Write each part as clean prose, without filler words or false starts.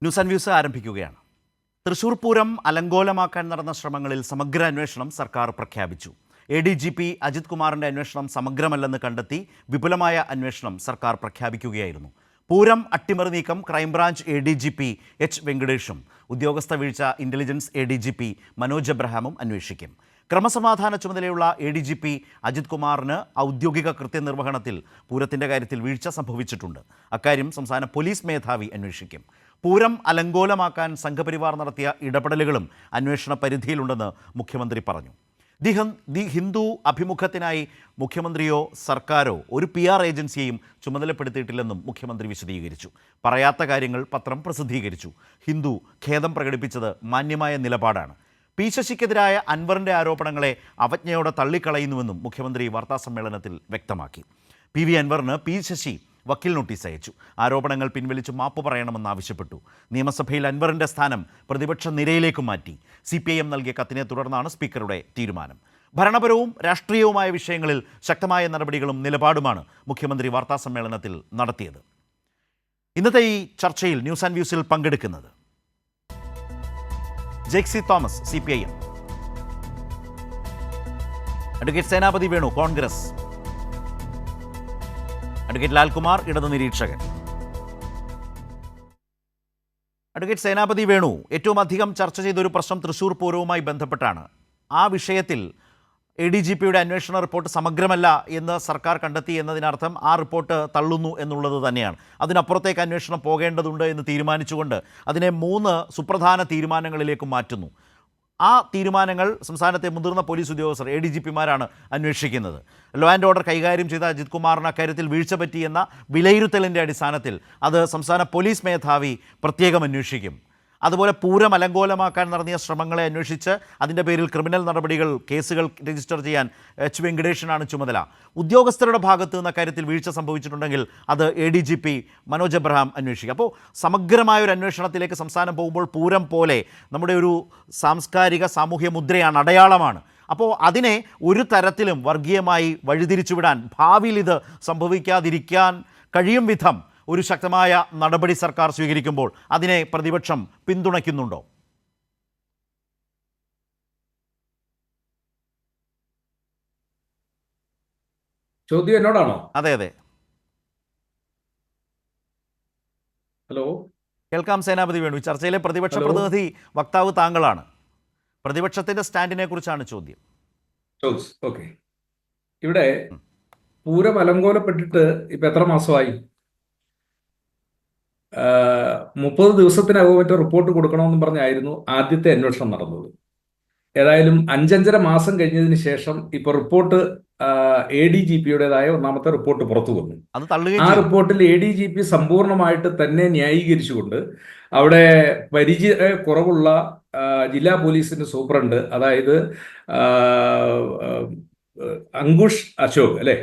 News and views ആരംഭിക്കുകയാണ്. തൃശൂർ പൂരം അലങ്കോലമാക്കാൻ നടന്ന ശ്രമങ്ങളിൽ സമഗ്ര അന്വേഷണം സർക്കാർ പ്രഖ്യാപിച്ചു. ADGP അജിത് കുമാറിന്റെ അന്വേഷണം സമഗ്രമല്ലെന്ന് കണ്ടെത്തി വിപുലമായ അന്വേഷണം സർക്കാർ പ്രഖ്യാപിക്കുകയായിരുന്നു. പൂരം അട്ടിമറി നീക്കം ക്രൈംബ്രാഞ്ച് ADGP H വെങ്കടേഷും ഉദ്യോഗസ്ഥ വീഴ്ച ഇന്റലിജൻസ് ADGP മനോജ് എബ്രഹാമും അന്വേഷിക്കും. ക്രമസമാധാന ചുമതലയുള്ള ADGP അജിത് കുമാറിന് ഔദ്യോഗിക കൃത്യനിർവഹണത്തിൽ പൂരത്തിന്റെ കാര്യത്തിൽ വീഴ്ച സംഭവിച്ചിട്ടുണ്ട്. അക്കാര്യം സംസ്ഥാന പോലീസ് മേധാവി അന്വേഷിക്കും. പൂരം അലങ്കോലമാക്കാൻ സംഘപരിവാർ നടത്തിയ ഇടപെടലുകളും അന്വേഷണ പരിധിയിലുണ്ടെന്ന് മുഖ്യമന്ത്രി പറഞ്ഞു. ദി ഹിന്ദു അഭിമുഖത്തിനായി മുഖ്യമന്ത്രിയോ സർക്കാരോ ഒരു PR ഏജൻസിയെയും ചുമതലപ്പെടുത്തിയിട്ടില്ലെന്നും മുഖ്യമന്ത്രി വിശദീകരിച്ചു. പറയാത്ത കാര്യങ്ങൾ പത്രം പ്രസിദ്ധീകരിച്ചു. ഹിന്ദു ഖേദം പ്രകടിപ്പിച്ചത് മാന്യമായ നിലപാടാണ്. ശശിക്കെതിരായ അൻവറിൻ്റെ ആരോപണങ്ങളെ അവജ്ഞയോടെ തള്ളിക്കളയുന്നുവെന്നും മുഖ്യമന്ത്രി വാർത്താസമ്മേളനത്തിൽ വ്യക്തമാക്കി. PV അൻവറിന് ശശി വക്കീൽ നോട്ടീസ് അയച്ചു. ആരോപണങ്ങൾ പിൻവലിച്ച് മാപ്പ് പറയണമെന്നാവശ്യപ്പെട്ടു. നിയമസഭയിൽ അൻവറിൻ്റെ സ്ഥാനം പ്രതിപക്ഷ നിരയിലേക്ക് മാറ്റി. CPIM നൽകിയ കത്തിനെ തുടർന്നാണ് സ്പീക്കറുടെ തീരുമാനം. ഭരണപരവും രാഷ്ട്രീയവുമായ വിഷയങ്ങളിൽ ശക്തമായ നടപടികളും നിലപാടുമാണ് മുഖ്യമന്ത്രി വാർത്താസമ്മേളനത്തിൽ നടത്തിയത്. ഇന്നത്തെ ഈ ചർച്ചയിൽ ന്യൂസ് ആൻഡ് വ്യൂസിൽ പങ്കെടുക്കുന്നത് ജെക്സി തോമസ് CPIM, അഡ്വക്കേറ്റ് സേനാപതി വേണു കോൺഗ്രസ്, അഡ്വക്കേറ്റ് ലാൽകുമാർ ഇടതു നിരീക്ഷകൻ. അഡ്വക്കേറ്റ് സേനാപതി വേണു, ഏറ്റവും അധികം ചർച്ച ചെയ്തൊരു പ്രശ്നം തൃശൂർ പൂരവുമായി ബന്ധപ്പെട്ടാണ്. ആ വിഷയത്തിൽ ADGPയുടെ അന്വേഷണ റിപ്പോർട്ട് സമഗ്രമല്ല എന്ന് സർക്കാർ കണ്ടെത്തി എന്നതിനർത്ഥം ആ റിപ്പോർട്ട് തള്ളുന്നു എന്നുള്ളത് തന്നെയാണ്. അതിനപ്പുറത്തേക്ക് അന്വേഷണം പോകേണ്ടതുണ്ട് എന്ന് തീരുമാനിച്ചുകൊണ്ട് അതിനെ 3 സുപ്രധാന തീരുമാനങ്ങളിലേക്ക് മാറ്റുന്നു. ആ തീരുമാനങ്ങൾ സംസ്ഥാനത്തെ മുതിർന്ന പോലീസ് ഉദ്യോഗസ്ഥർ ADGPമാരാണ് അന്വേഷിക്കുന്നത്. ലോ ആൻഡ് ഓർഡർ കൈകാര്യം ചെയ്ത അജിത് കുമാറിന് അക്കാര്യത്തിൽ വീഴ്ച പറ്റിയെന്ന വിലയിരുത്തലിൻ്റെ അടിസ്ഥാനത്തിൽ അത് സംസ്ഥാന പോലീസ് മേധാവി പ്രത്യേകം അന്വേഷിക്കും. അതുപോലെ പൂരം അലങ്കോലമാക്കാൻ നടത്തിയ ശ്രമങ്ങളെ അന്വേഷിച്ച് അതിൻ്റെ പേരിൽ ക്രിമിനൽ നടപടികൾ, കേസുകൾ രജിസ്റ്റർ ചെയ്യാൻ H വെങ്കടേഷനാണ് ചുമതല. ഉദ്യോഗസ്ഥരുടെ ഭാഗത്ത് നിന്ന് അക്കാര്യത്തിൽ വീഴ്ച സംഭവിച്ചിട്ടുണ്ടെങ്കിൽ അത് ADGP മനോജ് എബ്രഹാം അന്വേഷിക്കും. അപ്പോൾ സമഗ്രമായൊരു അന്വേഷണത്തിലേക്ക് സംസ്ഥാനം പോകുമ്പോൾ പൂരം പോലെ നമ്മുടെ ഒരു സാംസ്കാരിക സാമൂഹ്യ മുദ്രയാണ്, അടയാളമാണ്. അപ്പോൾ അതിനെ ഒരു തരത്തിലും വർഗീയമായി വഴിതിരിച്ചുവിടാൻ, ഭാവിയിൽ ഇത് സംഭവിക്കാതിരിക്കാൻ കഴിയും വിധം ഒരു ശക്തമായ നടപടി സർക്കാർ സ്വീകരിക്കുമ്പോൾ അതിനെ പ്രതിപക്ഷം പിന്തുണയ്ക്കുന്നുണ്ടോ? ചോദ്യം എന്നോടാണോ? അതെ അതെ, ഹലോ, കേൾക്കാം സേനാപതി വേണു. ചർച്ചയിലെ പ്രതിപക്ഷ പ്രതിനിധി വക്താവ് താങ്കളാണ്. പ്രതിപക്ഷത്തിന്റെ സ്റ്റാൻഡിനെ കുറിച്ചാണ് ചോദ്യം. ഓക്കെ. ഇവിടെ പൂരം അലങ്കോലപ്പെട്ടിട്ട് ഇപ്പൊ എത്ര മാസമായി? 30 ദിവസത്തിനകം മറ്റേ റിപ്പോർട്ട് കൊടുക്കണമെന്നും പറഞ്ഞായിരുന്നു ആദ്യത്തെ അന്വേഷണം നടന്നത്. ഏതായാലും 5-5.5 മാസം കഴിഞ്ഞതിന് ശേഷം ഇപ്പൊ റിപ്പോർട്ട് ADGPയുടേതായ ഒന്നാമത്തെ റിപ്പോർട്ട് പുറത്തു വന്നു. ആ റിപ്പോർട്ടിൽ ADGP സമ്പൂർണ്ണമായിട്ട് തന്നെ ന്യായീകരിച്ചുകൊണ്ട് അവിടെ പരിചയ കുറവുള്ള ജില്ലാ പോലീസിന്റെ സൂപ്രണ്ട്, അതായത് അങ്കുഷ് അശോക് അല്ലെ,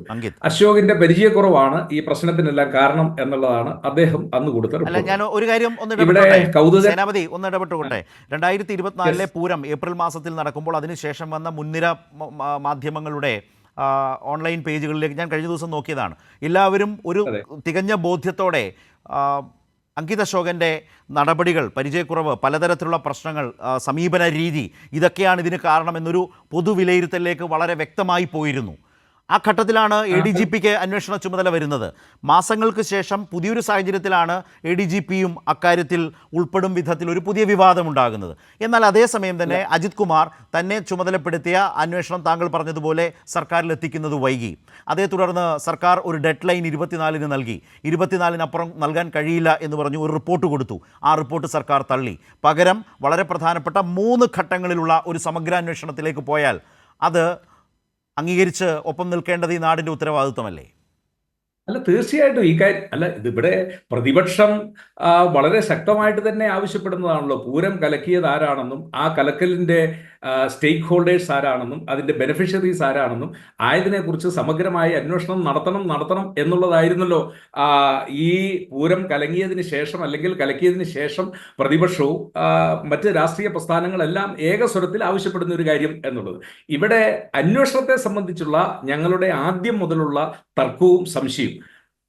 അങ്കിത് അശോകിന്റെ പരിചയക്കുറവാണ് ഈ പ്രശ്നത്തിനെല്ലാം കാരണം എന്നുള്ളതാണ് അദ്ദേഹം അന്ന് കൊടുത്ത റിപ്പോർട്ട്. ഞാൻ ഒരു കാര്യം സേനാപതി ഒന്ന് ഇടപെട്ടുകൊണ്ടേ, 2024 പൂരം ഏപ്രിൽ മാസത്തിൽ നടക്കുമ്പോൾ അതിനുശേഷം വന്ന മുൻനിര മാധ്യമങ്ങളുടെ ഓൺലൈൻ പേജുകളിലേക്ക് ഞാൻ കഴിഞ്ഞ ദിവസം നോക്കിയതാണ്. എല്ലാവരും ഒരു തികഞ്ഞ ബോധ്യത്തോടെ അങ്കിത് അശോകൻ്റെ നടപടികൾ, പരിചയക്കുറവ്, പലതരത്തിലുള്ള പ്രശ്നങ്ങൾ, സമീപന രീതി, ഇതൊക്കെയാണ് ഇതിന് കാരണമെന്നൊരു പൊതുവിലയിരുത്തലിലേക്ക് വളരെ വ്യക്തമായി പോയിരുന്നു. ആ ഘട്ടത്തിലാണ് ADGPക്ക് അന്വേഷണ ചുമതല വരുന്നത്. മാസങ്ങൾക്ക് ശേഷം പുതിയൊരു സാഹചര്യത്തിലാണ് ADGPയും അക്കാര്യത്തിൽ ഉൾപ്പെടും വിധത്തിൽ ഒരു പുതിയ വിവാദമുണ്ടാകുന്നത്. എന്നാൽ അതേസമയം തന്നെ അജിത് കുമാർ തന്നെ ചുമതലപ്പെടുത്തിയ അന്വേഷണം താങ്കൾ പറഞ്ഞതുപോലെ സർക്കാരിൽ എത്തിക്കുന്നത് വൈകി. അതേ തുടർന്ന് സർക്കാർ ഒരു ഡെഡ് ലൈൻ 24-ന് നൽകി. 24-നപ്പുറം നൽകാൻ കഴിയില്ല എന്ന് പറഞ്ഞു ഒരു റിപ്പോർട്ട് കൊടുത്തു. ആ റിപ്പോർട്ട് സർക്കാർ തള്ളി. പകരം വളരെ പ്രധാനപ്പെട്ട 3 ഘട്ടങ്ങളിലുള്ള ഒരു സമഗ്രാന്വേഷണത്തിലേക്ക് പോയാൽ അത് അംഗീകരിച്ച് ഒപ്പം നിൽക്കേണ്ടത് ഈ നാടിൻ്റെ ഉത്തരവാദിത്വമല്ലേ? അല്ല, തീർച്ചയായിട്ടും ഈ കാര്യം അല്ല, ഇതിവിടെ പ്രതിപക്ഷം വളരെ ശക്തമായിട്ട് തന്നെ ആവശ്യപ്പെടുന്നതാണല്ലോ. പൂരം കലക്കിയത് ആരാണെന്നും ആ കലക്കലിന്റെ സ്റ്റേക്ക് ഹോൾഡേഴ്സ് ആരാണെന്നും അതിന്റെ ബെനിഫിഷ്യറീസ് ആരാണെന്നും ആയതിനെക്കുറിച്ച് സമഗ്രമായ അന്വേഷണം നടത്തണം എന്നുള്ളതായിരുന്നല്ലോ ഈ പൂരം കലങ്ങിയതിന് ശേഷം അല്ലെങ്കിൽ കലക്കിയതിന് ശേഷം പ്രതിപക്ഷവും മറ്റ് രാഷ്ട്രീയ പ്രസ്ഥാനങ്ങളെല്ലാം ഏകസ്വരത്തിൽ ആവശ്യപ്പെടുന്ന ഒരു കാര്യം എന്നുള്ളത്. ഇവിടെ അന്വേഷണത്തെ സംബന്ധിച്ചുള്ള ഞങ്ങളുടെ ആദ്യം മുതലുള്ള തർക്കവും സംശയവും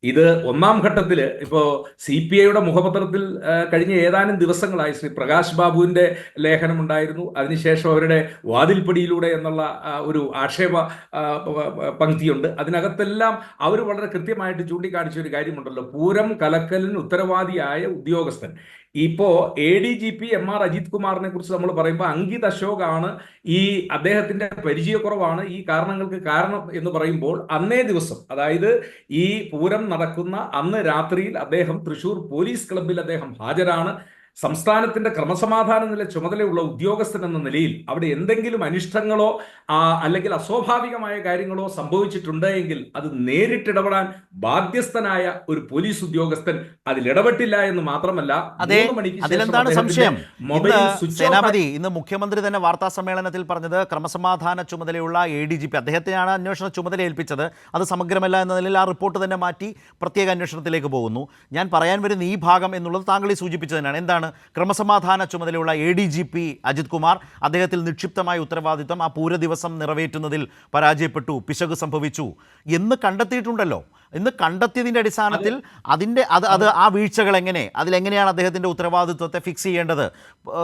ഇത് ഒന്നാം ഘട്ടത്തിൽ ഇപ്പോൾ CPIയുടെ മുഖപത്രത്തിൽ കഴിഞ്ഞ ഏതാനും ദിവസങ്ങളായി ശ്രീ പ്രകാശ് ബാബുവിന്റെ ലേഖനം ഉണ്ടായിരുന്നു. അതിനുശേഷം അവരുടെ വാതിൽപ്പടിയിലൂടെ എന്നുള്ള ഒരു ആക്ഷേപ പങ്ക്തിയുണ്ട്. അതിനകത്തെല്ലാം അവർ വളരെ കൃത്യമായിട്ട് ചൂണ്ടിക്കാണിച്ച ഒരു കാര്യമുണ്ടല്ലോ, പൂരം കലക്കലിന് ഉത്തരവാദിയായ ഉദ്യോഗസ്ഥൻ. ഇപ്പോ ADGP MR അജിത് കുമാറിനെ കുറിച്ച് നമ്മൾ പറയുമ്പോൾ അങ്കിത് അശോക് ആണ് ഈ അദ്ദേഹത്തിന്റെ പരിചയക്കുറവാണ് ഈ കാരണങ്ങൾക്ക് കാരണം എന്ന് പറയുമ്പോൾ, അന്നേ ദിവസം അതായത് ഈ പൂരം നടക്കുന്ന അന്ന് രാത്രിയിൽ അദ്ദേഹം തൃശൂർ പോലീസ് ക്ലബിൽ അദ്ദേഹം ഹാജരാണ്. സംസ്ഥാനത്തിന്റെ ക്രമസമാധാന നില ചുമതലയുള്ള ഉദ്യോഗസ്ഥൻ എന്ന നിലയിൽ അവിടെ എന്തെങ്കിലും അനിഷ്ടങ്ങളോ അല്ലെങ്കിൽ അസ്വാഭാവികമായ കാര്യങ്ങളോ സംഭവിച്ചിട്ടുണ്ട് എങ്കിൽ അത് നേരിട്ടിടപെടാൻ ബാധ്യസ്ഥനായ ഒരു പോലീസ് ഉദ്യോഗസ്ഥൻ അതിലിടപെട്ടില്ല എന്ന് മാത്രമല്ല, അതെ, 3 മണിക്ക് അതിലെന്താണ് സംശയം? മൊബൈൽ സേനാപതി ഇന്ന് മുഖ്യമന്ത്രി തന്നെ വാർത്താ സമ്മേളനത്തിൽ പറഞ്ഞത് ക്രമസമാധാന ചുമതലയുള്ള ADGP അദ്ദേഹത്തെയാണ് അന്വേഷണ ചുമതല ഏൽപ്പിച്ചത്, അത് സമഗ്രമല്ല എന്ന നിലയിൽ ആ റിപ്പോർട്ട് തന്നെ മാറ്റി പ്രത്യേക അന്വേഷണത്തിലേക്ക് പോകുന്നു. ഞാൻ പറയാൻ വരുന്ന ഈ ഭാഗം എന്നുള്ളത് താങ്കൾ ഈ സൂചിപ്പിച്ചതിനാണ്. എന്താണ് ക്രമസമാധാന ചുമതലയുള്ള ADGP അജിത് കുമാർ, അദ്ദേഹത്തിൽ നിക്ഷിപ്തമായ ഉത്തരവാദിത്വം ആ പൂര ദിവസം നിറവേറ്റുന്നതിൽ പരാജയപ്പെട്ടു, പിശക് സംഭവിച്ചു എന്ന് കണ്ടെത്തിയിട്ടുണ്ടല്ലോ. ഇന്ന് കണ്ടെത്തിയതിൻ്റെ അടിസ്ഥാനത്തിൽ ആ വീഴ്ചകൾ അതിലെങ്ങനെയാണ് അദ്ദേഹത്തിൻ്റെ ഉത്തരവാദിത്വത്തെ ഫിക്സ് ചെയ്യേണ്ടത്,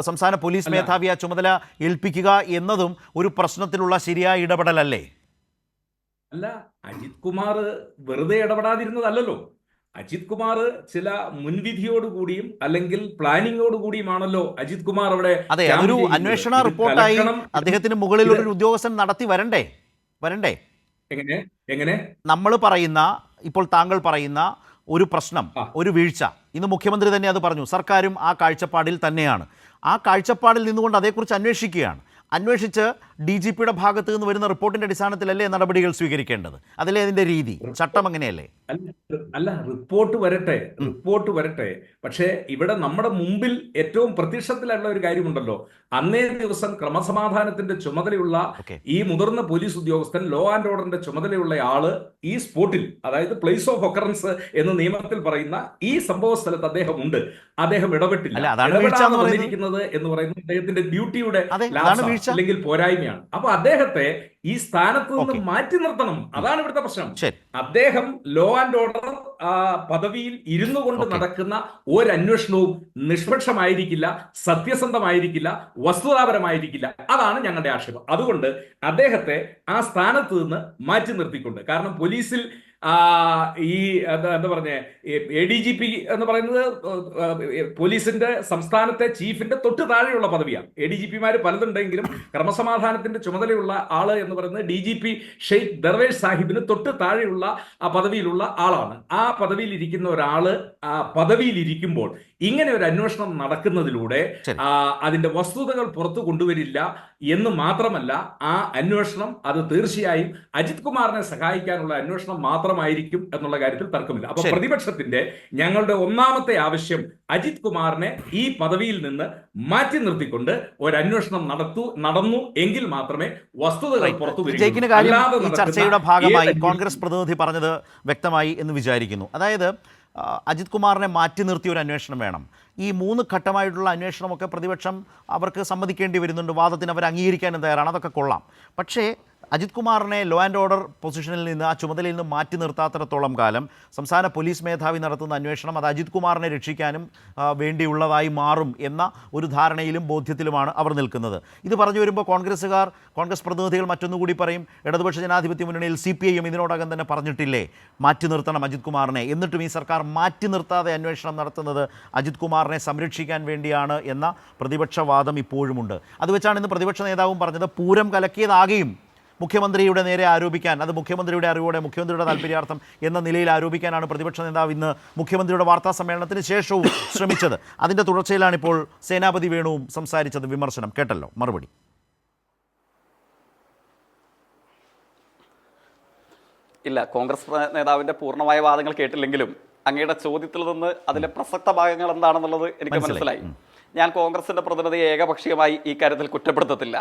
സംസ്ഥാന പോലീസ് മേധാവി ആ ചുമതല ഏൽപ്പിക്കുക എന്നതും ഒരു പ്രശ്നത്തിലുള്ള ശരിയായ ഇടപെടലല്ലേ? അല്ല, അജിത് കുമാർ വെറുതെ ഇടപെടാതിരുന്നതല്ലോ. അജിത് കുമാർ ചില മുൻവിധിയോടുകൂടിയും അല്ലെങ്കിൽ പ്ലാനിങ്ങോടുകൂടിയുമാണല്ലോ അജിത് കുമാർ അവിടെ. അതെ, അതൊരു അന്വേഷണ റിപ്പോർട്ടായി അദ്ദേഹത്തിന് മുകളിൽ ഒരു ഉദ്യോഗസ്ഥൻ നടത്തി വരണ്ടേ? എങ്ങനെ നമ്മൾ പറയുന്ന, ഇപ്പോൾ താങ്കൾ പറയുന്ന ഒരു പ്രശ്നം, ഒരു വീഴ്ച, ഇന്ന് മുഖ്യമന്ത്രി തന്നെ അത് പറഞ്ഞു, സർക്കാരും ആ കാഴ്ചപ്പാടിൽ തന്നെയാണ്. ആ കാഴ്ചപ്പാടിൽ നിന്നുകൊണ്ട് അതേക്കുറിച്ച് അന്വേഷിക്കുകയാണ്. അന്വേഷിച്ച് DGPയുടെ ഭാഗത്ത് നിന്ന് വരുന്ന റിപ്പോർട്ടിന്റെ അടിസ്ഥാനത്തിലല്ലേ നടപടികൾ സ്വീകരിക്കേണ്ടത്? അതിലെ അതിന്റെ രീതി, ചട്ടം അങ്ങനെയല്ലേ? അല്ല, റിപ്പോർട്ട് വരട്ടെ. പക്ഷേ ഇവിടെ നമ്മുടെ മുമ്പിൽ ഏറ്റവും പ്രത്യക്ഷത്തിലുള്ള ഒരു കാര്യമുണ്ടല്ലോ, അന്നേ ദിവസം ക്രമസമാധാനത്തിന്റെ ചുമതലയുള്ള ഈ മുതിർന്ന പോലീസ് ഉദ്യോഗസ്ഥൻ, ലോ ആൻഡ് ഓർഡറിന്റെ ചുമതലയുള്ള ആള് ഈ സ്പോട്ടിൽ, അതായത് പ്ലേസ് ഓഫ് ഒക്കറൻസ് എന്ന് നിയമത്തിൽ പറയുന്ന ഈ സംഭവ സ്ഥലത്ത് അദ്ദേഹം ഉണ്ട്. അദ്ദേഹം ഇടപെട്ടില്ല. വന്നിരിക്കുന്നത് എന്ന് പറയുന്നത് അദ്ദേഹത്തിന്റെ ഡ്യൂട്ടിയുടെ അല്ലെങ്കിൽ പോരായ്മയാണ്. അപ്പൊ അദ്ദേഹത്തെ ഈ സ്ഥാനത്ത് നിന്ന് മാറ്റി നിർത്തണം. അതാണ് ഇവിടുത്തെ പ്രശ്നം. അദ്ദേഹം ലോ ആൻഡ് ഓർഡർ പദവിയിൽ ഇരുന്നു കൊണ്ട് നടക്കുന്ന ഒരു അന്വേഷണവും നിഷ്പക്ഷമായിരിക്കില്ല, സത്യസന്ധമായിരിക്കില്ല, വസ്തുതാപരമായിരിക്കില്ല. അതാണ് ഞങ്ങളുടെ ആക്ഷേപം. അതുകൊണ്ട് അദ്ദേഹത്തെ ആ സ്ഥാനത്ത് നിന്ന് മാറ്റി നിർത്തിക്കൊണ്ട്, കാരണം പോലീസിൽ ഈ എന്താ പറഞ്ഞ ADGP എന്ന് പറയുന്നത് പോലീസിന്റെ സംസ്ഥാനത്തെ ചീഫിന്റെ തൊട്ട് താഴെയുള്ള പദവിയാണ്. ADGPമാര് പലതുണ്ടെങ്കിലും ക്രമസമാധാനത്തിന്റെ ചുമതലയുള്ള ആള് എന്ന് പറയുന്നത് DGP ഷെയ്ഖ് ദർവേഷ് സാഹിബിന് തൊട്ട് താഴെയുള്ള ആ പദവിയിലുള്ള ആളാണ്. ആ പദവിയിൽ ഇരിക്കുന്ന ഒരാള് ആ പദവിയിൽ ഇരിക്കുമ്പോൾ ഇങ്ങനെ ഒരു അന്വേഷണം നടക്കുന്നതിലൂടെ അതിന്റെ വസ്തുതകൾ പുറത്തു കൊണ്ടുവരില്ല എന്ന് മാത്രമല്ല, ആ അന്വേഷണം അത് തീർച്ചയായും അജിത് കുമാറിനെ സഹായിക്കാനുള്ള അന്വേഷണം മാത്രമായിരിക്കും എന്നുള്ള കാര്യത്തിൽ തർക്കമില്ല. അപ്പൊ പ്രതിപക്ഷത്തിന്റെ ഞങ്ങളുടെ ഒന്നാമത്തെ ആവശ്യം അജിത് കുമാറിനെ ഈ പദവിയിൽ നിന്ന് മാറ്റി നിർത്തിക്കൊണ്ട് ഒരു അന്വേഷണം നടന്നു എങ്കിൽ മാത്രമേ വസ്തുതകൾ പുറത്തു വരൂ. ചർച്ചയുടെ ഭാഗമായി കോൺഗ്രസ് പ്രതിനിധി പറഞ്ഞത് വ്യക്തമായി എന്ന് വിചാരിക്കുന്നു. അതായത് അജിത് കുമാറിനെ മാറ്റി നിർത്തിയ ഒരു അന്വേഷണം വേണം. ഈ 3 ഘട്ടമായിട്ടുള്ള അന്വേഷണമൊക്കെ പ്രതിപക്ഷം അവർക്ക് സമ്മതിക്കേണ്ടി വരുന്നുണ്ട്, വാദത്തിന് അവർ അംഗീകരിക്കാനും തയ്യാറാണ്, അതൊക്കെ കൊള്ളാം. പക്ഷേ അജിത് കുമാറിനെ ലോ ആൻഡ് ഓർഡർ പൊസിഷനിൽ നിന്ന്, ആ ചുമതലയിൽ നിന്ന് മാറ്റി നിർത്താത്തിടത്തോളം കാലം സംസ്ഥാന പോലീസ് മേധാവി നടത്തുന്ന അന്വേഷണം അത് അജിത് കുമാറിനെ രക്ഷിക്കാനും വേണ്ടിയുള്ളതായി മാറും എന്ന ഒരു ധാരണയിലും ബോധ്യത്തിലുമാണ് അവർ നിൽക്കുന്നത്. ഇത് പറഞ്ഞു വരുമ്പോൾ കോൺഗ്രസ് പ്രതിനിധികൾ മറ്റൊന്നുകൂടി പറയും, ഇടതുപക്ഷ ജനാധിപത്യ മുന്നണിയിൽ CPIയും ഇതിനോടകം തന്നെ പറഞ്ഞിട്ടില്ലേ മാറ്റി നിർത്തണം അജിത് കുമാറിനെ, എന്നിട്ടും ഈ സർക്കാർ മാറ്റി നിർത്താതെ അന്വേഷണം നടത്തുന്നത് അജിത് കുമാറിനെ സംരക്ഷിക്കാൻ വേണ്ടിയാണ് എന്ന പ്രതിപക്ഷ വാദം ഇപ്പോഴുമുണ്ട്. അത് വെച്ചാണ് ഇന്ന് പ്രതിപക്ഷ നേതാവും പറഞ്ഞത് പൂരം കലക്കിയതാകെയും മുഖ്യമന്ത്രിയുടെ നേരെ ആരോപിക്കാൻ, അത് മുഖ്യമന്ത്രിയുടെ അറിവോടെ മുഖ്യമന്ത്രിയുടെ താല്പര്യാർത്ഥം എന്ന നിലയിൽ ആരോപിക്കാനാണ് പ്രതിപക്ഷ നേതാവ് ഇന്ന് മുഖ്യമന്ത്രിയുടെ വാർത്താ സമ്മേളനത്തിന് ശേഷവും ശ്രമിച്ചത്. അതിൻ്റെ തുടർച്ചയിലാണ് ഇപ്പോൾ സേനാപതി വേണുവും സംസാരിച്ചത്. വിമർശനം കേട്ടല്ലോ, മറുപടി. ഇല്ല, കോൺഗ്രസ് നേതാവിൻ്റെ പൂർണ്ണമായ വാദങ്ങൾ കേട്ടില്ലെങ്കിലും അങ്ങയുടെ ചോദ്യത്തിൽ നിന്ന് അതിലെ പ്രസക്ത ഭാഗങ്ങൾ എന്താണെന്നുള്ളത് എനിക്ക് മനസ്സിലായി. ഞാൻ കോൺഗ്രസിൻ്റെ പ്രതിനിധിയെ ഏകപക്ഷീയമായി ഈ കാര്യത്തിൽ കുറ്റപ്പെടുത്തത്തില്ല.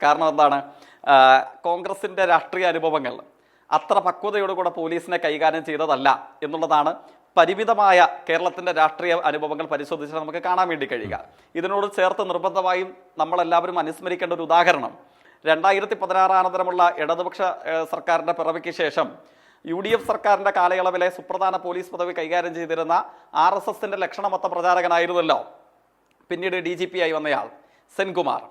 കാരണം എന്താണ്, കോൺഗ്രസിൻ്റെ രാഷ്ട്രീയ അനുഭവങ്ങൾ അത്ര പക്വതയോടുകൂടെ പോലീസിനെ കൈകാര്യം ചെയ്തതല്ല എന്നുള്ളതാണ് പരിമിതമായ കേരളത്തിൻ്റെ രാഷ്ട്രീയ അനുഭവങ്ങൾ പരിശോധിച്ചാൽ നമുക്ക് കാണാൻ വേണ്ടി കഴിയുക. ഇതിനോട് ചേർത്ത് നിർബന്ധമായും നമ്മളെല്ലാവരും അനുസ്മരിക്കേണ്ട ഒരു ഉദാഹരണം 2016 അനന്തരമുള്ള ഇടതുപക്ഷ സർക്കാരിൻ്റെ പിറവിക്ക് ശേഷം UDF സർക്കാരിന്റെ കാലയളവിലെ സുപ്രധാന പോലീസ് പദവി കൈകാര്യം ചെയ്തിരുന്ന RSSന്റെ ലക്ഷണമൊത്ത പ്രചാരകനായിരുന്നല്ലോ പിന്നീട് DGP ആയി വന്നയാൾ സെൻകുമാർ.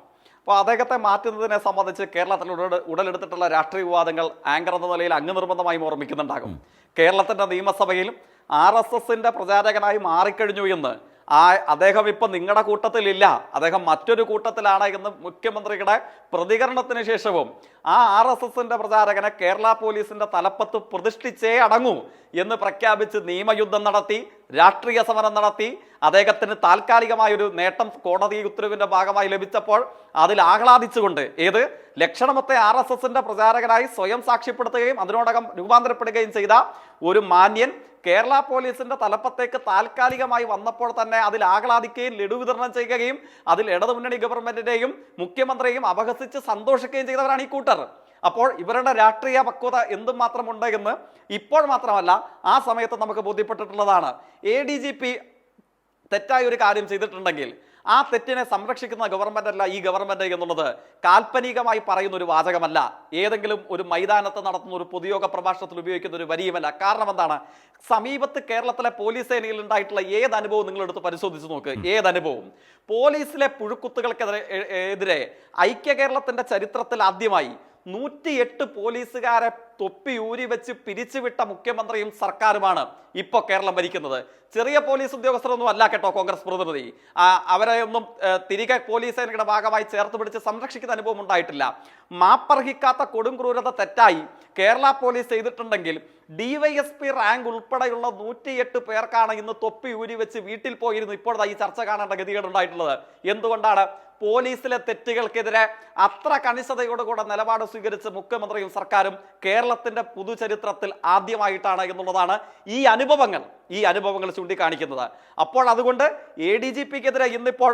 അപ്പോൾ അദ്ദേഹത്തെ മാറ്റുന്നതിനെ സംബന്ധിച്ച് കേരളത്തിൽ ഉടലെടുത്തിട്ടുള്ള രാഷ്ട്രീയ വിവാദങ്ങൾ ആങ്കർ എന്ന നിലയിൽ അങ്ങ് നിർബന്ധമായും ഓർമ്മിക്കുന്നുണ്ടാകും. കേരളത്തിന്റെ നിയമസഭയിൽ RSSന്റെ പ്രചാരകനായി മാറിക്കഴിഞ്ഞു എന്ന് അദ്ദേഹം ഇപ്പൊ നിങ്ങളുടെ കൂട്ടത്തിലില്ല, അദ്ദേഹം മറ്റൊരു കൂട്ടത്തിലാണ് എന്ന് മുഖ്യമന്ത്രിയുടെ പ്രതികരണത്തിന് ശേഷവും ആ RSSന്റെ പ്രചാരകനെ കേരള പോലീസിന്റെ തലപ്പത്ത് പ്രതിഷ്ഠിച്ചേ അടങ്ങൂ എന്ന് പ്രഖ്യാപിച്ച് നിയമയുദ്ധം നടത്തി, രാഷ്ട്രീയ സമരം നടത്തി. അദ്ദേഹത്തിന് താൽക്കാലികമായൊരു നേട്ടം കോടതി ഉത്തരവിന്റെ ഭാഗമായി ലഭിച്ചപ്പോൾ അതിൽ ആഹ്ലാദിച്ചുകൊണ്ട് ലക്ഷണമൊത്ത RSSന്റെ പ്രചാരകനായി സ്വയം സാക്ഷ്യപ്പെടുത്തുകയും അതിനോടകം രൂപാന്തരപ്പെടുകയും ചെയ്ത ഒരു മാന്യൻ കേരള പോലീസിന്റെ തലപ്പത്തേക്ക് താൽക്കാലികമായി വന്നപ്പോൾ തന്നെ അതിൽ ആഹ്ലാദിക്കുകയും ലഡു വിതരണം ചെയ്യുകയും അതിൽ ഇടതുമുന്നണി ഗവൺമെന്റിനെയും മുഖ്യമന്ത്രിയെയും അപഹസിച്ച് സന്തോഷിക്കുകയും ചെയ്തവരാണ് ഈ കൂട്ടർ. അപ്പോൾ ഇവരുടെ രാഷ്ട്രീയ പക്വത എന്തുമാത്രം ഉണ്ട് എന്ന് ഇപ്പോൾ മാത്രമല്ല ആ സമയത്ത് നമുക്ക് ബോധ്യപ്പെട്ടിട്ടുള്ളതാണ്. ADGP തെറ്റായ ഒരു കാര്യം ചെയ്തിട്ടുണ്ടെങ്കിൽ ആ തെറ്റിനെ സംരക്ഷിക്കുന്ന ഗവൺമെന്റ് അല്ല ഈ ഗവൺമെന്റ് എന്നുള്ളത് കാൽപ്പനികമായി പറയുന്ന ഒരു വാചകമല്ല, ഏതെങ്കിലും ഒരു മൈതാനത്ത് നടത്തുന്ന ഒരു പൊതുയോഗ പ്രഭാഷണത്തിൽ ഉപയോഗിക്കുന്ന ഒരു വരിയുമല്ല. കാരണം എന്താണ്? സമീപത്ത് കേരളത്തിലെ പോലീസ് സേനയിൽ ഉണ്ടായിട്ടുള്ള ഏത് അനുഭവം നിങ്ങൾ എടുത്ത് പരിശോധിച്ച് നോക്ക്. ഏതനുഭവം? പോലീസിലെ പുഴുക്കുത്തുകൾക്കെതിരെ ഐക്യ കേരളത്തിന്റെ ചരിത്രത്തിൽ ആദ്യമായി 108 പോലീസുകാരെ തൊപ്പി ഊരി വെച്ച് പിരിച്ചുവിട്ട മുഖ്യമന്ത്രിയും സർക്കാരുമാണ് ഇപ്പോൾ കേരളം ഭരിക്കുന്നത്. ചെറിയ പോലീസ് ഉദ്യോഗസ്ഥരൊന്നും അല്ല കേട്ടോ കോൺഗ്രസ് പ്രതിനിധി. അവരെ ഒന്നും തിരികെ പോലീസ് സേനയുടെ ഭാഗമായി ചേർത്ത് പിടിച്ച് സംരക്ഷിക്കുന്ന അനുഭവം ഉണ്ടായിട്ടില്ല. മാപ്പർഹിക്കാത്ത കൊടും ക്രൂരത തെറ്റായി കേരള പോലീസ് ചെയ്തിട്ടുണ്ടെങ്കിൽ DYSP റാങ്ക് ഉൾപ്പെടെയുള്ള 108 പേർക്കാണ് ഇന്ന് തൊപ്പി ഊരി വെച്ച് വീട്ടിൽ പോയിരുന്നു ഇപ്പോഴത്തെ ഈ ചർച്ച കാണേണ്ട ഗതികേട് ഉണ്ടായിട്ടുള്ളത്. എന്തുകൊണ്ടാണ്? പോലീസിലെ തെറ്റുകൾക്കെതിരെ അത്ര കണിശതയോടുകൂടെ നിലപാട് സ്വീകരിച്ച മുഖ്യമന്ത്രിയും സർക്കാരും കേരളത്തിന്റെ പൊതുചരിത്രത്തിൽ ആദ്യമായിട്ടാണ് എന്നുള്ളതാണ് ഈ അനുഭവങ്ങൾ ചൂണ്ടിക്കാണിക്കുന്നത്. അപ്പോൾ അതുകൊണ്ട് ADGPക്കെതിരെ ഇന്നിപ്പോൾ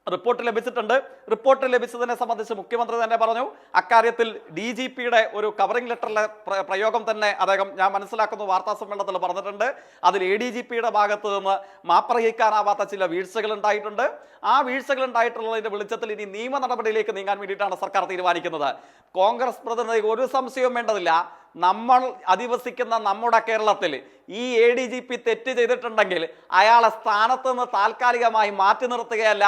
റിപ്പോർട്ട് ലഭിച്ചിട്ടുണ്ട്. റിപ്പോർട്ട് ലഭിച്ചതിനെ സംബന്ധിച്ച് മുഖ്യമന്ത്രി തന്നെ പറഞ്ഞു, അക്കാര്യത്തിൽ DGPയുടെ ഒരു കവറിംഗ് ലെറ്ററിലെ പ്രയോഗം തന്നെ അദ്ദേഹം ഞാൻ മനസ്സിലാക്കുന്നു വാർത്താ സമ്മേളനത്തിൽ പറഞ്ഞിട്ടുണ്ട്. അതിൽ ADGPയുടെ ഭാഗത്ത് നിന്ന് മാപ്പർഹിക്കാനാവാത്ത ചില വീഴ്ചകൾ ഉണ്ടായിട്ടുണ്ട്. ആ വീഴ്ചകൾ ഉണ്ടായിട്ടുള്ളതിന്റെ വെളിച്ചത്തിൽ ഇനി നിയമ നടപടിയിലേക്ക് നീങ്ങാൻ വേണ്ടിയിട്ടാണ് സർക്കാർ തീരുമാനിക്കുന്നത്. കോൺഗ്രസ് പ്രതിനിധി ഒരു സംശയവും വേണ്ടതില്ല, നമ്മൾ അധിവസിക്കുന്ന നമ്മുടെ കേരളത്തിൽ ഈ ADGP തെറ്റ് ചെയ്തിട്ടുണ്ടെങ്കിൽ അയാളെ സ്ഥാനത്ത് നിന്ന് താൽക്കാലികമായി മാറ്റി നിർത്തുകയല്ല,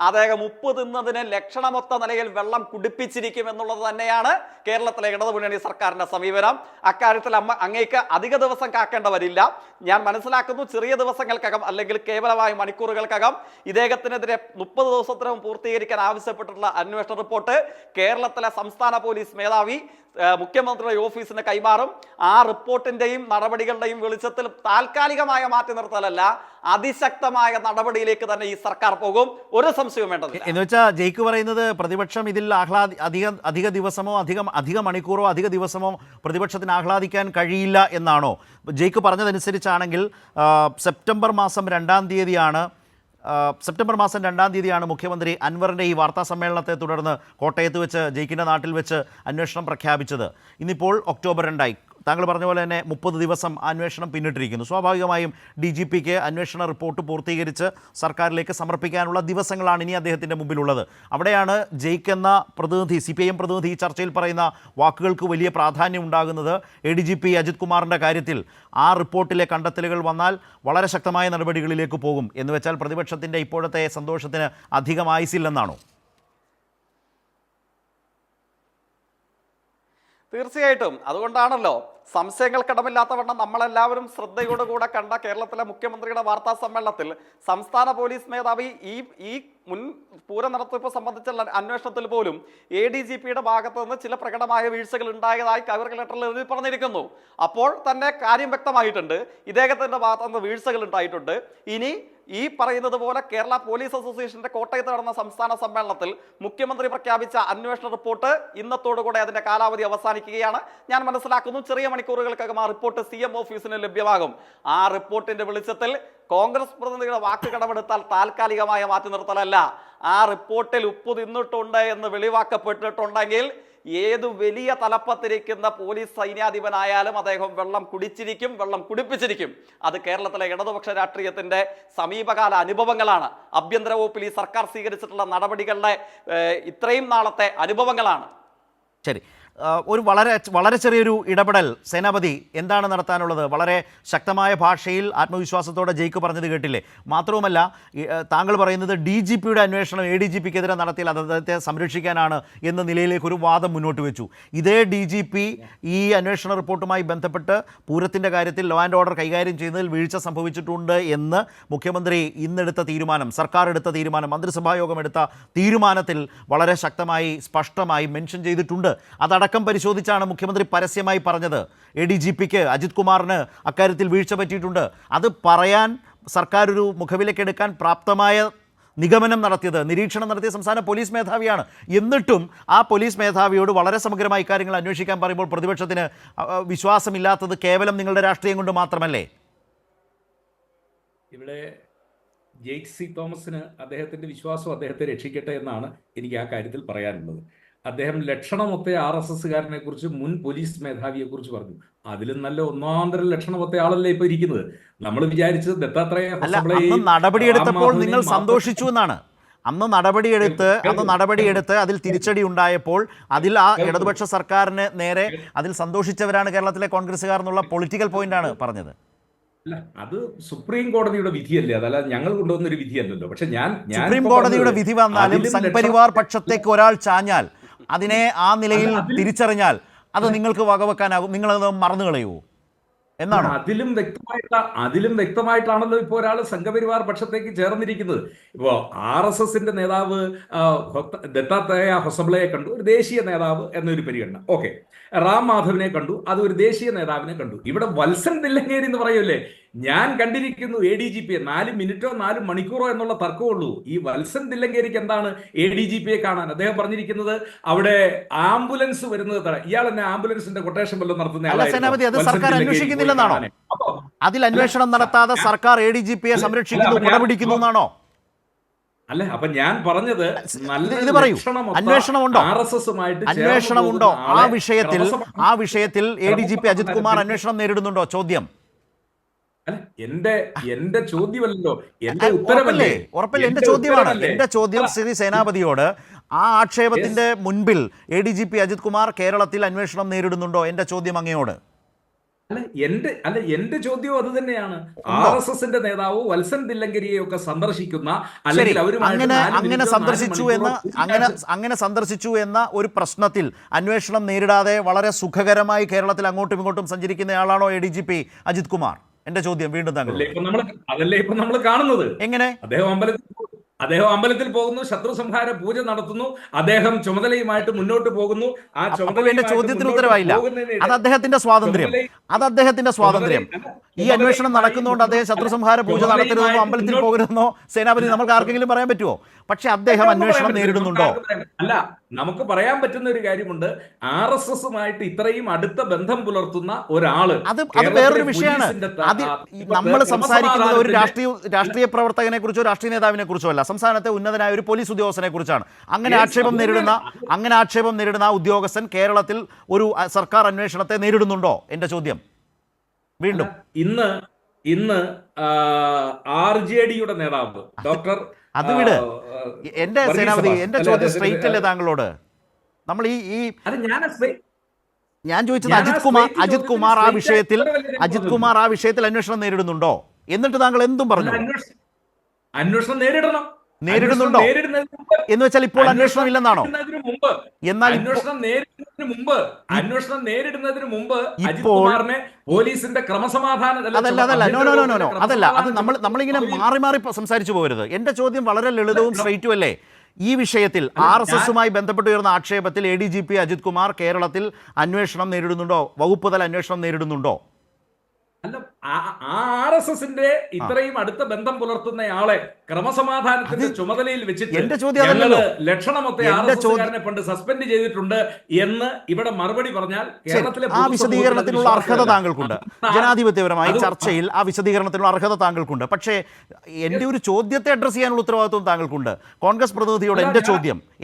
അദ്ദേഹം ഉപ്പ് തിന്നതിന് ലക്ഷണമൊത്ത നിലയിൽ വെള്ളം കുടിപ്പിച്ചിരിക്കും എന്നുള്ളത് തന്നെയാണ് കേരളത്തിലെ ഇടതുമുന്നണി സർക്കാരിന്റെ സമീപനം. അക്കാര്യത്തിൽ അങ്ങേക്ക് അധിക ദിവസം കാക്കേണ്ട വരില്ല. ഞാൻ മനസ്സിലാക്കുന്നു ചെറിയ ദിവസങ്ങൾക്കകം അല്ലെങ്കിൽ കേവലമായ മണിക്കൂറുകൾക്കകം ഇദ്ദേഹത്തിനെതിരെ 30 ദിവസത്തിനകം പൂർത്തീകരിക്കാൻ ആവശ്യപ്പെട്ടിട്ടുള്ള അന്വേഷണ റിപ്പോർട്ട് കേരളത്തിലെ സംസ്ഥാന പോലീസ് മേധാവി മുഖ്യമന്ത്രിയുടെ ഓഫീസിന് കൈമാറും. ആ റിപ്പോർട്ടിന്റെയും നടപടികളുടെയും വെളിച്ചത്തിൽ താൽക്കാലികമായ മാറ്റി നിർത്തലല്ല, അതിശക്തമായ നടപടിയിലേക്ക് തന്നെ ഈ സർക്കാർ പോകും. ഒരു സംശയവും വേണ്ടത് എന്ന് വെച്ചാൽ ജയിക്ക് പറയുന്നത് പ്രതിപക്ഷം ഇതിൽ അധിക ദിവസമോ അധിക മണിക്കൂറോ അധിക ദിവസമോ പ്രതിപക്ഷത്തിന് ആഹ്ലാദിക്കാൻ കഴിയില്ല എന്നാണോ? ജയിക്ക് പറഞ്ഞതനുസരിച്ചാണെങ്കിൽ സെപ്റ്റംബർ മാസം 2-ാം തീയതിയാണ് മുഖ്യമന്ത്രി അൻവറിൻ്റെ ഈ വാർത്താ സമ്മേളനത്തെ തുടർന്ന് കോട്ടയത്ത് വെച്ച് ജയിക്കിൻ്റെ നാട്ടിൽ വെച്ച് അന്വേഷണം പ്രഖ്യാപിച്ചത്. ഇന്നിപ്പോൾ ഒക്ടോബർ 2 താങ്കൾ പറഞ്ഞ പോലെ തന്നെ 30 ദിവസം അന്വേഷണം പിന്നിട്ടിരിക്കുന്നു. സ്വാഭാവികമായും DGPക്ക് അന്വേഷണ റിപ്പോർട്ട് പൂർത്തീകരിച്ച് സർക്കാരിലേക്ക് സമർപ്പിക്കാനുള്ള ദിവസങ്ങളാണ് ഇനി അദ്ദേഹത്തിൻ്റെ മുമ്പിലുള്ളത്. അവിടെയാണ് ജയിക്ക് എന്ന പ്രതിനിധി, CPIM പ്രതിനിധി ഈ ചർച്ചയിൽ പറയുന്ന വാക്കുകൾക്ക് വലിയ പ്രാധാന്യം ഉണ്ടാകുന്നത്. ADGP അജിത് കുമാറിൻ്റെ കാര്യത്തിൽ ആ റിപ്പോർട്ടിലെ കണ്ടെത്തലുകൾ വന്നാൽ വളരെ ശക്തമായ നടപടികളിലേക്ക് പോകും എന്ന് വെച്ചാൽ പ്രതിപക്ഷത്തിൻ്റെ ഇപ്പോഴത്തെ സന്തോഷത്തിന് അധികം ആയുസില്ലെന്നാണോ? തീർച്ചയായിട്ടും. അതുകൊണ്ടാണല്ലോ സംശയങ്ങൾക്കിടമില്ലാത്തവണ്ണം നമ്മളെല്ലാവരും ശ്രദ്ധയോടുകൂടെ കണ്ട കേരളത്തിലെ മുഖ്യമന്ത്രിയുടെ വാർത്താ സമ്മേളനത്തിൽ സംസ്ഥാന പോലീസ് മേധാവി ഈ മുൻ പൂരം നടത്തിപ്പ് സംബന്ധിച്ചുള്ള അന്വേഷണത്തിൽ പോലും ADGPയുടെ ഭാഗത്ത് നിന്ന് ചില പ്രകടമായ വീഴ്ചകൾ ഉണ്ടായതായി കവറിംഗ് ലെറ്ററിൽ എഴുതി പറഞ്ഞിരിക്കുന്നു. അപ്പോൾ തന്നെ കാര്യം വ്യക്തമായിട്ടുണ്ട്, ഇദ്ദേഹത്തിന്റെ ഭാഗത്ത് നിന്ന് വീഴ്ചകൾ ഉണ്ടായിട്ടുണ്ട്. ഇനി ഈ പറയുന്നത് പോലെ കേരള പോലീസ് അസോസിയേഷന്റെ കോട്ടയത്ത് നടന്ന സംസ്ഥാന സമ്മേളനത്തിൽ മുഖ്യമന്ത്രി പ്രഖ്യാപിച്ച അന്വേഷണ റിപ്പോർട്ട് ഇന്നത്തോടുകൂടെ അതിന്റെ കാലാവധി അവസാനിക്കുകയാണ്. ഞാൻ മനസ്സിലാക്കുന്നു ചെറിയ മണിക്കൂറുകൾക്കകം ആ റിപ്പോർട്ട് CM ഓഫീസിന് ലഭ്യമാകും. ആ റിപ്പോർട്ടിന്റെ വെളിച്ചത്തിൽ കോൺഗ്രസ് പ്രതിനിധിയുടെ വാക്ക് കടമെടുത്താൽ താൽക്കാലികമായ മാറ്റി നിർത്തലല്ല, ആ റിപ്പോർട്ടിൽ ഉപ്പ് തിന്നിട്ടുണ്ട് എന്ന് വെളിവാക്കപ്പെട്ടിട്ടുണ്ടെങ്കിൽ ഏതു വലിയ തലപ്പത്തിരിക്കുന്ന പോലീസ് സൈന്യാധിപനായാലും അദ്ദേഹം വെള്ളം കുടിച്ചിരിക്കും, വെള്ളം കുടിപ്പിച്ചിരിക്കും. അത് കേരളത്തിലെ ഇടതുപക്ഷ രാഷ്ട്രീയത്തിന്റെ സമീപകാല അനുഭവങ്ങളാണ്. ആഭ്യന്തര വകുപ്പിൽ ഈ സർക്കാർ സ്വീകരിച്ചിട്ടുള്ള നടപടികളുടെ ഇത്രയും നാളത്തെ അനുഭവങ്ങളാണ്. ശരി, ഒരു വളരെ വളരെ ചെറിയൊരു ഇടപെടൽ സേനാപതി എന്താണ് നടത്താനുള്ളത്? വളരെ ശക്തമായ ഭാഷയിൽ ആത്മവിശ്വാസത്തോടെ ജയിക്ക് പറഞ്ഞത് കേട്ടില്ലേ? മാത്രവുമല്ല താങ്കൾ പറയുന്നത് DGPയുടെ അന്വേഷണം ADGPക്കെതിരെ നടത്തിയാൽ അത് അദ്ദേഹത്തെ സംരക്ഷിക്കാനാണ് എന്ന നിലയിലേക്ക് ഒരു വാദം മുന്നോട്ട് വെച്ചു. ഇതേ DGP ഈ അന്വേഷണ റിപ്പോർട്ടുമായി ബന്ധപ്പെട്ട് പൂരത്തിൻ്റെ കാര്യത്തിൽ ലോ ആൻഡ് ഓർഡർ കൈകാര്യം ചെയ്യുന്നതിൽ വീഴ്ച സംഭവിച്ചിട്ടുണ്ട് എന്ന് മുഖ്യമന്ത്രി ഇന്നെടുത്ത തീരുമാനം, സർക്കാർ എടുത്ത തീരുമാനം, മന്ത്രിസഭാ യോഗം എടുത്ത തീരുമാനത്തിൽ വളരെ ശക്തമായി സ്പഷ്ടമായി മെൻഷൻ ചെയ്തിട്ടുണ്ട്. അതടക്കം പരിശോധിച്ചാണ് മുഖ്യമന്ത്രി പരസ്യമായി പറഞ്ഞത് ADGPക്ക് അജിത് കുമാറിന് അക്കാര്യത്തിൽ വീഴ്ച പറ്റിയിട്ടുണ്ട്. അത് പറയാൻ സർക്കാർ ഒരു മുഖവിലക്കെടുക്കാൻ പ്രാപ്തമായ നിഗമനം നടത്തിയത്, നിരീക്ഷണം നടത്തിയ സംസ്ഥാന പോലീസ് മേധാവിയാണ്. എന്നിട്ടും ആ പോലീസ് മേധാവിയോട് വളരെ സമഗ്രമായി കാര്യങ്ങൾ അന്വേഷിക്കാൻ പറയുമ്പോൾ പ്രതിപക്ഷത്തിന് വിശ്വാസമില്ലാത്തത് കേവലം നിങ്ങളുടെ രാഷ്ട്രീയം കൊണ്ട് മാത്രമല്ലേ? ഇവിടെ ജെയ്ക്ക് സി തോമസിന് അദ്ദേഹത്തിന്റെ വിശ്വാസം അദ്ദേഹത്തെ രക്ഷിക്കട്ടെ എന്നാണ് എനിക്ക് ആ കാര്യത്തിൽ പറയാനുള്ളത്. അദ്ദേഹം ലക്ഷണമൊത്ത RSSകാരനെ കുറിച്ച്, മുൻ പോലീസ് മേധാവിയെ കുറിച്ച് പറഞ്ഞു. അതിലും നല്ല ഒന്നാന്തരം ലക്ഷണമൊത്ത ആളല്ലേ ഇപ്പൊ ഇരിക്കുന്നത്. നമ്മൾ വിചാരിച്ചത് ദത്താത്രേയ നടപടിയെടുത്തപ്പോൾ നിങ്ങൾ സന്തോഷിച്ചു എന്നാണ്. അന്ന് നടപടിയെടുത്ത് അതിൽ തിരിച്ചടി ഉണ്ടായപ്പോൾ അതിൽ ആ ഇടതുപക്ഷ സർക്കാരിന് നേരെ അതിൽ സന്തോഷിച്ചവരാണ് കേരളത്തിലെ കോൺഗ്രസ്സുകാർ എന്നുള്ള പൊളിറ്റിക്കൽ പോയിന്റാണ് പറഞ്ഞത്. അല്ല, അത് സുപ്രീം കോടതിയുടെ വിധിയല്ലേ, അതല്ല ഞങ്ങൾ കൊണ്ടുവന്നൊരു വിധിയല്ലല്ലോ. പക്ഷെ സുപ്രീം കോടതിയുടെ വിധി വന്നാലും സംഘപരിവാർ പക്ഷത്തേക്ക് ഒരാൾ ചാഞ്ഞാൽ, അതിനെ ആ നിലയിൽ തിരിച്ചറിഞ്ഞാൽ അത് നിങ്ങൾക്ക് വകവെക്കാനാകും? നിങ്ങളത് മറന്നു കളയുമോ എന്നാണ്? അതിലും വ്യക്തമായിട്ടാണല്ലോ ഇപ്പൊ ഒരാൾ സംഘപരിവാർ പക്ഷത്തേക്ക് ചേർന്നിരിക്കുന്നത്. ഇപ്പോ RSSന്റെ നേതാവ് ദത്താത്രേയ ഹൊസബ്ലയെ കണ്ടു, ഒരു ദേശീയ നേതാവ് എന്നൊരു പരിഗണന. ഓക്കെ, റാം മാധവിനെ കണ്ടു, അത് ഒരു ദേശീയ നേതാവിനെ കണ്ടു. ഇവിടെ വത്സൻ തില്ലങ്കേരി എന്ന് പറയൂലേ, ഞാൻ കണ്ടിരിക്കുന്നു ADGPയെ 4 മിനിറ്റോ 4 മണിക്കൂറോ എന്നുള്ള തർക്കമുള്ളൂ. ഈ വത്സൻ തില്ലങ്കേരിക്ക് എന്താണ് ADGPയെ കാണാൻ? അദ്ദേഹം പറഞ്ഞിരിക്കുന്നത് അവിടെ ആംബുലൻസ് വരുന്നത് ഇയാൾ എന്നെ ആംബുലൻസിന്റെ കൊട്ടേഷൻ വല്ലതും നടത്തുന്ന സർക്കാർ അന്വേഷിക്കുന്നില്ലെന്നാണോ? അതിൽ അന്വേഷണം നടത്താതെ സർക്കാർ ADGPയെ സംരക്ഷിക്കുന്നു, കുടപിടിക്കുന്നു എന്നാണോ? അല്ല, അപ്പൊ ഞാൻ പറഞ്ഞത് അന്വേഷണമുണ്ടോ? ആ വിഷയത്തിൽ ADGP അജിത് കുമാർ അന്വേഷണം നേരിടുന്നുണ്ടോ? ചോദ്യം. അല്ല, എന്റെ ചോദ്യമല്ലല്ലോ, എന്റെ ഉത്തരവല്ലേ? ഉറപ്പല്ലേ, എന്റെ ചോദ്യമാണ്. എന്റെ ചോദ്യം ശ്രീ സേനാപതിയോട്, ആ ആക്ഷേപത്തിന്റെ മുൻപിൽ ADGP അജിത് കുമാർ കേരളത്തിൽ അന്വേഷണം നേരിടുന്നുണ്ടോ? എന്റെ ചോദ്യം അങ്ങയോട്. എന്റെ ചോദ്യവും അത് തന്നെയാണ്. RSSന്റെ നേതാവ് വത്സൻ തില്ലങ്കരിയെ ഒക്കെ സന്ദർശിക്കുന്ന, അല്ലെങ്കിൽ അങ്ങനെ സന്ദർശിച്ചു എന്ന ഒരു പ്രശ്നത്തിൽ അന്വേഷണം നേരിടാതെ വളരെ സുഖകരമായി കേരളത്തിൽ അങ്ങോട്ടും ഇങ്ങോട്ടും സഞ്ചരിക്കുന്നയാളാണോ ADGP അജിത് കുമാർ? എന്റെ ചോദ്യം വീണ്ടും താങ്കൾ. അതല്ലേ ഇപ്പൊ നമ്മൾ കാണുന്നത്. എങ്ങനെ? അദ്ദേഹം അമ്പലത്തിൽ പോകുന്നു, ശത്രു സംഹാര പൂജ നടത്തുന്നു, അദ്ദേഹം ചുമതലയുമായിട്ട് മുന്നോട്ട് പോകുന്നു. ആ എന്റെ ചോദ്യത്തിന് ഉത്തരവായില്ല. അത് അദ്ദേഹത്തിന്റെ സ്വാതന്ത്ര്യം. ഈ അന്വേഷണം നടക്കുന്നതുകൊണ്ട് അദ്ദേഹം ശത്രു സംഹാര പൂജ നടത്തരുതെന്നോ അമ്പലത്തിൽ പോകരുതെന്നോ സേനാപതി നമുക്ക് ആർക്കെങ്കിലും പറയാൻ പറ്റുമോ? പക്ഷെ അദ്ദേഹം അന്വേഷണം നേരിടുന്നുണ്ടോ? അല്ല, നമുക്ക് പറയാൻ പറ്റുന്ന ഒരു കാര്യമുണ്ട്. RSSുമായിട്ട് ഇത്രയും അടുത്ത ബന്ധം പുലർത്തുന്ന ഒരാള്, അത് വേറൊരു വിഷയമാണ്. നമ്മൾ സംസാരിക്കുന്നത് ഒരു രാഷ്ട്രീയ പ്രവർത്തകനെ കുറിച്ചോ രാഷ്ട്രീയ നേതാവിനെ കുറിച്ചോ അല്ല, സംസ്ഥാനത്തെ ഉന്നതനായ ഒരു പോലീസ് ഉദ്യോഗസ്ഥനെ കുറിച്ചാണ്. അങ്ങനെ ആക്ഷേപം നേരിടുന്ന ആ ഉദ്യോഗസ്ഥൻ കേരളത്തിൽ ഒരു സർക്കാർ അന്വേഷണത്തെ നേരിടുന്നുണ്ടോ? എന്റെ ചോദ്യം വീണ്ടും. ഇന്ന് RJDയുടെ നേതാവ് ഡോക്ടർ, അത് വിട്. എന്റെ സേനാപതി, എന്റെ ചോദ്യം സ്ട്രെയിറ്റ് അല്ലേ താങ്കളോട്? നമ്മൾ ഞാൻ ചോദിച്ചത് അജിത് കുമാർ ആ വിഷയത്തിൽ അന്വേഷണം നേരിടുന്നുണ്ടോ? എന്നിട്ട് താങ്കൾ എന്തും പറഞ്ഞു. അന്വേഷണം നേരിടുന്നുണ്ടോ എന്ന് വെച്ചാൽ ഇപ്പോൾ അന്വേഷണം ഇല്ലെന്നാണോ? എന്നാൽ അന്വേഷണം നേരിടുന്നതിന് മുമ്പ് അജിത് കുമാറിനെ പോലീസിന്റെ ക്രമസമാധാനം അതല്ല, അത് നമ്മളിങ്ങനെ മാറി സംസാരിച്ചു പോകരുത്. എന്റെ ചോദ്യം വളരെ ലളിതവും സ്ട്രെയിറ്റും അല്ലേ? ഈ വിഷയത്തിൽ RSSുമായി ബന്ധപ്പെട്ട് ഉയർന്ന ആക്ഷേപത്തിൽ ADGP അജിത് കുമാർ കേരളത്തിൽ അന്വേഷണം നേരിടുന്നുണ്ടോ? വകുപ്പ് തല അന്വേഷണം നേരിടുന്നുണ്ടോ? അല്ല, RSSന്റെ ഇത്രയും അടുത്ത ബന്ധം പുലർത്തുന്നയാളെ ക്രമസമാധാനത്തിന്റെ ചുമതലയിൽ വെച്ചിട്ട് ലക്ഷണമൊത്ത RSSകാരനെ പണ്ട് സസ്പെൻഡ് ചെയ്തിട്ടുണ്ട് എന്ന് ഇവിടെ മറുപടി പറഞ്ഞാൽ കേരളത്തിലെ ആ വിശദീകരണത്തിനുള്ള അർഹത താങ്കൾക്കുണ്ട്. ജനാധിപത്യപരമായി ചർച്ചയിൽ ആ വിശദീകരണത്തിനുള്ള അർഹത താങ്കൾക്കുണ്ട്. പക്ഷേ എന്റെ ഒരു ചോദ്യത്തെ അഡ്രസ് ചെയ്യാനുള്ള ഉത്തരവാദിത്വം താങ്കൾക്കുണ്ട്. കോൺഗ്രസ് പ്രതിനിധിയോട്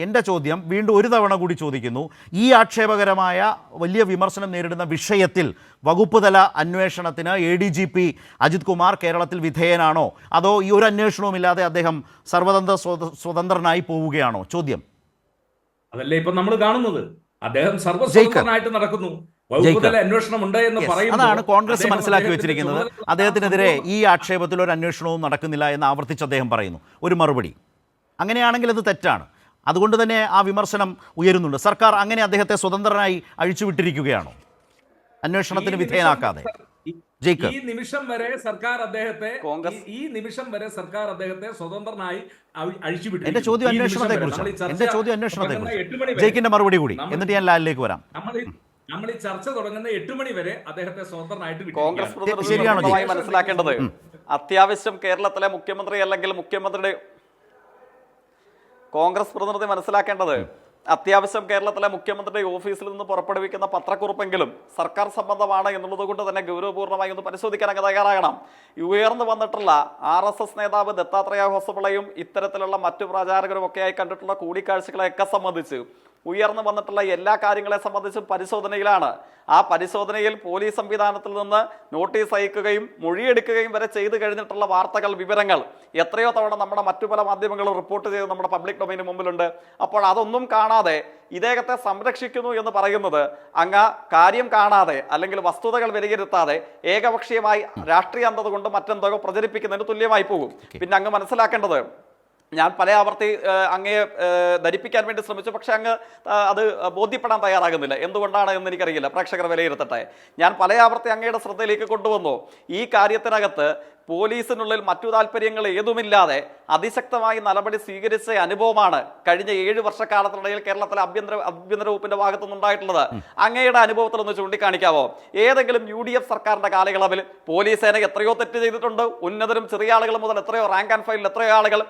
എന്റെ ചോദ്യം വീണ്ടും ഒരു തവണ കൂടി ചോദിക്കുന്നു. ഈ ആക്ഷേപകരമായ വലിയ വിമർശനം നേരിടുന്ന വിഷയത്തിൽ വകുപ്പ് തല അന്വേഷണത്തിന് ADGP അജിത് കുമാർ കേരളത്തിൽ വിധേയനാണോ? അതോ ഈ ഒരു അന്വേഷണവുമില്ലാതെ അദ്ദേഹം സ്വതന്ത്രനായി പോവുകയാണോ? ചോദ്യം അതല്ലേ ഇപ്പൊ നമ്മൾ കാണുന്നത്. അദ്ദേഹം സർവ്വസ്വതന്ത്രനായിട്ട് നടക്കുന്നു. വകുപ്പ് തല അന്വേഷണം ഉണ്ട് എന്ന് പറയുമ്പോൾ അതാണ് കോൺഗ്രസ് അദ്ദേഹം മനസ്സിലാക്കി അദ്ദേഹത്തിന്റെ വെച്ചിരിക്കുന്നത്. ചുമതല അദ്ദേഹത്തിനെതിരെ ഈ ആക്ഷേപത്തിൽ ഒരു അന്വേഷണവും നടക്കുന്നില്ല എന്ന് ആവർത്തിച്ച് അദ്ദേഹം പറയുന്നു. ഒരു മറുപടി അങ്ങനെയാണെങ്കിൽ അത് തെറ്റാണ്. അതുകൊണ്ട് തന്നെ ആ വിമർശനം ഉയരുന്നുണ്ട്. സർക്കാർ അങ്ങനെ അദ്ദേഹത്തെ സ്വതന്ത്രനായി അഴിച്ചുവിട്ടിരിക്കുകയാണോ അന്വേഷണത്തിന് വിധേയനാക്കാതെ? ജയിക്ക് ഈ നിമിഷം വരെ സർക്കാർ അദ്ദേഹത്തെ സ്വതന്ത്രനായി അഴിച്ചുവിട്ടു. എന്റെ ചോദ്യം അന്വേഷണത്തെക്കുറിച്ച് ജയിക്കിന്റെ മറുപടി കൂടി, എന്നിട്ട് ഞാൻ ലാലിലേക്ക് വരാം. നമ്മൾ ഈ ചർച്ച തുടങ്ങുന്ന 8 മണി വരെ അദ്ദേഹത്തെ സ്വതന്ത്രനായിട്ട് കോൺഗ്രസ് ശരിയാണോ പ്രതിനിധി മനസ്സിലാക്കേണ്ടത് അത്യാവശ്യം കേരളത്തിലെ മുഖ്യമന്ത്രി അല്ലെങ്കിൽ മുഖ്യമന്ത്രിയുടെ കോൺഗ്രസ് പ്രതിനിധി മനസ്സിലാക്കേണ്ടത് അത്യാവശ്യം കേരളത്തിലെ മുഖ്യമന്ത്രിയുടെ ഓഫീസിൽ നിന്ന് പുറപ്പെടുവിക്കുന്ന പത്രക്കുറിപ്പെങ്കിലും സർക്കാർ സംബന്ധമാണ് എന്നുള്ളത് കൊണ്ട് തന്നെ ഗൗരവപൂർണ്ണമായി ഒന്ന് പരിശോധിക്കാൻ അങ്ങ് തയ്യാറാകണം. ഉയർന്നു വന്നിട്ടുള്ള RSS നേതാവ് ദത്താത്രേയ ഹോസപിള്ളയും ഇത്തരത്തിലുള്ള മറ്റു പ്രചാരകരും ഒക്കെയായി കണ്ടിട്ടുള്ള കൂടിക്കാഴ്ചകളെയൊക്കെ സംബന്ധിച്ച് ഉയർന്നു വന്നിട്ടുള്ള എല്ലാ കാര്യങ്ങളെ സംബന്ധിച്ചും പരിശോധനയിലാണ്. ആ പരിശോധനയിൽ പോലീസ് സംവിധാനത്തിൽ നിന്ന് നോട്ടീസ് അയക്കുകയും മൊഴിയെടുക്കുകയും വരെ ചെയ്തു കഴിഞ്ഞിട്ടുള്ള വാർത്തകൾ, വിവരങ്ങൾ എത്രയോ തവണ നമ്മുടെ മറ്റു പല മാധ്യമങ്ങളും റിപ്പോർട്ട് ചെയ്ത് നമ്മുടെ പബ്ലിക് ഡൊമൈന് മുമ്പിലുണ്ട്. അപ്പോൾ അതൊന്നും കാണാതെ ഇദ്ദേഹത്തെ സംരക്ഷിക്കുന്നു എന്ന് പറയുന്നത് അങ്ങ് കാര്യം കാണാതെ അല്ലെങ്കിൽ വസ്തുതകൾ വിലയിരുത്താതെ ഏകപക്ഷീയമായി രാഷ്ട്രീയ അന്ധത കൊണ്ട് മറ്റെന്തോ പ്രചരിപ്പിക്കുന്നതിന് തുല്യമായി പോകും. പിന്നെ അങ്ങ് മനസ്സിലാക്കേണ്ടത്, ഞാൻ പല ആവർത്തി അങ്ങയെ ധരിപ്പിക്കാൻ വേണ്ടി ശ്രമിച്ചു, പക്ഷെ അങ്ങ് അത് ബോധ്യപ്പെടാൻ തയ്യാറാകുന്നില്ല. എന്തുകൊണ്ടാണ് എന്ന് എനിക്കറിയില്ല, പ്രേക്ഷകർ വിലയിരുത്തട്ടെ. ഞാൻ പല ആവർത്തി അങ്ങയുടെ ശ്രദ്ധയിലേക്ക് കൊണ്ടുവന്നു. ഈ കാര്യത്തിനകത്ത് പോലീസിനുള്ളിൽ മറ്റു താല്പര്യങ്ങൾ ഏതുമില്ലാതെ അതിശക്തമായി നടപടി സ്വീകരിച്ച അനുഭവമാണ് കഴിഞ്ഞ 7 വർഷക്കാലത്തിനിടയിൽ കേരളത്തിലെ ആഭ്യന്തര വകുപ്പിന്റെ ഭാഗത്തുനിന്നുണ്ടായിട്ടുള്ളത്. അങ്ങയുടെ അനുഭവത്തിൽ ഒന്ന് ചൂണ്ടിക്കാണിക്കാവോ? ഏതെങ്കിലും UDF സർക്കാരിന്റെ കാലയളവിൽ പോലീസ് സേന എത്രയോ തെറ്റ് ചെയ്തിട്ടുണ്ട്. ഉന്നതരും ചെറിയ ആളുകൾ മുതൽ എത്രയോ റാങ്ക് ആൻഡ് ഫയലിൽ എത്രയോ ആളുകൾ.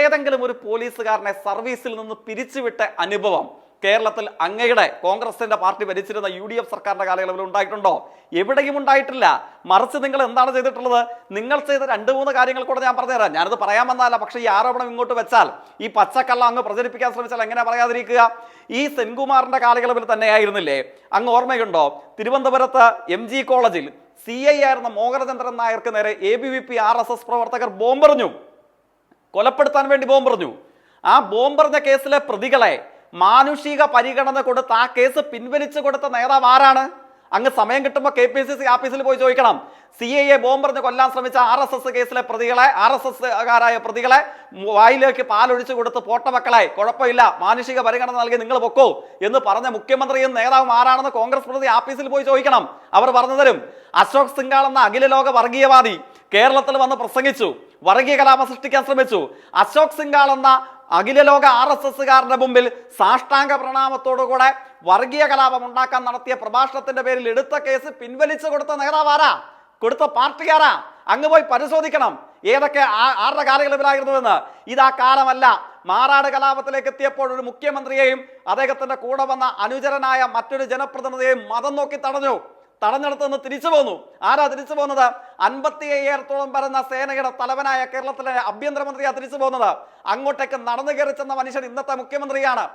ഏതെങ്കിലും ഒരു പോലീസുകാരനെ സർവീസിൽ നിന്ന് പിരിച്ചുവിട്ട അനുഭവം കേരളത്തിൽ അങ്ങയുടെ കോൺഗ്രസിന്റെ പാർട്ടി ഭരിച്ചിരുന്ന UDF സർക്കാരിന്റെ കാലയളവിൽ ഉണ്ടായിട്ടുണ്ടോ? എവിടെയും ഉണ്ടായിട്ടില്ല. മറിച്ച് നിങ്ങൾ എന്താണ് ചെയ്തിട്ടുള്ളത്? നിങ്ങൾ ചെയ്ത 2-3 കാര്യങ്ങൾ കൂടെ ഞാൻ പറഞ്ഞുതരാം. ഞാനത് പറയാമെന്നല്ല, പക്ഷേ ഈ ആരോപണം ഇങ്ങോട്ട് വെച്ചാൽ, ഈ പച്ചക്കള്ള അങ്ങ് പ്രചരിപ്പിക്കാൻ ശ്രമിച്ചാൽ എങ്ങനെ പറയാതിരിക്കുക? ഈ സെൻകുമാറിന്റെ കാലയളവിൽ തന്നെയായിരുന്നില്ലേ, അങ്ങ് ഓർമ്മയുണ്ടോ, തിരുവനന്തപുരത്ത് MG കോളേജിൽ CI ആയിരുന്ന മോഹനചന്ദ്രൻ നായർക്ക് നേരെ ABVP RSS പ്രവർത്തകർ ബോംബെറിഞ്ഞു, കൊലപ്പെടുത്താൻ വേണ്ടി ബോംബെറിഞ്ഞു. ആ ബോംബെറിഞ്ഞ കേസിലെ പ്രതികളെ മാനുഷിക പരിഗണന കൊടുത്ത് ആ കേസ് പിൻവലിച്ചു കൊടുത്ത നേതാവ് ആരാണ്? അങ്ങ് സമയം കിട്ടുമ്പോൾ KPCC ഓഫീസിൽ പോയി ചോദിക്കണം. CIയെ ബോംബെറിഞ്ഞ് കൊല്ലാൻ ശ്രമിച്ച RSS കേസിലെ പ്രതികളെ, RSSകാരായ പ്രതികളെ വായിലേക്ക് പാലൊഴിച്ചു കൊടുത്ത് പോട്ട മക്കളെ, കുഴപ്പമില്ല, മാനുഷിക പരിഗണന നൽകി നിങ്ങൾ പൊക്കോ എന്ന് പറഞ്ഞ മുഖ്യമന്ത്രിയും നേതാവും ആരാണെന്ന് കോൺഗ്രസ് പ്രതിനിധി ഓഫീസിൽ പോയി ചോദിക്കണം. അവർ പറഞ്ഞു തരും. അശോക് സിംഗാൾ എന്ന അഖില ലോക വർഗീയവാദി കേരളത്തിൽ വന്ന് പ്രസംഗിച്ചു, വർഗീയ കലാപം സൃഷ്ടിക്കാൻ ശ്രമിച്ചു. അശോക് സിംഗാൾ എന്ന അഖില ലോക RSSകാരന്റെ മുമ്പിൽ സാഷ്ടാംഗ പ്രണാമത്തോടുകൂടെ വർഗീയ കലാപം ഉണ്ടാക്കാൻ നടത്തിയ പ്രഭാഷണത്തിന്റെ പേരിൽ എടുത്ത കേസ് പിൻവലിച്ചു കൊടുത്ത നേതാവാരാ? കൊടുത്ത പാർട്ടിയാരാ? അങ്ങ് പോയി പരിശോധിക്കണം ഏതൊക്കെ ആരുടെ കാലയളവിലായിരുന്നുവെന്ന്. ഇതാ കാലമല്ല. മാറാട് കലാപത്തിലേക്ക് എത്തിയപ്പോൾ ഒരു മുഖ്യമന്ത്രിയെയും അദ്ദേഹത്തിന്റെ കൂടെ വന്ന അനുചരനായ മറ്റൊരു ജനപ്രതിനിധിയെയും മതം നോക്കി തടഞ്ഞെടുത്ത് നിന്ന് തിരിച്ചു പോന്നു. ആരാ തിരിച്ചു പോകുന്നത്? 55,000-ഓളം വരുന്ന സേനയുടെ തലവനായ കേരളത്തിലെ ആഭ്യന്തരമന്ത്രിയാ തിരിച്ചു പോകുന്നത്. അങ്ങോട്ടേക്ക് നടന്നു കയറി ചെന്ന മനുഷ്യൻ ഇന്നത്തെ മുഖ്യമന്ത്രിയാണ്.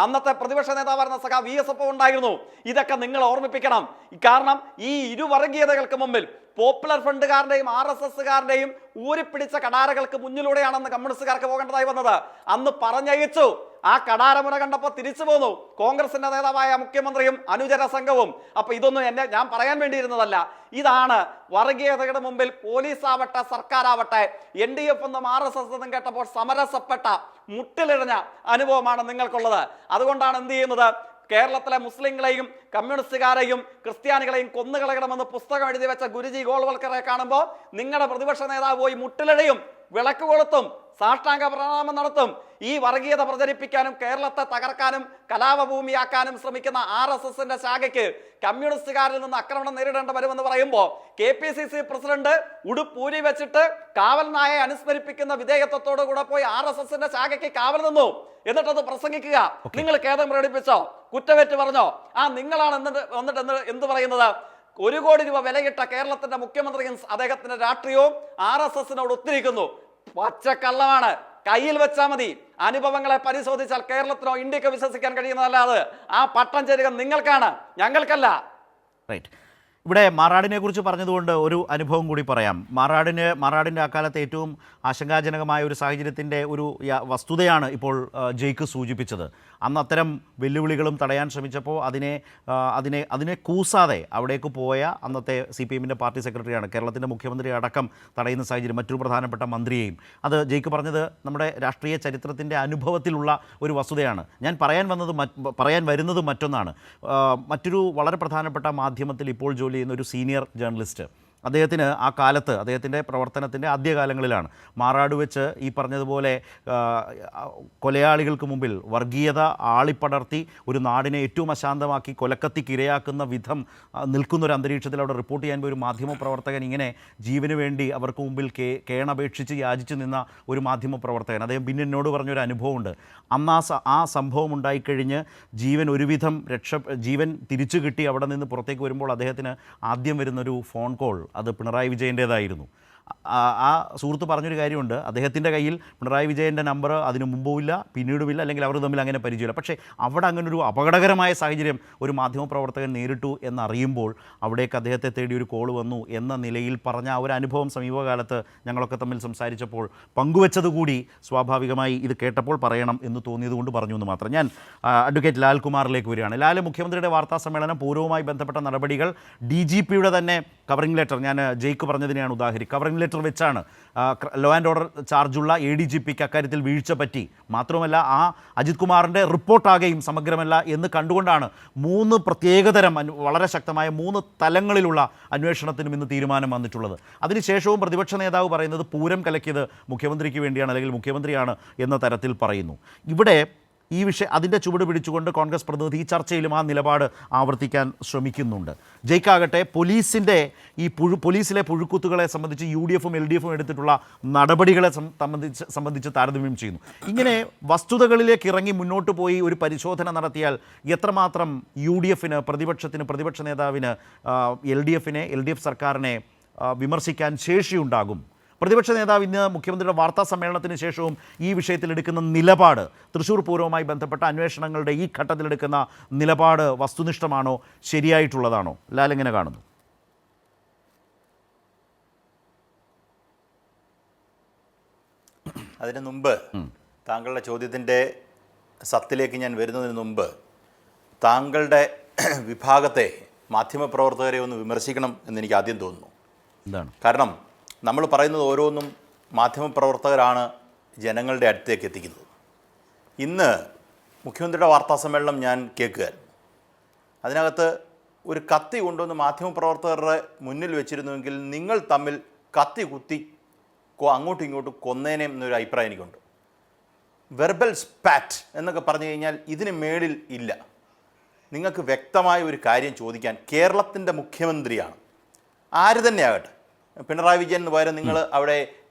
അന്നത്തെ പ്രതിപക്ഷ നേതാവായിരുന്ന സഖാ VS ഉണ്ടായിരുന്നു. ഇതൊക്കെ നിങ്ങൾ ഓർമ്മിപ്പിക്കണം. കാരണം ഈ ഇരുവർഗീയതകൾക്ക് മുമ്പിൽ പോപ്പുലർ ഫ്രണ്ടുകാരുടെയും RSSകാരുടെയും ഊരിപ്പിടിച്ച കടാരകൾക്ക് മുന്നിലൂടെയാണെന്ന് കമ്മ്യൂണിസ്റ്റുകാർക്ക് പോകേണ്ടതായി വന്നത്. അന്ന് പറഞ്ഞയച്ചു. ആ കടാരമുന കണ്ടപ്പോൾ തിരിച്ചു പോന്നു കോൺഗ്രസിന്റെ നേതാവായ മുഖ്യമന്ത്രിയും അനുചര സംഘവും. അപ്പൊ ഇതൊന്നും ഞാൻ പറയാൻ വേണ്ടിയിരുന്നതല്ല. ഇതാണ് വർഗീയതയുടെ മുമ്പിൽ പോലീസ് ആവട്ടെ സർക്കാരാവട്ടെ NDF എന്നും RSS എന്നും കേട്ടപ്പോൾ സമരസപ്പെട്ട മുട്ടിലിഴഞ്ഞ അനുഭവമാണ് നിങ്ങൾക്കുള്ളത്. അതുകൊണ്ടാണ് എന്ത് ചെയ്യുന്നത്? കേരളത്തിലെ മുസ്ലിങ്ങളെയും കമ്മ്യൂണിസ്റ്റുകാരെയും ക്രിസ്ത്യാനികളെയും കൊന്നുകളയണമെന്ന് പുസ്തകം എഴുതി വെച്ച ഗുരുജി ഗോൾവൽക്കറെ കാണുമ്പോൾ നിങ്ങളുടെ പ്രതിപക്ഷ നേതാവ് പോയി മുട്ടിലഴയും, വിളക്ക് കൊളുത്തും, സാഷ്ടാംഗ പ്രണാമം നടത്തും. ഈ വർഗീയത പ്രചരിപ്പിക്കാനും കേരളത്തെ തകർക്കാനും കലാപഭൂമിയാക്കാനും ശ്രമിക്കുന്ന RSSന്റെ ശാഖയ്ക്ക് കമ്മ്യൂണിസ്റ്റുകാരിൽ നിന്ന് ആക്രമണം നേരിടേണ്ട വരുമെന്ന് പറയുമ്പോൾ KPCC പ്രസിഡന്റ് ഉടുപ്പൂരി വെച്ചിട്ട് കാവൽ നായെ അനുസ്മരിപ്പിക്കുന്ന വിധേയത്വത്തോടു കൂടെ പോയി RSSന്റെ ശാഖയ്ക്ക് കാവൽ നിന്നു. എന്നിട്ടത് പ്രസംഗിക്കുക. നിങ്ങൾ ഖേദം പ്രകടിപ്പിച്ചോ? കുറ്റമേറ്റ് പറഞ്ഞോ? നിങ്ങളാണ് എന്നിട്ട് എന്ത് പറയുന്നത്? 1 കോടി രൂപ വിലയിട്ട കേരളത്തിന്റെ മുഖ്യമന്ത്രിയും അദ്ദേഹത്തിന്റെ രാഷ്ട്രീയവും RSSനോട് ഒത്തിരിക്കുന്നു. പച്ചക്കള്ളമാണ്. കയ്യിൽ വെച്ചാൽ മതി. അനുഭവങ്ങളെ പരിശോധിച്ചാൽ കേരളത്തിനോ ഇന്ത്യക്കോ വിശ്വസിക്കാൻ കഴിയുന്നതല്ല. അത് ആ പട്ടം ചേരുക നിങ്ങൾക്കാണ്, ഞങ്ങൾക്കല്ല. റൈറ്റ്. ഇവിടെ മാറാടിനെ കുറിച്ച് പറഞ്ഞതുകൊണ്ട് ഒരു അനുഭവം കൂടി പറയാം. മാറാടിൻ്റെ അക്കാലത്തെ ഏറ്റവും ആശങ്കാജനകമായ ഒരു സാഹചര്യത്തിൻ്റെ ഒരു വസ്തുതയാണ് ഇപ്പോൾ ജയ്ക്ക് സൂചിപ്പിച്ചത്. അന്ന് അത്തരം വെല്ലുവിളികളും തടയാൻ ശ്രമിച്ചപ്പോൾ അതിനെ കൂസാതെ അവിടേക്ക് പോയ അന്നത്തെ CPM പാർട്ടി സെക്രട്ടറിയാണ്, കേരളത്തിൻ്റെ മുഖ്യമന്ത്രി അടക്കം തടയുന്ന സാഹചര്യം, മറ്റൊരു പ്രധാനപ്പെട്ട മന്ത്രിയെയും. അത് ജയ്ക്ക് പറഞ്ഞത് നമ്മുടെ രാഷ്ട്രീയ ചരിത്രത്തിൻ്റെ അനുഭവത്തിലുള്ള ഒരു വസ്തുതയാണ്. ഞാൻ പറയാൻ വരുന്നത് മറ്റൊന്നാണ്. മറ്റൊരു വളരെ പ്രധാനപ്പെട്ട മാധ്യമത്തിൽ ഇപ്പോൾ ജോലി ചെയ്യുന്ന ഒരു സീനിയർ ജേർണലിസ്റ്റ്, അദ്ദേഹത്തിന് ആ കാലത്ത് അദ്ദേഹത്തിൻ്റെ പ്രവർത്തനത്തിൻ്റെ ആദ്യകാലങ്ങളിലാണ് മാറാട് വെച്ച് ഈ പറഞ്ഞതുപോലെ കൊലയാളികൾക്ക് മുമ്പിൽ വർഗീയത ആളിപ്പടർത്തി ഒരു നാടിനെ ഏറ്റവും അശാന്തമാക്കി കൊലക്കത്തിക്കിരയാക്കുന്ന വിധം നിൽക്കുന്നൊരു അന്തരീക്ഷത്തിൽ അവിടെ റിപ്പോർട്ട് ചെയ്യാൻ പോയി ഒരു മാധ്യമപ്രവർത്തകൻ ഇങ്ങനെ ജീവന് വേണ്ടി അവർക്ക് മുമ്പിൽ കേണപേക്ഷിച്ച് യാചിച്ചു നിന്ന ഒരു മാധ്യമപ്രവർത്തകൻ, അദ്ദേഹം പിന്നെ എന്നോട് പറഞ്ഞൊരു അനുഭവമുണ്ട്. അന്ന് ആ സംഭവം ഉണ്ടായിക്കഴിഞ്ഞ് ജീവൻ തിരിച്ചു കിട്ടി അവിടെ നിന്ന് പുറത്തേക്ക് വരുമ്പോൾ അദ്ദേഹത്തിന് ആദ്യം വരുന്നൊരു ഫോൺ കോൾ അത് പിണറായി വിജയൻ്റേതായിരുന്നു. ആ സുഹൃത്ത് പറഞ്ഞൊരു കാര്യമുണ്ട്, അദ്ദേഹത്തിൻ്റെ കയ്യിൽ പിണറായി വിജയൻ്റെ നമ്പർ അതിനു മുമ്പുമില്ല പിന്നീടുമില്ല, അല്ലെങ്കിൽ അവർ തമ്മിൽ അങ്ങനെ പരിചയമില്ല. പക്ഷേ അവിടെ അങ്ങനെ ഒരു അപകടകരമായ സാഹചര്യം ഒരു മാധ്യമപ്രവർത്തകൻ നേരിട്ടു എന്നറിയുമ്പോൾ അവിടേക്ക് അദ്ദേഹത്തെ തേടി ഒരു കോൾ വന്നു എന്ന നിലയിൽ പറഞ്ഞ ആ ഒരു അനുഭവം സമീപകാലത്ത് ഞങ്ങളൊക്കെ തമ്മിൽ സംസാരിച്ചപ്പോൾ പങ്കുവെച്ചതുകൂടി സ്വാഭാവികമായി ഇത് കേട്ടപ്പോൾ പറയണം എന്ന് തോന്നിയതുകൊണ്ട് പറഞ്ഞു എന്ന് മാത്രം. ഞാൻ അഡ്വക്കേറ്റ് ലാൽകുമാറിലേക്ക് വരികയാണ്. ലാൽ, മുഖ്യമന്ത്രിയുടെ വാർത്താ സമ്മേളനം പൂർവ്വമായി ബന്ധപ്പെട്ട നടപടികൾ DGPയുടെ തന്നെ കവറിംഗ് ലെറ്റർ, ഞാൻ ജയ്ക്ക് പറഞ്ഞതിനെയാണ് ഉദാഹരിക്കുക, കവറിംഗ് ലെറ്റർ വെച്ചാണ് ലോ ആൻഡ് ഓർഡർ ചാർജുള്ള ADGPക്ക് അക്കാര്യത്തിൽ വീഴ്ച പറ്റി, മാത്രമല്ല ആ അജിത് കുമാറിൻ്റെ റിപ്പോർട്ടാകെയും സമഗ്രമല്ല എന്ന് കണ്ടുകൊണ്ടാണ് 3 പ്രത്യേകതരം വളരെ ശക്തമായ 3 തലങ്ങളിലുള്ള അന്വേഷണത്തിനും ഇന്ന് തീരുമാനം വന്നിട്ടുള്ളത്. അതിനുശേഷവും പ്രതിപക്ഷ നേതാവ് പറയുന്നത് പൂരം കലക്കിയത് മുഖ്യമന്ത്രിക്ക് വേണ്ടിയാണ് അല്ലെങ്കിൽ മുഖ്യമന്ത്രിയാണ് എന്ന തരത്തിൽ പറയുന്നു. ഇവിടെ ഈ അതിൻ്റെ ചുവട് പിടിച്ചുകൊണ്ട് കോൺഗ്രസ് പ്രതിനിധി ഈ ചർച്ചയിലും ആ നിലപാട് ആവർത്തിക്കാൻ ശ്രമിക്കുന്നുണ്ട്. ജയ്ക്കാകട്ടെ പോലീസിലെ പുഴുക്കുത്തുകളെ സംബന്ധിച്ച് UDFും LDFും എടുത്തിട്ടുള്ള നടപടികളെ സംബന്ധിച്ച് താരതമ്യം ചെയ്യുന്നു. ഇങ്ങനെ വസ്തുതകളിലേക്ക് ഇറങ്ങി മുന്നോട്ട് പോയി ഒരു പരിശോധന നടത്തിയാൽ എത്രമാത്രം UDFന്, പ്രതിപക്ഷ നേതാവിന് LDF സർക്കാരിനെ വിമർശിക്കാൻ ശേഷിയുണ്ടാകും? പ്രതിപക്ഷ നേതാവ് ഇന്ന് മുഖ്യമന്ത്രിയുടെ വാർത്താ സമ്മേളനത്തിന് ശേഷവും ഈ വിഷയത്തിൽ എടുക്കുന്ന നിലപാട്, തൃശ്ശൂർ പൂരവുമായി ബന്ധപ്പെട്ട അന്വേഷണങ്ങളുടെ ഈ ഘട്ടത്തിലെടുക്കുന്ന നിലപാട് വസ്തുനിഷ്ഠമാണോ, ശരിയായിട്ടുള്ളതാണോ? ലാൽ എങ്ങനെ കാണുന്നു? അതിനു മുമ്പ് താങ്കളുടെ ചോദ്യത്തിൻ്റെ സത്തിലേക്ക് ഞാൻ വരുന്നതിന് മുമ്പ് താങ്കളുടെ വിഭാഗത്തെ മാധ്യമപ്രവർത്തകരെ ഒന്ന് വിമർശിക്കണം എന്നെനിക്ക് ആദ്യം തോന്നുന്നു. എന്താണ് കാരണം നമ്മൾ പറയുന്നത് ഓരോന്നും മാധ്യമപ്രവർത്തകരാണ് ജനങ്ങളുടെ അടുത്തേക്ക് എത്തിക്കുന്നത്. ഇന്ന് മുഖ്യമന്ത്രിയുടെ വാർത്താ സമ്മേളനം ഞാൻ കേൾക്കുകയായിരുന്നു. അതിനകത്ത് ഒരു കത്തി കൊണ്ടുവന്ന് മാധ്യമപ്രവർത്തകരുടെ മുന്നിൽ വെച്ചിരുന്നുവെങ്കിൽ നിങ്ങൾ തമ്മിൽ കത്തി കുത്തി അങ്ങോട്ടും ഇങ്ങോട്ടും കൊന്നേനെ എന്നൊരു അഭിപ്രായം എനിക്കുണ്ട്. വെർബൽ സ്പാറ്റ് എന്നൊക്കെ പറഞ്ഞു കഴിഞ്ഞാൽ ഇതിന് മേളിൽ ഇല്ല. നിങ്ങൾക്ക് വ്യക്തമായ ഒരു കാര്യം ചോദിക്കാൻ കേരളത്തിൻ്റെ മുഖ്യമന്ത്രിയാണ്, ആര് തന്നെ ആകട്ടെ, പിണറായി വിജയന് പകരം നിങ്ങൾ അവിടെ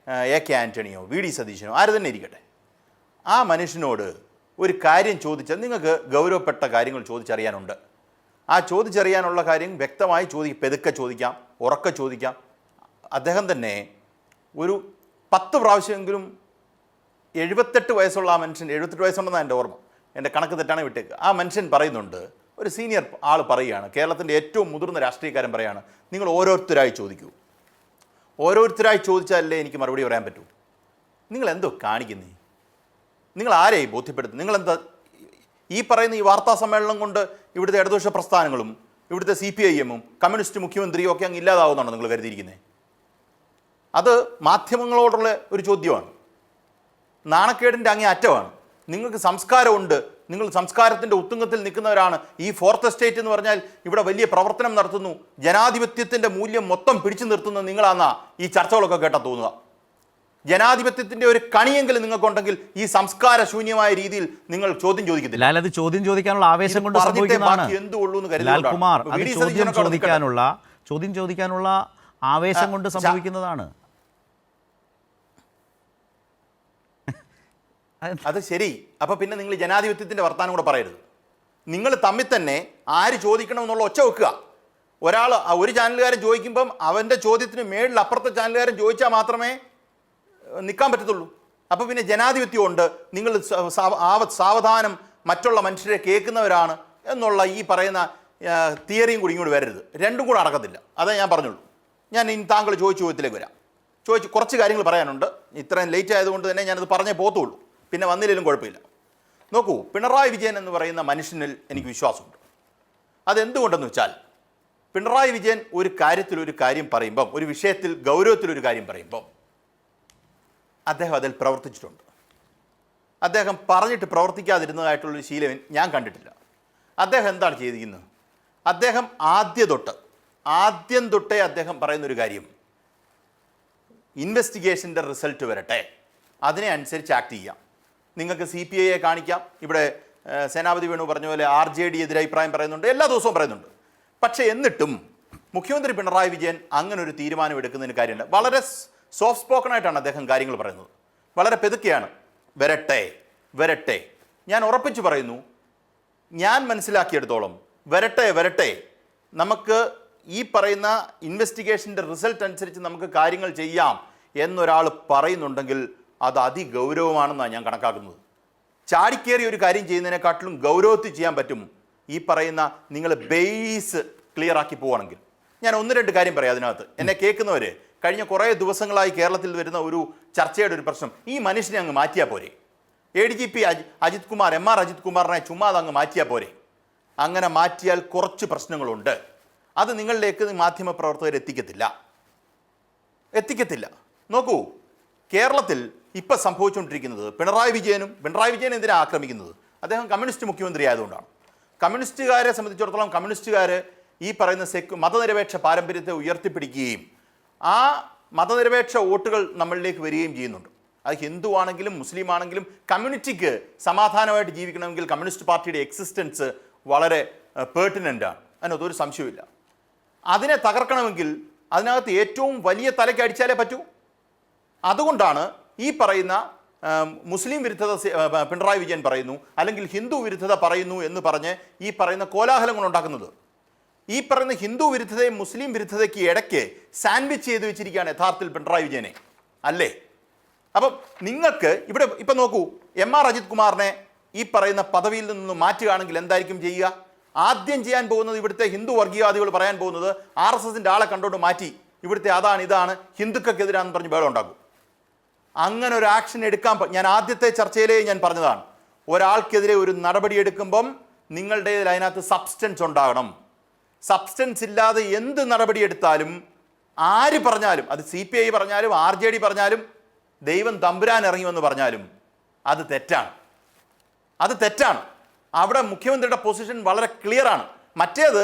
AK ആൻ്റണിയോ VD സതീശനോ ആര് തന്നെ ഇരിക്കട്ടെ, ആ മനുഷ്യനോട് ഒരു കാര്യം ചോദിച്ചാൽ നിങ്ങൾക്ക് ഗൗരവപ്പെട്ട കാര്യങ്ങൾ ചോദിച്ചറിയാനുണ്ട്. ആ ചോദിച്ചറിയാനുള്ള കാര്യം വ്യക്തമായി പെതുക്കെ ചോദിക്കാം, ഉറക്കെ ചോദിക്കാം. അദ്ദേഹം തന്നെ ഒരു 10 പ്രാവശ്യമെങ്കിലും 78 വയസ്സുള്ള ആ മനുഷ്യൻ, 78 വയസ്സുണ്ടെന്നാണ് എൻ്റെ ഓർമ്മ, എൻ്റെ കണക്ക് തെറ്റാണ് വിട്ടേക്ക്, ആ മനുഷ്യൻ പറയുന്നുണ്ട്, ഒരു സീനിയർ ആൾ പറയുകയാണ്, കേരളത്തിൻ്റെ ഏറ്റവും മുതിർന്ന രാഷ്ട്രീയക്കാരൻ പറയുകയാണ്, നിങ്ങൾ ഓരോരുത്തരായി ചോദിക്കൂ, ഓരോരുത്തരായി ചോദിച്ചാലേ എനിക്ക് മറുപടി പറയാൻ പറ്റൂ. നിങ്ങൾ എന്തോ കാണിക്കുന്നേ? നിങ്ങൾ ആരെയും ബോധ്യപ്പെടുത്തും? നിങ്ങളെന്താ ഈ പറയുന്ന ഈ വാർത്താ സമ്മേളനം കൊണ്ട് ഇവിടുത്തെ ഇടതുപക്ഷ പ്രസ്ഥാനങ്ങളും ഇവിടുത്തെ CPIMും കമ്മ്യൂണിസ്റ്റ് മുഖ്യമന്ത്രിയും ഒക്കെ അങ്ങ് ഇല്ലാതാവുന്നതാണോ നിങ്ങൾ കരുതിയിരിക്കുന്നത്? അത് മാധ്യമങ്ങളോടുള്ള ഒരു ചോദ്യമാണ്, നാണക്കേടിൻ്റെ അങ്ങേ അറ്റമാണ്. നിങ്ങൾക്ക് സംസ്കാരമുണ്ട്, നിങ്ങൾ സംസ്കാരത്തിൻ്റെ ഉത്തുംഗത്തിൽ നിൽക്കുന്നവരാണ്. ഈ ഫോർത്ത് എസ്റ്റേറ്റ് എന്ന് പറഞ്ഞാൽ ഇവിടെ വലിയ പ്രവർത്തനം നടത്തുന്നു, ജനാധിപത്യത്തിൻ്റെ മൂല്യം മൊത്തം പിടിച്ചു നിർത്തുന്നത് നിങ്ങളാണെന്നാ ഈ ചർച്ചകളൊക്കെ കേട്ടാൽ തോന്നുക. ജനാധിപത്യത്തിൻ്റെ ഒരു കണിയെങ്കിലും നിങ്ങൾക്കുണ്ടെങ്കിൽ ഈ സംസ്കാര ശൂന്യമായ രീതിയിൽ നിങ്ങൾ ചോദ്യം ചോദിക്കത്തില്ല. അത് ചോദ്യം ചോദിക്കാനുള്ള ആവേശം കൊണ്ട് ചോദ്യം ചോദിക്കാനുള്ള ആവേശം കൊണ്ട് സംഭവിക്കുന്നതാണ്. അത് ശരി. അപ്പോൾ പിന്നെ നിങ്ങൾ ജനാധിപത്യത്തിൻ്റെ വർത്താനം കൂടെ പറയരുത്. നിങ്ങൾ തമ്മിൽ തന്നെ ആര് ചോദിക്കണം എന്നുള്ള ഒച്ച വെക്കുക. ഒരു ചാനലുകാരൻ ചോദിക്കുമ്പം അവൻ്റെ ചോദ്യത്തിന് മേളിൽ അപ്പുറത്തെ ചാനലുകാരൻ ചോദിച്ചാൽ മാത്രമേ നിൽക്കാൻ പറ്റത്തുള്ളൂ. അപ്പോൾ പിന്നെ ജനാധിപത്യമുണ്ട്, നിങ്ങൾ സാവധാനം മറ്റുള്ള മനുഷ്യരെ കേൾക്കുന്നവരാണ് എന്നുള്ള ഈ പറയുന്ന തിയറിയും കൂടി ഇങ്ങോട്ട് വരരുത്. രണ്ടും കൂടെ നടക്കത്തില്ല. അതേ ഞാൻ പറഞ്ഞുള്ളൂ. ഞാൻ ഇനി താങ്കൾ ചോദിച്ച ചോദ്യത്തിലേക്ക് വരാം. കുറച്ച് കാര്യങ്ങൾ പറയാനുണ്ട്. ഇത്രയും ലേറ്റ് ആയതുകൊണ്ട് തന്നെ ഞാനത് പറഞ്ഞേ പോത്തുള്ളൂ. പിന്നെ വന്നില്ലെങ്കിലും കുഴപ്പമില്ല. നോക്കൂ, പിണറായി വിജയൻ എന്ന് പറയുന്ന മനുഷ്യനിൽ എനിക്ക് വിശ്വാസമുണ്ട്. അതെന്തുകൊണ്ടെന്ന് വെച്ചാൽ പിണറായി വിജയൻ ഒരു കാര്യം പറയുമ്പം, ഒരു വിഷയത്തിൽ ഗൗരവത്തിലൊരു കാര്യം പറയുമ്പം അദ്ദേഹം അതിൽ പ്രവർത്തിച്ചിട്ടുണ്ട്. അദ്ദേഹം പറഞ്ഞിട്ട് പ്രവർത്തിക്കാതിരുന്നതായിട്ടുള്ളൊരു ശീലം ഞാൻ കണ്ടിട്ടില്ല. അദ്ദേഹം എന്താണ് ചെയ്തിരിക്കുന്നത്? അദ്ദേഹം ആദ്യം തൊട്ടേ അദ്ദേഹം പറയുന്നൊരു കാര്യം, ഇൻവെസ്റ്റിഗേഷൻ്റെ റിസൾട്ട് വരട്ടെ, അതിനെ അനുസരിച്ച് ആക്ട് ചെയ്യാം. നിങ്ങൾക്ക് CPIയെ കാണിക്കാം. ഇവിടെ സേനാപതി വേണു പറഞ്ഞ പോലെ RJD എതിരഭിപ്രായം പറയുന്നുണ്ട്, എല്ലാ ദിവസവും പറയുന്നുണ്ട്. പക്ഷേ എന്നിട്ടും മുഖ്യമന്ത്രി പിണറായി വിജയൻ അങ്ങനെ ഒരു തീരുമാനം എടുക്കുന്നതിന് കാര്യമുണ്ട്. വളരെ സോഫ്റ്റ് സ്പോക്കണായിട്ടാണ് അദ്ദേഹം കാര്യങ്ങൾ പറയുന്നത്. വളരെ പെതുക്കെയാണ്. വരട്ടെ. ഞാൻ ഉറപ്പിച്ച് പറയുന്നു, ഞാൻ മനസ്സിലാക്കിയെടുത്തോളം വരട്ടെ. നമുക്ക് ഈ പറയുന്ന ഇൻവെസ്റ്റിഗേഷൻ്റെ റിസൾട്ട് അനുസരിച്ച് നമുക്ക് കാര്യങ്ങൾ ചെയ്യാം എന്നൊരാൾ പറയുന്നുണ്ടെങ്കിൽ അത് അതിഗൗരവമാണെന്നാണ് ഞാൻ കണക്കാക്കുന്നത്. ചാടിക്കേറി ഒരു കാര്യം ചെയ്യുന്നതിനെക്കാട്ടിലും ഗൗരവത്തിൽ ചെയ്യാൻ പറ്റും ഈ പറയുന്ന നിങ്ങൾ ബേസ് ക്ലിയർ ആക്കി പോവുകയാണെങ്കിൽ. ഞാൻ 1-2 കാര്യം പറയാം അതിനകത്ത്. എന്നെ കേൾക്കുന്നവർ, കഴിഞ്ഞ കുറേ ദിവസങ്ങളായി കേരളത്തിൽ വരുന്ന ഒരു ചർച്ചയുടെ ഒരു പ്രശ്നം, ഈ മനുഷ്യനെ അങ്ങ് മാറ്റിയാൽ പോരെ? ADGP അജിത് കുമാർ, MR അജിത് കുമാറിനെ ചുമ്മാതെ അങ്ങ് മാറ്റിയാൽ പോരെ? അങ്ങനെ മാറ്റിയാൽ കുറച്ച് പ്രശ്നങ്ങളുണ്ട്. അത് നിങ്ങളിലേക്ക് മാധ്യമപ്രവർത്തകർ എത്തിക്കത്തില്ല. നോക്കൂ, കേരളത്തിൽ ഇപ്പം സംഭവിച്ചുകൊണ്ടിരിക്കുന്നത്, പിണറായി വിജയൻ എന്തിനാണ് ആക്രമിക്കുന്നത്? അദ്ദേഹം കമ്മ്യൂണിസ്റ്റ് മുഖ്യമന്ത്രി ആയതുകൊണ്ടാണ്. കമ്മ്യൂണിസ്റ്റുകാരെ സംബന്ധിച്ചിടത്തോളം കമ്മ്യൂണിസ്റ്റുകാർ ഈ പറയുന്ന മതനിരപേക്ഷ പാരമ്പര്യത്തെ ഉയർത്തിപ്പിടിക്കുകയും ആ മതനിരപേക്ഷ വോട്ടുകൾ നമ്മളിലേക്ക് വരികയും ചെയ്യുന്നുണ്ട്. അത് ഹിന്ദു ആണെങ്കിലും മുസ്ലിം ആണെങ്കിലും കമ്മ്യൂണിറ്റിക്ക് സമാധാനമായിട്ട് ജീവിക്കണമെങ്കിൽ കമ്മ്യൂണിസ്റ്റ് പാർട്ടിയുടെ എക്സിസ്റ്റൻസ് വളരെ പേർട്ടിനൻ്റാണ്. അതിനകത്തൊരു സംശയമില്ല. അതിനെ തകർക്കണമെങ്കിൽ അതിനകത്ത് ഏറ്റവും വലിയ തലയ്ക്ക് അടിച്ചാലേ പറ്റൂ. അതുകൊണ്ടാണ് ഈ പറയുന്ന മുസ്ലിം വിരുദ്ധത പിണറായി വിജയൻ പറയുന്നു, അല്ലെങ്കിൽ ഹിന്ദു വിരുദ്ധത പറയുന്നു എന്ന് പറഞ്ഞ് ഈ പറയുന്ന കോലാഹലങ്ങൾ ഉണ്ടാക്കുന്നത്. ഈ പറയുന്ന ഹിന്ദു വിരുദ്ധതയും മുസ്ലിം വിരുദ്ധതയ്ക്ക് ഇടയ്ക്ക് സാൻഡ്വിച്ച് ചെയ്ത് വെച്ചിരിക്കുകയാണ് യഥാർത്ഥത്തിൽ പിണറായി വിജയനെ, അല്ലേ? അപ്പം നിങ്ങൾക്ക് ഇവിടെ ഇപ്പം നോക്കൂ, MR അജിത് കുമാറിനെ ഈ പറയുന്ന പദവിയിൽ നിന്ന് മാറ്റുകയാണെങ്കിൽ എന്തായിരിക്കും ചെയ്യുക? ആദ്യം ചെയ്യാൻ പോകുന്നത്, ഇവിടുത്തെ ഹിന്ദു വർഗീയവാദികൾ പറയാൻ പോകുന്നത്, RSSൻ്റെ ആളെ കണ്ടോണ്ട് മാറ്റി, ഇവിടുത്തെ ഇതാണ് ഹിന്ദുക്കൾക്കെതിരാണെന്ന് പറഞ്ഞ് ബഹളം ഉണ്ടാകും. അങ്ങനെ ഒരു ആക്ഷൻ എടുക്കാൻ ഞാൻ ആദ്യത്തെ ചർച്ചയിലേ ഞാൻ പറഞ്ഞതാണ്. ഒരാൾക്കെതിരെ ഒരു നടപടി എടുക്കുമ്പം നിങ്ങളുടെ അതിനകത്ത് സബ്സ്റ്റൻസ് ഉണ്ടാകണം. സബ്സ്റ്റൻസ് ഇല്ലാതെ എന്ത് നടപടി എടുത്താലും, ആര് പറഞ്ഞാലും, അത് CPI പറഞ്ഞാലും RJD പറഞ്ഞാലും ദൈവം തമ്പുരാൻ ഇറങ്ങിവെന്ന് പറഞ്ഞാലും അത് തെറ്റാണ്. അവിടെ മുഖ്യമന്ത്രിയുടെ പൊസിഷൻ വളരെ ക്ലിയറാണ്. മറ്റേത്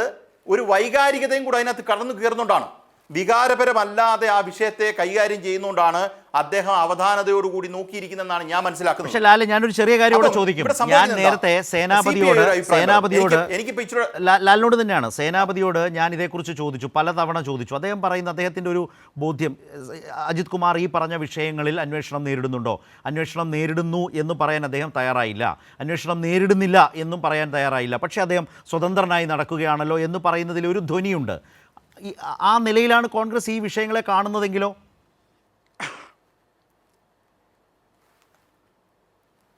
ഒരു വൈകാരികതയും കൂടെ അതിനകത്ത് കടന്നു കയറുന്നുകൊണ്ടാണ്. വികാരപരമല്ലാതെ ആ വിഷയത്തെ കൈകാര്യം ചെയ്യുന്നതുകൊണ്ടാണ് അദ്ദേഹം അവധാനതയോടുകൂടി നോക്കിയിരിക്കുന്നതെന്നാണ് ഞാൻ മനസ്സിലാക്കുന്നത്. പക്ഷേ ലാലെ, ഞാനൊരു ചെറിയ കാര്യം കൂടെ ചോദിക്കും. ഞാൻ നേരത്തെ സേനാപതിയോട് ലാലിനോട് തന്നെയാണ്, സേനാപതിയോട് ഞാൻ ഇതേക്കുറിച്ച് ചോദിച്ചു, പലതവണ ചോദിച്ചു. അദ്ദേഹം പറയുന്ന അദ്ദേഹത്തിൻ്റെ ഒരു ബോധ്യം, അജിത് കുമാർ ഈ പറഞ്ഞ വിഷയങ്ങളിൽ അന്വേഷണം നേരിടുന്നുണ്ടോ? അന്വേഷണം നേരിടുന്നു എന്ന് പറയാൻ അദ്ദേഹം തയ്യാറായില്ല, അന്വേഷണം നേരിടുന്നില്ല എന്നും പറയാൻ തയ്യാറായില്ല. പക്ഷേ അദ്ദേഹം സ്വതന്ത്രനായി നടക്കുകയാണല്ലോ എന്ന് പറയുന്നതിൽ ഒരു ധ്വനിയുണ്ട്. ആ നിലയിലാണ് കോൺഗ്രസ് ഈ വിഷയങ്ങളെ കാണുന്നതെങ്കിലോ?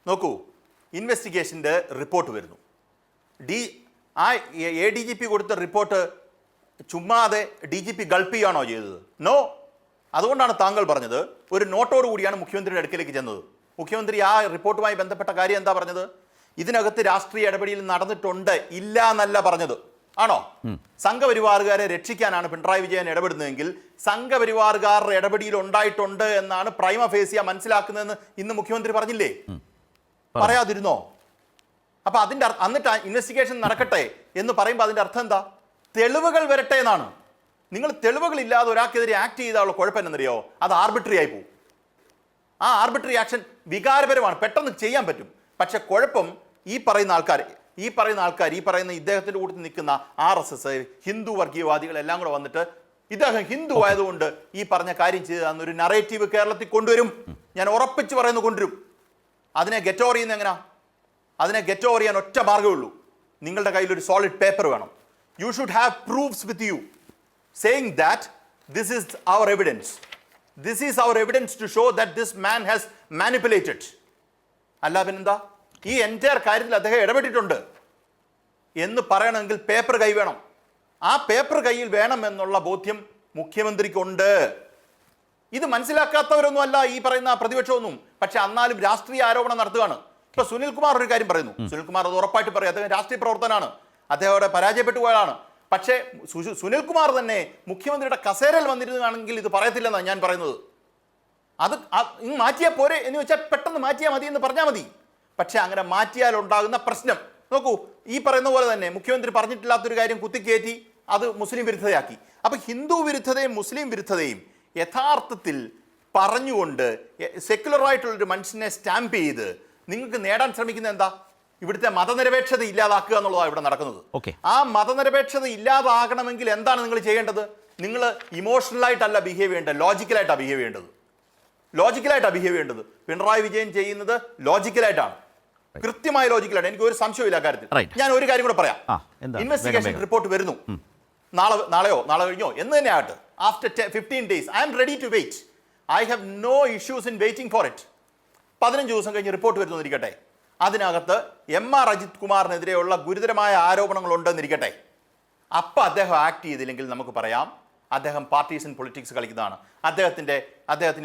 നോക്കൂ, ഇൻവെസ്റ്റിഗേഷൻ്റെ റിപ്പോർട്ട് വരുന്നു. ADGP കൊടുത്ത റിപ്പോർട്ട് ചുമ്മാതെ DGP ഗൾപ്പ് ചെയ്യുകയാണോ ചെയ്തത്? നോ. അതുകൊണ്ടാണ് താങ്കൾ പറഞ്ഞത് ഒരു നോട്ടോട് കൂടിയാണ് മുഖ്യമന്ത്രിയുടെ അടുക്കലേക്ക് ചെന്നത്. മുഖ്യമന്ത്രി ആ റിപ്പോർട്ടുമായി ബന്ധപ്പെട്ട കാര്യം എന്താ പറഞ്ഞത്? ഇതിനകത്ത് രാഷ്ട്രീയ ഇടപെടൽ നടന്നിട്ടുണ്ട്, ഇല്ല എന്നല്ല പറഞ്ഞത്. ആണോ? സംഘപരിവാറുകാരെ രക്ഷിക്കാനാണ് പിണറായി വിജയൻ ഇടപെടുന്നതെങ്കിൽ സംഘപരിവാറുകാരുടെ ഇടപെടൽ ഉണ്ടായിട്ടുണ്ട് എന്നാണ് പ്രൈമ ഫേസിയ മനസ്സിലാക്കുന്നതെന്ന് ഇന്ന് മുഖ്യമന്ത്രി പറഞ്ഞില്ലേ? പറയാതിരുന്നോ? അപ്പൊ എന്നിട്ട് ഇൻവെസ്റ്റിഗേഷൻ നടക്കട്ടെ എന്ന് പറയുമ്പോൾ അതിന്റെ അർത്ഥം എന്താ? തെളിവുകൾ വരട്ടെ എന്നാണ്. നിങ്ങൾ തെളിവുകൾ ഇല്ലാതെ ഒരാൾക്കെതിരെ ആക്ട് ചെയ്താലുള്ള കുഴപ്പം എന്നറിയോ? അത് ആർബിട്രറി ആയി പോകും. ആ ആർബിട്രറി ആക്ഷൻ വികാരപരമാണ്, പെട്ടെന്ന് ചെയ്യാൻ പറ്റും. പക്ഷെ കുഴപ്പം ഈ പറയുന്ന ആൾക്കാർ ഈ പറയുന്ന ഇദ്ദേഹത്തിൻ്റെ കൂട്ടത്തിൽ നിൽക്കുന്ന RSS, ഹിന്ദു വർഗീയവാദികൾ എല്ലാം കൂടെ വന്നിട്ട് ഇദ്ദേഹം ഹിന്ദു ആയതുകൊണ്ട് ഈ പറഞ്ഞ കാര്യം ചെയ്തതെന്നൊരു നറേറ്റീവ് കേരളത്തിൽ കൊണ്ടുവരും. ഞാൻ ഉറപ്പിച്ച് പറയുന്നു, കൊണ്ടുവരും. അതിനെ ഗെറ്റ് ഓവർ ചെയ്യുന്നത് എങ്ങനെയാ? അതിനെ ഗെറ്റ് ഓവർ ചെയ്യാൻ ഒറ്റ മാർഗ്ഗമേ ഉള്ളൂ. നിങ്ങളുടെ കയ്യിൽ ഒരു സോളിഡ് പേപ്പർ വേണം. You should have proofs with you saying that this is our evidence. This is our evidence to show that this man has manipulated. അല്ല പിന്നെന്താ? ഈ എൻറ്റയർ കാര്യത്തിൽ അദ്ദേഹം ഇടപെട്ടിട്ടുണ്ട്. എന്ന് പറയണമെങ്കിൽ പേപ്പർ കൈ വേണം. ആ പേപ്പർ കയ്യിൽ വേണം എന്നുള്ള ബോധ്യം മുഖ്യമന്ത്രിക്കുണ്ട്. ഇത് മനസ്സിലാക്കാത്തവരൊന്നും അല്ല ഈ പറയുന്ന പ്രതിപക്ഷമൊന്നും. പക്ഷെ എന്നാലും രാഷ്ട്രീയ ആരോപണം നടത്തുകയാണ്. ഇപ്പൊ സുനിൽകുമാർ ഒരു കാര്യം പറയുന്നു. സുനിൽകുമാർ അത് ഉറപ്പായിട്ട് പറയും, അദ്ദേഹം രാഷ്ട്രീയ പ്രവർത്തനാണ്, അദ്ദേഹം അവിടെ പരാജയപ്പെട്ടു പോയതാണ്. പക്ഷേ സുനിൽകുമാർ തന്നെ മുഖ്യമന്ത്രിയുടെ കസേരയിൽ വന്നിരുന്നതാണെങ്കിൽ ഇത് പറയത്തില്ലെന്നാണ് ഞാൻ പറയുന്നത്. അത് ഇങ്ങ് മാറ്റിയാൽ പോരെ എന്ന് വെച്ചാൽ പെട്ടെന്ന് മാറ്റിയാൽ മതി എന്ന് പറഞ്ഞാൽ മതി. പക്ഷെ അങ്ങനെ മാറ്റിയാൽ ഉണ്ടാകുന്ന പ്രശ്നം നോക്കൂ. ഈ പറയുന്ന പോലെ തന്നെ മുഖ്യമന്ത്രി പറഞ്ഞിട്ടില്ലാത്തൊരു കാര്യം കുത്തിക്കയറ്റി അത് മുസ്ലിം വിരുദ്ധതയാക്കി. അപ്പൊ ഹിന്ദു വിരുദ്ധതയും മുസ്ലിം വിരുദ്ധതയും യഥാർത്ഥത്തിൽ പറഞ്ഞുകൊണ്ട് സെക്യുലറായിട്ടുള്ളൊരു മനുഷ്യനെ സ്റ്റാമ്പ് ചെയ്ത് നിങ്ങൾക്ക് നേടാൻ ശ്രമിക്കുന്നത് എന്താ? ഇവിടുത്തെ മതനിരപേക്ഷത ഇല്ലാതാക്കുക എന്നുള്ളതാണ് ഇവിടെ നടക്കുന്നത്. ആ മതനിരപേക്ഷത ഇല്ലാതാകണമെങ്കിൽ എന്താണ് നിങ്ങൾ ചെയ്യേണ്ടത്? നിങ്ങൾ ഇമോഷണലായിട്ടല്ല ബിഹേവ് ചെയ്യേണ്ടത്, ലോജിക്കലായിട്ടാണ് ബിഹേവ് ചെയ്യേണ്ടത്. ലോജിക്കലായിട്ടാണ് ബിഹേവ് ചെയ്യേണ്ടത്. പിണറായി വിജയൻ ചെയ്യുന്നത് ലോജിക്കലായിട്ടാണ്, കൃത്യമായ ലോജിക്കലായിട്ട്. എനിക്ക് ഒരു സംശയമില്ല കാര്യത്തിൽ. ഞാൻ ഒരു കാര്യം കൂടെ പറയാം. ഇൻവെസ്റ്റിഗേഷൻ റിപ്പോർട്ട് വരുന്നു, നാളെയോ നാളെ കഴിഞ്ഞോ എന്ന് തന്നെ ആകട്ടെ. After 15 days I am ready to wait. I have no issues in waiting for it. 15 ദിവസം കഴിഞ്ഞ് റിപ്പോർട്ട് വരുന്നിരിക്കട്ടെ. അതിനകത്ത് MR അജിത് കുമാറിനെതിരെയുള്ള ഗുരുതരമായ ആരോപണങ്ങൾ ഉണ്ടെന്നിരിക്കട്ടെ. അപ്പം അദ്ദേഹം ആക്ട് ചെയ്തില്ലെങ്കിൽ നമുക്ക് പറയാം അദ്ദേഹം പാർട്ടീസൺ പൊളിറ്റിക്സ് കളിക്കുന്നതാണ്,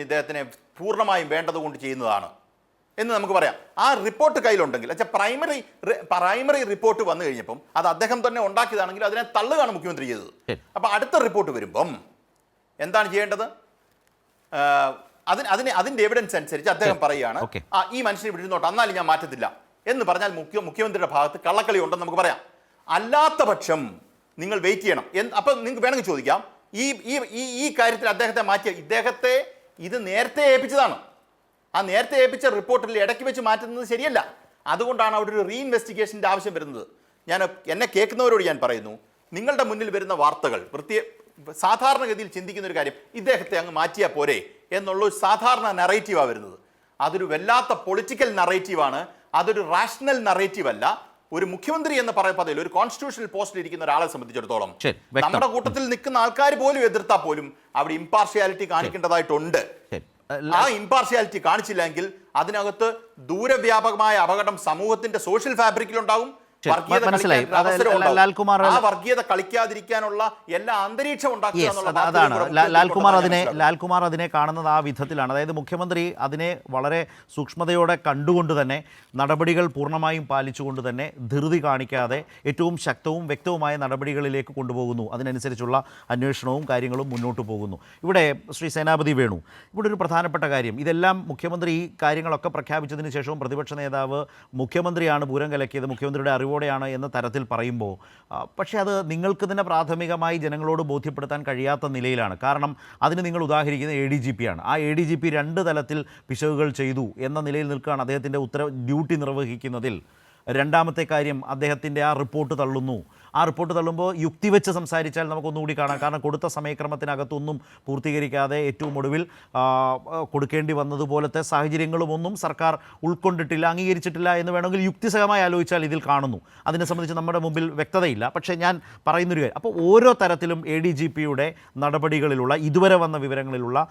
ഇദ്ദേഹത്തിനെ പൂർണ്ണമായും വേണ്ടതുകൊണ്ട് ചെയ്യുന്നതാണ് എന്ന് നമുക്ക് പറയാം. ആ റിപ്പോർട്ട് കയ്യിലുണ്ടെങ്കിൽ പ്രൈമറി റിപ്പോർട്ട് വന്നു കഴിഞ്ഞപ്പം അത് അദ്ദേഹം തന്നെ ഉണ്ടാക്കിയതാണെങ്കിൽ അതിനെ തള്ളുകയാണ് മുഖ്യമന്ത്രി ചെയ്തത്. അപ്പം അടുത്ത റിപ്പോർട്ട് വരുമ്പം എന്താണ് ചെയ്യേണ്ടത്? അതിന്റെ എവിഡൻസ് അനുസരിച്ച് അദ്ദേഹം പറയുകയാണ് ഈ മനുഷ്യനെ ഇവിടെ ഇരുന്നോട്ടെ, എന്നാലും ഞാൻ മാറ്റത്തില്ല എന്ന് പറഞ്ഞാൽ മുഖ്യമന്ത്രിയുടെ ഭാഗത്ത് കള്ളക്കളി ഉണ്ടെന്ന് നമുക്ക് പറയാം. അല്ലാത്ത പക്ഷം നിങ്ങൾ വെയിറ്റ് ചെയ്യണം. അപ്പം നിങ്ങൾക്ക് വേണമെങ്കിൽ ചോദിക്കാം, ഈ കാര്യത്തിൽ ഇദ്ദേഹത്തെ ഇത് നേരത്തെ ഏൽപ്പിച്ചതാണ്. ആ നേരത്തെ ഏൽപ്പിച്ച റിപ്പോർട്ടിൽ ഇടയ്ക്ക് വെച്ച് മാറ്റുന്നത് ശരിയല്ല. അതുകൊണ്ടാണ് അവിടെ ഒരു റീഇൻവെസ്റ്റിഗേഷൻ്റെ ആവശ്യം വരുന്നത്. എന്നെ കേൾക്കുന്നവരോട് ഞാൻ പറയുന്നു, നിങ്ങളുടെ മുന്നിൽ വരുന്ന വാർത്തകൾ സാധാരണഗതിയിൽ ചിന്തിക്കുന്ന ഒരു കാര്യം, ഇദ്ദേഹത്തെ അങ്ങ് മാറ്റിയാൽ പോരെ എന്നുള്ളൊരു സാധാരണ നറേറ്റീവാണ് വരുന്നത്. അതൊരു വല്ലാത്ത പൊളിറ്റിക്കൽ നറേറ്റീവാണ്, അതൊരു റാഷണൽ നറേറ്റീവ് അല്ല. ഒരു മുഖ്യമന്ത്രി എന്ന പദവിയിൽ ഒരു കോൺസ്റ്റിറ്റ്യൂഷണൽ പോസ്റ്റിൽ ഇരിക്കുന്ന ഒരാളെ സംബന്ധിച്ചിടത്തോളം നമ്മുടെ കൂട്ടത്തിൽ നിൽക്കുന്ന ആൾക്കാർ പോലും എതിർത്താൽ പോലും അവിടെ ഇമ്പാർഷ്യാലിറ്റി കാണിക്കേണ്ടതായിട്ടുണ്ട്. ആ ഇമ്പാർഷ്യാലിറ്റി കാണിച്ചില്ലെങ്കിൽ അതിനകത്ത് ദൂരവ്യാപകമായ അപകടം സമൂഹത്തിന്റെ സോഷ്യൽ ഫാബ്രിക്കിലുണ്ടാകും. വർഗീയത കളിക്കാതിരിക്കാനുള്ള എല്ലാ അന്തരീക്ഷം അതാണ് ലാൽകുമാർ അതിനെ കാണുന്നത് ആ വിധത്തിലാണ്. അതായത് മുഖ്യമന്ത്രി അതിനെ വളരെ സൂക്ഷ്മതയോടെ കണ്ടുകൊണ്ട് തന്നെ നടപടികൾ പൂർണ്ണമായും പാലിച്ചുകൊണ്ട് തന്നെ ധൃതി കാണിക്കാതെ ഏറ്റവും ശക്തവും വ്യക്തവുമായ നടപടികളിലേക്ക് കൊണ്ടുപോകുന്നു. അതിനനുസരിച്ചുള്ള അന്വേഷണവും കാര്യങ്ങളും മുന്നോട്ട് പോകുന്നു. ഇവിടെ ശ്രീ സേനാപതി വേണു, ഇവിടെ ഒരു പ്രധാനപ്പെട്ട കാര്യം, ഇതെല്ലാം മുഖ്യമന്ത്രി ഈ കാര്യങ്ങളൊക്കെ പ്രഖ്യാപിച്ചതിന് ശേഷവും പ്രതിപക്ഷ നേതാവ് മുഖ്യമന്ത്രിയാണ് പൂരം കലക്കിയത്, മുഖ്യമന്ത്രിയുടെ അറിവോടെയാണ് എന്ന തരത്തിൽ പറയുമ്പോൾ പക്ഷേ അത് നിങ്ങൾക്ക് തന്നെ പ്രാഥമികമായി ജനങ്ങളോട് ബോധ്യപ്പെടുത്താൻ കഴിയാത്ത നിലയിലാണ്. കാരണം അതിന് നിങ്ങൾ ഉദാഹരിക്കുന്നത് ADGP ആണ്. ആ ADGP 2 തലത്തിൽ പിശകുകൾ ചെയ്തു എന്ന നിലയിൽ നിൽക്കുകയാണ് അദ്ദേഹത്തിൻ്റെ ഡ്യൂട്ടി നിർവഹിക്കുന്നതിൽ. രണ്ടാമത്തെ കാര്യം, അദ്ദേഹത്തിൻ്റെ ആ റിപ്പോർട്ട് തള്ളുന്നു. ആ റിപ്പോർട്ട് തള്ളുമ്പോൾ യുക്തി വെച്ച് സംസാരിച്ചാൽ നമുക്കൊന്നുകൂടി കാണാം. കാരണം കൊടുത്ത സമയക്രമത്തിനകത്തൊന്നും പൂർത്തീകരിക്കാതെ ഏറ്റവും ഒടുവിൽ കൊടുക്കേണ്ടി വന്നതുപോലത്തെ സാഹചര്യങ്ങളുമൊന്നും സർക്കാർ ഉൾക്കൊണ്ടിട്ടില്ല, അംഗീകരിച്ചിട്ടില്ല എന്ന് വേണമെങ്കിൽ യുക്തിസഹമായി ആലോചിച്ചാൽ ഇതിൽ കാണുന്നു. അതിനെ സംബന്ധിച്ച് നമ്മുടെ മുമ്പിൽ വ്യക്തതയില്ല. പക്ഷേ ഞാൻ പറയുന്നൊരു കാര്യം, അപ്പോൾ ഓരോ തരത്തിലും ADGPയുടെ നടപടികളിലുള്ള ഇതുവരെ വന്ന വിവരങ്ങളിലുള്ള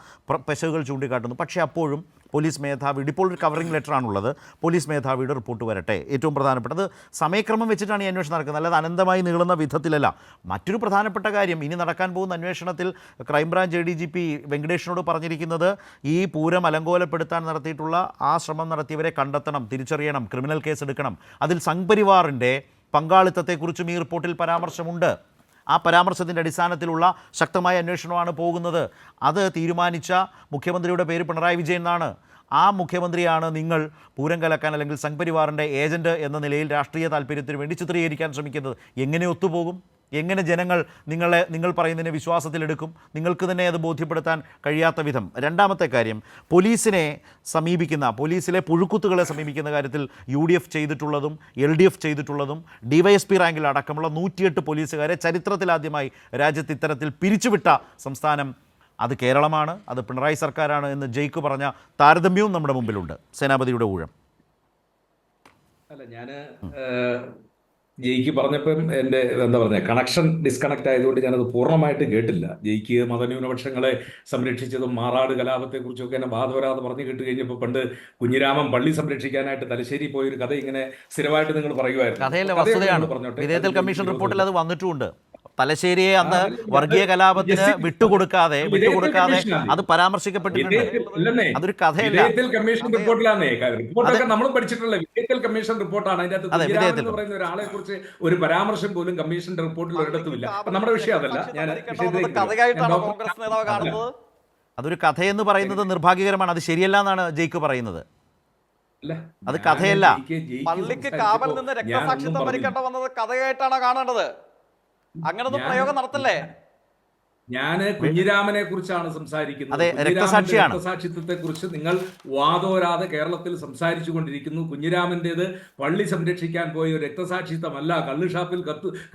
പെശകുകൾ ചൂണ്ടിക്കാട്ടുന്നു. പക്ഷേ അപ്പോഴും പോലീസ് മേധാവിയുടെ ഇപ്പോൾ ഒരു കവറിംഗ് ലെറ്ററാണുള്ളത്, പോലീസ് മേധാവിയുടെ റിപ്പോർട്ട് വരട്ടെ. ഏറ്റവും പ്രധാനപ്പെട്ടത് സമയക്രമം വെച്ചിട്ടാണ് ഈ അന്വേഷണം നടക്കുന്നത്, അല്ലാതെ അനന്തമായി നീളുന്ന വിധത്തിലല്ല. മറ്റൊരു പ്രധാനപ്പെട്ട കാര്യം, ഇനി നടക്കാൻ പോകുന്ന അന്വേഷണത്തിൽ ക്രൈംബ്രാഞ്ച് ADGP വെങ്കടേഷിനോട് പറഞ്ഞിരിക്കുന്നത് ഈ പൂരം അലങ്കോലപ്പെടുത്താൻ നടത്തിയിട്ടുള്ള ആ ശ്രമം നടത്തിയവരെ കണ്ടെത്തണം, തിരിച്ചറിയണം, ക്രിമിനൽ കേസ് എടുക്കണം. അതിൽ സംഘ്പരിവാറിൻ്റെ പങ്കാളിത്തത്തെക്കുറിച്ചും ഈ റിപ്പോർട്ടിൽ പരാമർശമുണ്ട്. ആ പരാമർശത്തിൻ്റെ അടിസ്ഥാനത്തിലുള്ള ശക്തമായ അന്വേഷണമാണ് പോകുന്നത്. അത് തീരുമാനിച്ച മുഖ്യമന്ത്രിയുടെ പേര് പിണറായി വിജയൻ എന്നാണ്. ആ മുഖ്യമന്ത്രിയാണ് നിങ്ങൾ പൂരം കലക്കാൻ അല്ലെങ്കിൽ സംഘ്പരിവാറിൻ്റെ ഏജൻറ്റ് എന്ന നിലയിൽ രാഷ്ട്രീയ താല്പര്യത്തിന് വേണ്ടി ചിത്രീകരിക്കാൻ ശ്രമിക്കുന്നത്. എങ്ങനെ ഒത്തുപോകും? എങ്ങനെ ജനങ്ങൾ നിങ്ങൾ പറയുന്നതിനെ വിശ്വാസത്തിലെടുക്കും? നിങ്ങൾക്ക് തന്നെ അത് ബോധ്യപ്പെടുത്താൻ കഴിയാത്ത വിധം. രണ്ടാമത്തെ കാര്യം, പോലീസിലെ പുഴുക്കുത്തുകളെ സമീപിക്കുന്ന കാര്യത്തിൽ UDF ചെയ്തിട്ടുള്ളതും LDF ചെയ്തിട്ടുള്ളതും DYSP റാങ്കിൽ അടക്കമുള്ള 108 പോലീസുകാരെ ചരിത്രത്തിലാദ്യമായി രാജ്യത്ത് ഇത്തരത്തിൽ പിരിച്ചുവിട്ട സംസ്ഥാനം അത് കേരളമാണ്, അത് പിണറായി സർക്കാരാണ് എന്ന് ജയ്ക്ക് പറഞ്ഞ താരതമ്യവും നമ്മുടെ മുമ്പിലുണ്ട്. സേനാപതിയുടെ ഊഴം. അല്ല, ഞാൻ ജയിക്ക് പറഞ്ഞപ്പം എൻ്റെ എന്താ പറയുക കണക്ഷൻ ഡിസ്കണക്ട് ആയതുകൊണ്ട് ഞാനത് പൂർണ്ണമായിട്ട് കേട്ടില്ല. ജയിക്ക് മതന്യൂനപക്ഷങ്ങളെ സംരക്ഷിച്ചതും മാറാട് കലാപത്തെക്കുറിച്ചൊക്കെ എന്നെ വാദവരാതെ പറഞ്ഞു കേട്ട് കഴിഞ്ഞപ്പോൾ പണ്ട് കുഞ്ഞിരാമൻ പള്ളി സംരക്ഷിക്കാനായിട്ട് തലശ്ശേരി പോയൊരു കഥ ഇങ്ങനെ സ്ഥിരമായിട്ട് നിങ്ങൾ പറയുമായിരുന്നു. കഥയല്ല, കഥയൊക്കെ വസ്തുതയാണ്. നിങ്ങൾ പറഞ്ഞോട്ടെ. വിധേയത്തിൽ അതിൽ കമ്മീഷൻ എനിക്ക് റിപ്പോർട്ടിൽ അത് വിരോധമില്ല. വന്നിട്ടുമുണ്ട്. തലശ്ശേരിയെ അന്ന് അത് വർഗീയ കലാപത്തിന് ജസ്റ്റിസ് വിട്ടുകൊടുക്കാതെ വിധേയത്തിൽ കമ്മീഷനാണ്. അത് പരാമർശിക്കപ്പെട്ടിട്ടുണ്ട്. ഇല്ലെന്നേ, അതൊരു കഥയല്ല. വിധേയത്തിൽ കമ്മീഷൻ റിപ്പോർട്ടിലാന്നേ. റിപ്പോർട്ടൊക്കെ നമ്മൾ പഠിച്ചിട്ടുള്ള വിധേയത്തിൽ കമ്മീഷൻ റിപ്പോർട്ടാണ്. അതിന്റെ അകത്ത് അതെ, കുഞ്ഞിരാമൻ വിധേയത്തിൽ. എന്ന് പറയുന്ന ഒരാളെ കുറിച്ച് ഒരു പരാമർശം പോലും കമ്മീഷന്റെ റിപ്പോർട്ടിൽ ഒരിടത്തുമില്ല. അപ്പൊ നമ്മുടെ വിഷയം അതല്ല. ഞാൻ വിഷയത്തിലേക്ക് കഥയായിട്ടാണോ വരാം. കോൺഗ്രസ് നേതാവ് കാണുന്നത്? അതൊരു കഥയെന്ന് പറയുന്നത് നിർഭാഗ്യകരമാണ്. അത് ശരിയല്ല എന്നാണ് ജയിക്ക് പറയുന്നത്. അല്ല, അത് ഞാൻ കഥയല്ല. ജയിക്ക് പള്ളിക്ക് കാവൽ നിന്ന് സംസാരിച്ചപ്പോൾ രക്തസാക്ഷിത്വം ഞാനൊന്നും വരിക്കേണ്ട വന്നത് കഥയായിട്ടാണോ കാണേണ്ടത്? അങ്ങനൊന്നും പ്രയോഗം നടത്തല്ലേ? ഞാന് കുഞ്ഞിരാമനെ കുറിച്ചാണ് സംസാരിക്കുന്നത്. അതെ, രക്തസാക്ഷിയാണ്. രക്തസാക്ഷിത്വത്തെ കുറിച്ച് നിങ്ങൾ വാദോരാതെ കേരളത്തിൽ സംസാരിച്ചു കൊണ്ടിരിക്കുന്നു. കുഞ്ഞിരാമന്റേത് പള്ളി സംരക്ഷിക്കാൻ പോയ ഒരു രക്തസാക്ഷിത്വമല്ല, കള്ളുഷാപ്പിൽ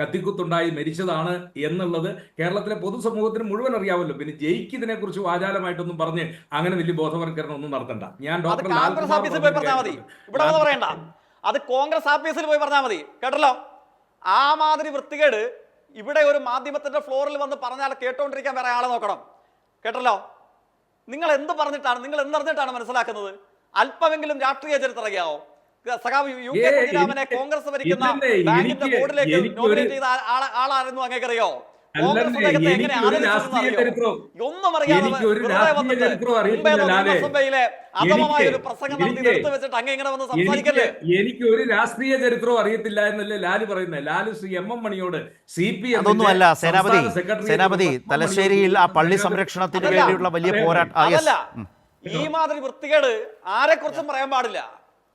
കത്തിക്കുത്തുണ്ടായി മരിച്ചതാണ് എന്നുള്ളത് കേരളത്തിലെ പൊതുസമൂഹത്തിന് മുഴുവൻ അറിയാമല്ലോ. പിന്നെ ജയിക്ക് ഇതിനെ കുറിച്ച് വാചാലമായിട്ടൊന്നും പറഞ്ഞ് അങ്ങനെ വലിയ ബോധവൽക്കരണം ഒന്നും നടത്തണ്ട. ഞാൻ അത് ഡോക്ടർ കോൺഗ്രസ് ഓഫീസിൽ പോയി പറഞ്ഞാൽ മതി, ഇവിടെ വന്ന് പറയണ്ട. അത് കോൺഗ്രസ് ഓഫീസിൽ പോയി പറഞ്ഞാൽ മതി, കേട്ടല്ലോ. ആ മാതിരി വൃത്തികേട് ഇവിടെ ഒരു മാധ്യമത്തിന്റെ ഫ്ലോറിൽ വന്ന് പറഞ്ഞാൽ കേട്ടോണ്ടിരിക്കാൻ വേറെ ആളെ നോക്കണം, കേട്ടല്ലോ. നിങ്ങൾ എന്ത് പറഞ്ഞിട്ടാണ്, നിങ്ങൾ എന്തറിഞ്ഞിട്ടാണ് മനസ്സിലാക്കുന്നത്? അല്പമെങ്കിലും രാഷ്ട്രീയ ചരിത്രം അറിയാവോ? സഖാവ് യു കെ കുഞ്ഞിരാമനെ കോൺഗ്രസ് ഭരിക്കുന്ന ബാങ്കിന്റെ ബോർഡിലേക്ക് നോമിനേറ്റ് ചെയ്ത ആളായിരുന്നു, അങ്ങേക്കറിയോ? കോൺഗ്രസ് അദ്ദേഹത്തെ എങ്ങനെ ആദരിച്ചെന്നറിയോ? ഒന്നും അറിയാതെ നിയമസഭയിലെ അധമമായ ഒരു പ്രസംഗം നടത്തി എടുത്തു വെച്ചിട്ട് അങ്ങ് ഇങ്ങനെ വന്ന് സംസാരിക്കല്ലേ? എനിക്ക് ഒരു രാഷ്ട്രീയ ചരിത്രവും അറിയത്തില്ല എന്നല്ലേ ലാല് പറയുന്നത്. ലാല് ശ്രീ എം മണിയോട് CPM അതൊന്നുമല്ല സേനാപതി തലശ്ശേരിയിൽ ആ പള്ളി സംരക്ഷണത്തിന് വേണ്ടിയുള്ള വലിയ പോരാട്ടം. അതല്ല, ഈ മാതിരി വൃത്തികേട് ആരെ കുറിച്ചും പറയാൻ പാടില്ല.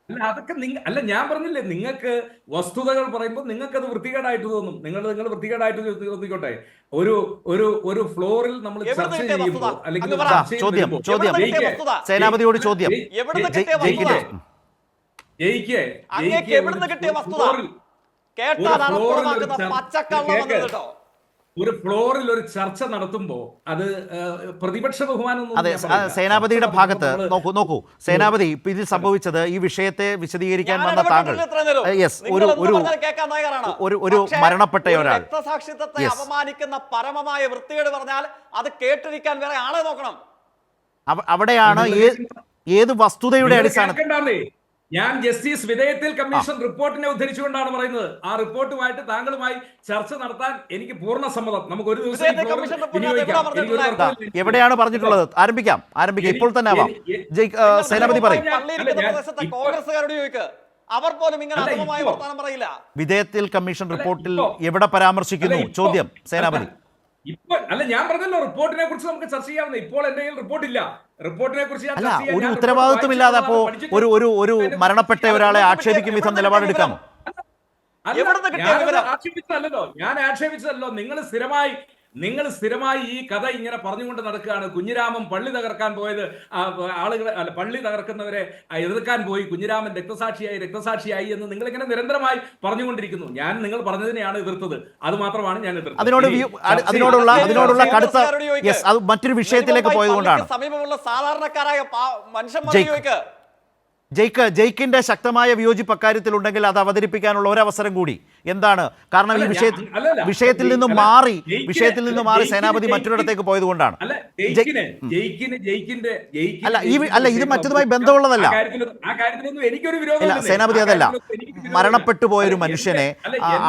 അല്ല, അതൊക്കെ അല്ല, ഞാൻ പറഞ്ഞില്ലേ, നിങ്ങൾക്ക് വസ്തുതകൾ പറയുമ്പോൾ നിങ്ങൾക്ക് അത് വൃത്തികേടായിട്ട് തോന്നും. നിങ്ങൾ വൃത്തികേടായിട്ട് തോന്നിക്കോട്ടെ. ഒരു ഫ്ലോറിൽ നമ്മൾ ചർച്ച ചെയ്യുമ്പോൾ അല്ലെങ്കിൽ സേനാപതിയോട് ചോദ്യം. ഒരു ഫ്ലോറിൽ ഒരു ചർച്ച നടത്തുമ്പോൾ അത് പ്രതിപക്ഷ ബഹുമാനം. അതെ, സേനാപതിയുടെ ഭാഗത്ത് നോക്കൂ സേനാപതി, ഇതിൽ സംഭവിച്ചത് ഈ വിഷയത്തെ വിശദീകരിക്കാൻ വന്ന താങ്കൾ ഒരു മരണപ്പെട്ട ഒരാൾ രക്തസാക്ഷിത്വത്തെ അപമാനിക്കുന്ന പരമമായ വൃത്തികേട് പറഞ്ഞാൽ അത് കേട്ടിരിക്കാൻ വേറെ ആളെ നോക്കണം. അവിടെയാണ് ഏത് വസ്തുതയുടെ അടിസ്ഥാനത്തിൽ ഞാൻ ജസ്റ്റിസ് വിധേയത്തിൽ കമ്മീഷൻ റിപ്പോർട്ടിനെ ഉദ്ധരിച്ചുകൊണ്ടാണ് പറയുന്നത്. ആ റിപ്പോർട്ടുമായിട്ട് താങ്കളുമായി ചർച്ച നടത്താൻ എനിക്ക് പൂർണ്ണ സമ്മതം. നമുക്ക് ഒരു ദിവസം എവിടെയാണ് പറഞ്ഞിട്ടുള്ളത്? ആരംഭിക്കാം, ഇപ്പോൾ തന്നെ ആവാം. സേനാപതി പറയും. കോൺഗ്രസ്സുകാരോട് ചോദിക്കുക, അവർ പോലും ഇങ്ങനെ അധമമായ വർത്തമാനം പറയില്ല. വിധേയത്തിൽ കമ്മീഷൻ റിപ്പോർട്ടിൽ എവിടെ പരാമർശിക്കുന്നു? ചോദ്യം സേനാപതി. അല്ല, ഞാൻ പറഞ്ഞല്ലോ റിപ്പോർട്ടിനെ കുറിച്ച് നമുക്ക് ചർച്ച ചെയ്യാവുന്ന. ഇപ്പോൾ എന്റെ കയ്യിൽ റിപ്പോർട്ടില്ല. റിപ്പോർട്ടിനെ കുറിച്ച് ഒരു ഉത്തരവാദിത്വമില്ലാതെ അപ്പോ ഒരു മരണപ്പെട്ട ഒരാളെ ആക്ഷേപിക്കും വിധം നിലപാടെടുക്കാം. ഞാൻ ആക്ഷേപിച്ചതല്ലോ. നിങ്ങൾ സ്ഥിരമായി ഈ കഥ ഇങ്ങനെ പറഞ്ഞുകൊണ്ട് നടക്കുകയാണ്. കുഞ്ഞിരാമൻ പള്ളി തകർക്കാൻ പോയത്, പള്ളി തകർക്കുന്നവരെ എതിർക്കാൻ പോയി, കുഞ്ഞിരാമൻ രക്തസാക്ഷിയായി എന്ന് നിങ്ങൾ ഇങ്ങനെ നിരന്തരമായി പറഞ്ഞുകൊണ്ടിരിക്കുന്നു. ഞാൻ നിങ്ങൾ പറഞ്ഞതിനെയാണ് എതിർത്തത്. അത് മാത്രമാണ് ഞാൻ എതിർത്തത്. അതിനോടുള്ള കടുത്ത മറ്റൊരു വിഷയത്തിലേക്ക് പോയതുകൊണ്ടാണ്. സമീപമുള്ള സാധാരണക്കാരായ മനുഷ്യന്മാർ ജയിക്കിന്റെ ശക്തമായ വിയോജിപ്പ് അക്കാര്യത്തിലുണ്ടെങ്കിൽ അത് അവതരിപ്പിക്കാനുള്ള ഒരവസരം കൂടി എന്താണ്? കാരണം ഈ വിഷയത്തിൽ നിന്നും മാറി സേനാപതി മറ്റൊരിടത്തേക്ക് പോയതുകൊണ്ടാണ്. അല്ല, ഇത് മറ്റതുമായി ബന്ധമുള്ളതല്ല. സേനാപതി അതല്ല, മരണപ്പെട്ടു പോയൊരു മനുഷ്യനെ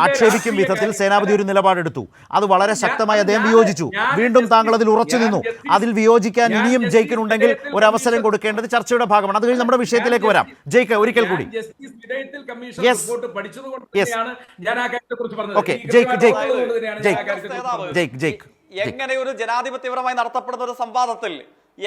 ആക്ഷേപിക്കും വിധത്തിൽ സേനാപതി ഒരു നിലപാടെടുത്തു. അത് വളരെ ശക്തമായി അദ്ദേഹം വിയോജിച്ചു. വീണ്ടും താങ്കൾ അതിൽ ഉറച്ചു നിന്നു. അതിൽ വിയോജിക്കാൻ ഇനിയും ജയിക്കിനുണ്ടെങ്കിൽ ഒരു അവസരം കൊടുക്കേണ്ടത് ചർച്ചയുടെ ഭാഗമാണ്. അത് കഴിഞ്ഞ് നമ്മുടെ വിഷയത്തിലേക്ക് വരാം. ജയിക്ക് ഒരിക്കൽ കൂടി. എങ്ങനെ ഒരു ജനാധിപത്യപരമായി നടത്തപ്പെടുന്ന ഒരു സംവാദത്തിൽ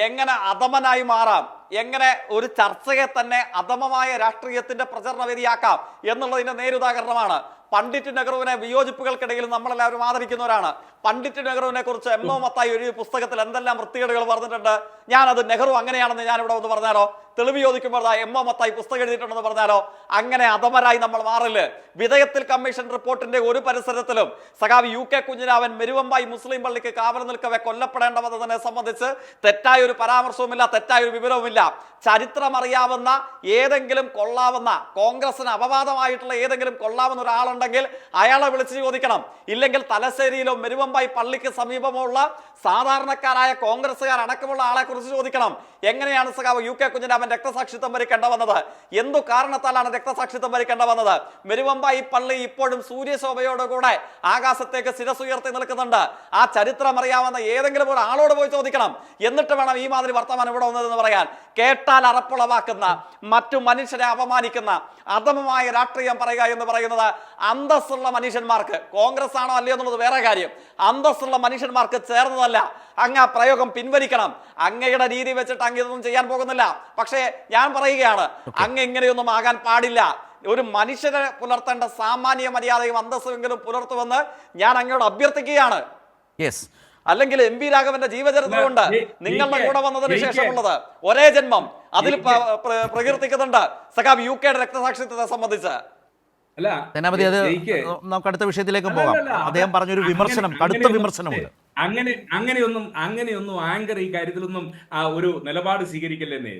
എങ്ങനെ അധമനായി മാറാം, എങ്ങനെ ഒരു ചർച്ചയെ തന്നെ അധമമായ രാഷ്ട്രീയത്തിന്റെ പ്രചരണ വേദിയാക്കാം എന്നുള്ളതിന്റെ നേരുദാഹരണമാണ്. പണ്ഡിറ്റ് നെഹ്റുവിനെ വിയോജിപ്പുകൾക്കിടയിൽ നമ്മളെല്ലാവരും ആദരിക്കുന്നവരാണ്. പണ്ഡിറ്റ് നെഹ്റുവിനെ കുറിച്ച് എം.ഒ. മത്തായി ഒരു പുസ്തകത്തിൽ എന്തെല്ലാം വൃത്തികേടുകൾ പറഞ്ഞിട്ടുണ്ട്. ഞാനത് നെഹ്റു അങ്ങനെയാണെന്ന് ഞാൻ ഇവിടെ ഒന്ന് പറഞ്ഞാലോ? തെളിവ് ചോദിക്കുമ്പോൾ എം എ മത്തായി പുസ്തകം എഴുതിയിട്ടുണ്ടെന്ന് പറഞ്ഞാലോ അങ്ങനെ അധമരായി നമ്മൾ മാറില്ല. വിധേയത്തിൽ കമ്മീഷൻ റിപ്പോർട്ടിന്റെ ഒരു പരിസരത്തിലും സഖാവ് യു കെ കുഞ്ഞിരാമൻ മെരുവമ്പായി മുസ്ലിം പള്ളിക്ക് കാവൽ നിൽക്കവെ കൊല്ലപ്പെടേണ്ട വന്നതിനെ സംബന്ധിച്ച് തെറ്റായ ഒരു പരാമർശവുമില്ല, തെറ്റായ ഒരു വിവരവുമില്ല. ചരിത്രമറിയാവുന്ന ഏതെങ്കിലും കൊള്ളാവുന്ന കോൺഗ്രസിന് അപവാദമായിട്ടുള്ള ഏതെങ്കിലും കൊള്ളാവുന്ന ഒരാളുണ്ടെങ്കിൽ അയാളെ വിളിച്ച് ചോദിക്കണം. ഇല്ലെങ്കിൽ തലശ്ശേരിയിലോ മെരുവമ്പായി പള്ളിക്ക് സമീപമോ ഉള്ള സാധാരണക്കാരായ കോൺഗ്രസ്സുകാർ അടക്കമുള്ള ആളെ കുറിച്ച് ചോദിക്കണം. എങ്ങനെയാണ് സഖാവ് യു കെ കുഞ്ഞിരാമൻ രക്തസാക്ഷിത്വം വരിക്കേണ്ട വന്നത്? എന്തു കാരണത്താലാണ് രക്തസാക്ഷിത്വം വരിക്കേണ്ട വന്നത്? മെരുവമ്പായി പള്ളി ഇപ്പോഴും സൂര്യശോഭയോടുകൂടെ ആകാശത്തേക്ക് ശിരസുയർത്തി നിൽക്കുന്നുണ്ട്. ആ ചരിത്രം അറിയാവുന്ന ഏതെങ്കിലും ഒരു ആളോട് പോയി ചോദിക്കണം. എന്നിട്ട് വേണം ഈ മാതിരി വർത്തമാനം ഇവിടെ വന്നതെന്ന് പറയാൻ. കേട്ടാൽ അറപ്പുളവാക്കുന്ന, മറ്റു മനുഷ്യരെ അപമാനിക്കുന്ന അധമമായ രാഷ്ട്രീയം പറയുക എന്ന് പറയുന്നത് അന്തസ്സുള്ള മനുഷ്യന്മാർക്ക്, കോൺഗ്രസ് ആണോ അല്ലയോ എന്നുള്ളത് വേറെ കാര്യം, അന്തസ്സുള്ള മനുഷ്യന്മാർക്ക് ചേർന്നതല്ല. അങ്ങ് ആ പ്രയോഗം പിൻവലിക്കണം. അങ്ങയുടെ രീതി വെച്ചിട്ട് അങ്ങ് ഇതൊന്നും ചെയ്യാൻ പോകുന്നില്ല. പക്ഷേ ഞാൻ പറയുകയാണ്, അങ്ങ് ഇങ്ങനെയൊന്നും ആകാൻ പാടില്ല. ഒരു മനുഷ്യരെ പുലർത്തേണ്ട സാമാന്യ മര്യാദയും അന്തസ്സുമെങ്കിലും പുലർത്തുമെന്ന് ഞാൻ അങ്ങയോട് അഭ്യർത്ഥിക്കുകയാണ്. അല്ലെങ്കിൽ എം വി രാഘവന്റെ ജീവചരിത്രമുണ്ട് നിങ്ങളുടെ കൂടെ വന്നതിന് ശേഷമുള്ളത്, ഒരേ ജന്മം, അതിൽ പ്രകീർത്തിക്കുന്നുണ്ട് സഖാബ് യു കെയുടെ രക്തസാക്ഷിത്വത്തെ സംബന്ധിച്ച്. സേനാപതി, അത് നമുക്ക് അടുത്ത വിഷയത്തിലേക്ക് പോകാം. അദ്ദേഹം പറഞ്ഞൊരു വിമർശനം, കടുത്ത വിമർശനമുണ്ട്. അങ്ങനെയൊന്നും ആങ്കർ ഈ കാര്യത്തിലൊന്നും ഒരു നിലപാട് സ്വീകരിക്കില്ലെന്നേ.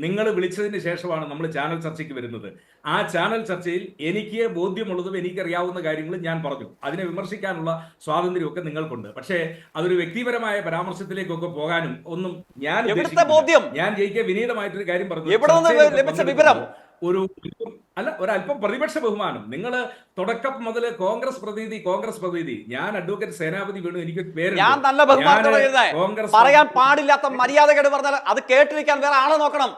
നിങ്ങൾ വിളിച്ചതിന് ശേഷമാണ് നമ്മൾ ചാനൽ ചർച്ചയ്ക്ക് വരുന്നത്. ആ ചാനൽ ചർച്ചയിൽ എനിക്ക് ബോധ്യമുള്ളതും എനിക്കറിയാവുന്ന കാര്യങ്ങളും ഞാൻ പറഞ്ഞു. അതിനെ വിമർശിക്കാനുള്ള സ്വാതന്ത്ര്യമൊക്കെ നിങ്ങൾക്കുണ്ട്. പക്ഷേ അതൊരു വ്യക്തിപരമായ പരാമർശത്തിലേക്കൊക്കെ പോകാനും ഒന്നും ഞാൻ ജയിക്കെ വിനീതമായിട്ടൊരു കാര്യം പറഞ്ഞു. ഒരല്പം പ്രതിപക്ഷ ബഹുമാനം. നിങ്ങൾ തുടക്കം മുതൽ കോൺഗ്രസ് പ്രതിനിധി, ഞാൻ അഡ്വക്കേറ്റ് സേനാപതി വേണു, എനിക്ക് പേര് ഞാൻ നല്ല ബഹുമാനത്തോടെ കോൺഗ്രസ് പറയാൻ പാടില്ലാത്ത മര്യാദകേട് പറഞ്ഞാൽ അത് കേട്ടിരിക്കാൻ വേറെ ആളെ നോക്കണം.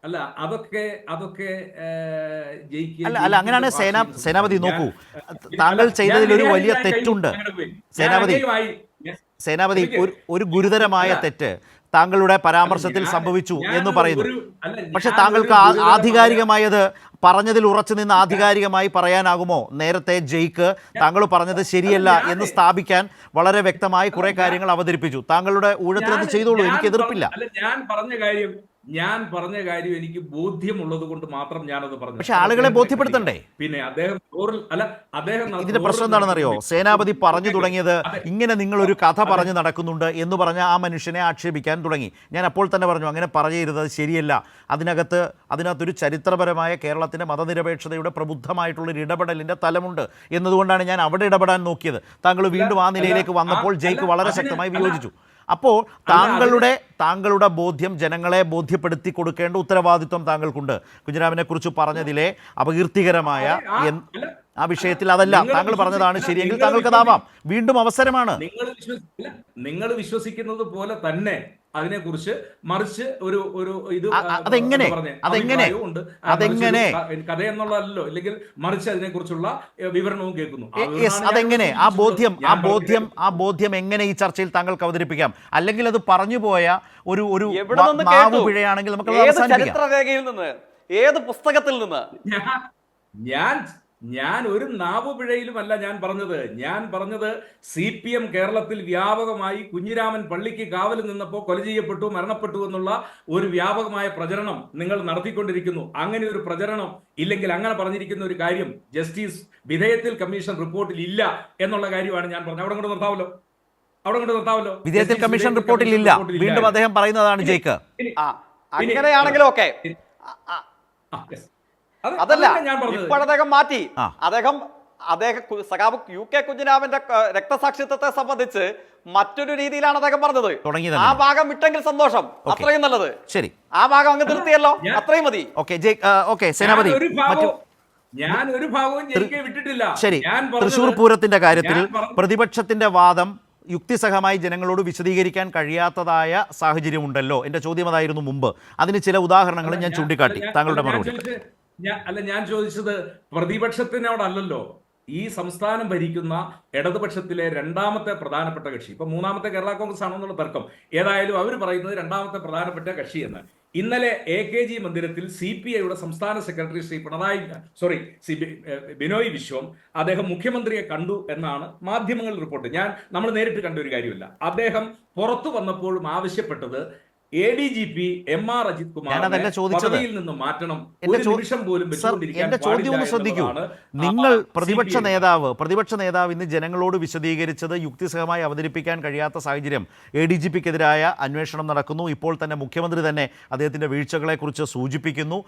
അല്ല അതൊക്കെ അല്ല അങ്ങനെയാണ് സേനാപതി. നോക്കൂ, താങ്കൾ ചെയ്തതിൽ ഒരു വലിയ തെറ്റുണ്ട് സേനാപതി. ഒരു ഗുരുതരമായ തെറ്റ് താങ്കളുടെ പരാമർശത്തിൽ സംഭവിച്ചു എന്ന് പറയുന്നു. പക്ഷെ താങ്കൾക്ക് ആധികാരികമായത് പറഞ്ഞതിൽ ഉറച്ചു നിന്ന് ആധികാരികമായി പറയാനാകുമോ? നേരത്തെ ജയ്ക്ക് താങ്കൾ പറഞ്ഞത് ശരിയല്ല എന്ന് സ്ഥാപിക്കാൻ വളരെ വ്യക്തമായി കുറെ കാര്യങ്ങൾ അവതരിപ്പിച്ചു. താങ്കളുടെ ഊഴത്തിൽ അത് ചെയ്തോളൂ, എനിക്ക് എതിർപ്പില്ല. ഞാൻ പറഞ്ഞ കാര്യം എനിക്ക് ബോധ്യമുള്ളത് കൊണ്ട് മാത്രം ഞാനത് പറഞ്ഞു. പക്ഷെ ആളുകളെ ബോധ്യപ്പെടുത്തണ്ടേ? പിന്നെ അദ്ദേഹം ഇതിന്റെ പ്രശ്നം എന്താണെന്നറിയോ? സേനാപതി പറഞ്ഞു തുടങ്ങിയത് ഇങ്ങനെ നിങ്ങൾ ഒരു കഥ പറഞ്ഞു നടക്കുന്നുണ്ട് എന്ന് പറഞ്ഞ ആ മനുഷ്യനെ ആക്ഷേപിക്കാൻ തുടങ്ങി. ഞാൻ അപ്പോൾ തന്നെ പറഞ്ഞു, അങ്ങനെ പറയരുത്, അത് ശരിയല്ല. അതിനകത്തൊരു ചരിത്രപരമായ കേരളത്തിന്റെ മതനിരപേക്ഷതയുടെ പ്രബുദ്ധമായിട്ടുള്ളൊരു ഇടപെടലിന്റെ തലമുണ്ട് എന്നതുകൊണ്ടാണ് ഞാൻ അവിടെ ഇടപെടാൻ നോക്കിയത്. താങ്കൾ വീണ്ടും ആ നിലയിലേക്ക് വന്നപ്പോൾ ജയ്ക്ക് വളരെ ശക്തമായി വിയോജിച്ചു. അപ്പോൾ താങ്കളുടെ ബോധ്യം ജനങ്ങളെ ബോധ്യപ്പെടുത്തി കൊടുക്കേണ്ട ഉത്തരവാദിത്വം താങ്കൾക്കുണ്ട്. കുഞ്ഞിരാമനെ കുറിച്ച് പറഞ്ഞതിലെ അപകീർത്തികരമായ ആ വിഷയത്തിൽ അതല്ല, താങ്കൾ പറഞ്ഞതാണ് ശരിയെങ്കിൽ താങ്കൾക്കതാവാം. വീണ്ടും അവസരമാണ്. നിങ്ങൾ വിശ്വസിക്കുന്നത് പോലെ തന്നെ അതിനെക്കുറിച്ച് മറിച്ച് അതെങ്ങനെ കഥയെന്നുള്ളതല്ലോ, ഇല്ലെങ്കിൽ മറിച്ച് അതിനെക്കുറിച്ചുള്ള വിവരണവും കേൾക്കുന്നു. അതെങ്ങനെ ആ ബോധ്യം എങ്ങനെ ഈ ചർച്ചയിൽ താങ്കൾക്ക് അവതരിപ്പിക്കാം? അല്ലെങ്കിൽ അത് പറഞ്ഞുപോയ ഒരു പിഴയാണെങ്കിൽ നമുക്ക് ചരിത്രരേഖയിൽ നിന്ന്, ഏത് പുസ്തകത്തിൽ നിന്ന്? ഞാൻ ഒരു നാവുപിഴയിലുമല്ല ഞാൻ പറഞ്ഞത് CPM കേരളത്തിൽ വ്യാപകമായി കുഞ്ഞിരാമൻ പള്ളിക്ക് കാവൽ നിന്നപ്പോൾ കൊല ചെയ്യപ്പെട്ടു, മരണപ്പെട്ടു എന്നുള്ള ഒരു വ്യാപകമായ പ്രചരണം നിങ്ങൾ നടത്തിക്കൊണ്ടിരിക്കുന്നു. അങ്ങനെ ഒരു പ്രചരണം ഇല്ലെങ്കിൽ അങ്ങനെ പറഞ്ഞിരിക്കുന്ന ഒരു കാര്യം ജസ്റ്റിസ് വിധേയത്തിൽ കമ്മീഷൻ റിപ്പോർട്ടിൽ ഇല്ല എന്നുള്ള കാര്യമാണ് ഞാൻ പറഞ്ഞത്. അവിടെ കൊണ്ട് നിർത്താവല്ലോ. വിധേയത്തിൽ കമ്മീഷൻ റിപ്പോർട്ടിൽ ഇല്ല, വീണ്ടും അദ്ദേഹം പറയുന്നതാണ് ജയ്ക്ക്. അങ്ങനെയാണെങ്കിലും ഓക്കെ. അതല്ല, ഇപ്പോൾ അദ്ദേഹം മാറ്റി. അദ്ദേഹം സഖാബ് യു കെ കുഞ്ഞിരാമന്റെ രക്തസാക്ഷിത്വത്തെ സംബന്ധിച്ച് മറ്റൊരു രീതിയിലാണ് അദ്ദേഹം പറഞ്ഞത്. ആ ഭാഗം വിട്ടെങ്കിൽ സന്തോഷം, അത്രയും നല്ലത്. ശരി, ആ ഭാഗം അങ്ങ് നിർത്തിയല്ലോ, അത്രയും മതി. സേനാപതി, ഞാൻ ഒരു ഭാഗവും വിട്ടിട്ടില്ല. ശരി, തൃശൂർ പൂരത്തിന്റെ കാര്യത്തിൽ പ്രതിപക്ഷത്തിന്റെ വാദം യുക്തിസഹമായി ജനങ്ങളോട് വിശദീകരിക്കാൻ കഴിയാത്തതായ സാഹചര്യമുണ്ടല്ലോ. എന്റെ ചോദ്യം അതായിരുന്നു മുമ്പ്. അതിന് ചില ഉദാഹരണങ്ങൾ ഞാൻ ചൂണ്ടിക്കാട്ടി. താങ്കളുടെ മറുപടി? ഞാൻ ചോദിച്ചത് പ്രതിപക്ഷത്തിനോടല്ലോ, ഈ സംസ്ഥാനം ഭരിക്കുന്ന ഇടതുപക്ഷത്തിലെ രണ്ടാമത്തെ പ്രധാനപ്പെട്ട കക്ഷി. ഇപ്പൊ മൂന്നാമത്തെ കേരള കോൺഗ്രസ് ആണെന്നുള്ള തർക്കം, ഏതായാലും അവർ പറയുന്നത് രണ്ടാമത്തെ പ്രധാനപ്പെട്ട കക്ഷി എന്ന്. ഇന്നലെ AKG മന്ദിരത്തിൽ CPIയുടെ സംസ്ഥാന സെക്രട്ടറി ശ്രീ ബിനോയ് വിശ്വം അദ്ദേഹം മുഖ്യമന്ത്രിയെ കണ്ടു എന്നാണ് മാധ്യമങ്ങളിൽ റിപ്പോർട്ട്. നമ്മൾ നേരിട്ട് കണ്ട ഒരു കാര്യമില്ല. അദ്ദേഹം പുറത്തു വന്നപ്പോഴും ആവശ്യപ്പെട്ടത് ADGP MR അജിത് ഞാനതല്ല കുമാറിനെ ചോദിച്ചത്. പദവിയിൽ നിന്ന് മാറ്റണം. എന്റെ ഒരു നിമിഷം പോലും വെച്ചുകൊണ്ടിരിക്കാൻ എന്റെ ചോദ്യം ഒന്ന് പാടില്ല ശ്രദ്ധിക്കൂ. എന്നുള്ളതാണ് നിങ്ങൾ CPI. പ്രതിപക്ഷ നേതാവ് ഇന്ന് ജനങ്ങളോട് വിശദീകരിച്ചത് യുക്തിസഹമായി അവതരിപ്പിക്കാൻ കഴിയാത്ത സാഹചര്യം. ADGPക്കെതിരായ അന്വേഷണം നടക്കുന്നു. ഇപ്പോൾ തന്നെ മുഖ്യമന്ത്രി തന്നെ അദ്ദേഹത്തിൻ്റെ വീഴ്ചകളെക്കുറിച്ച് സൂചിപ്പിക്കുന്നു.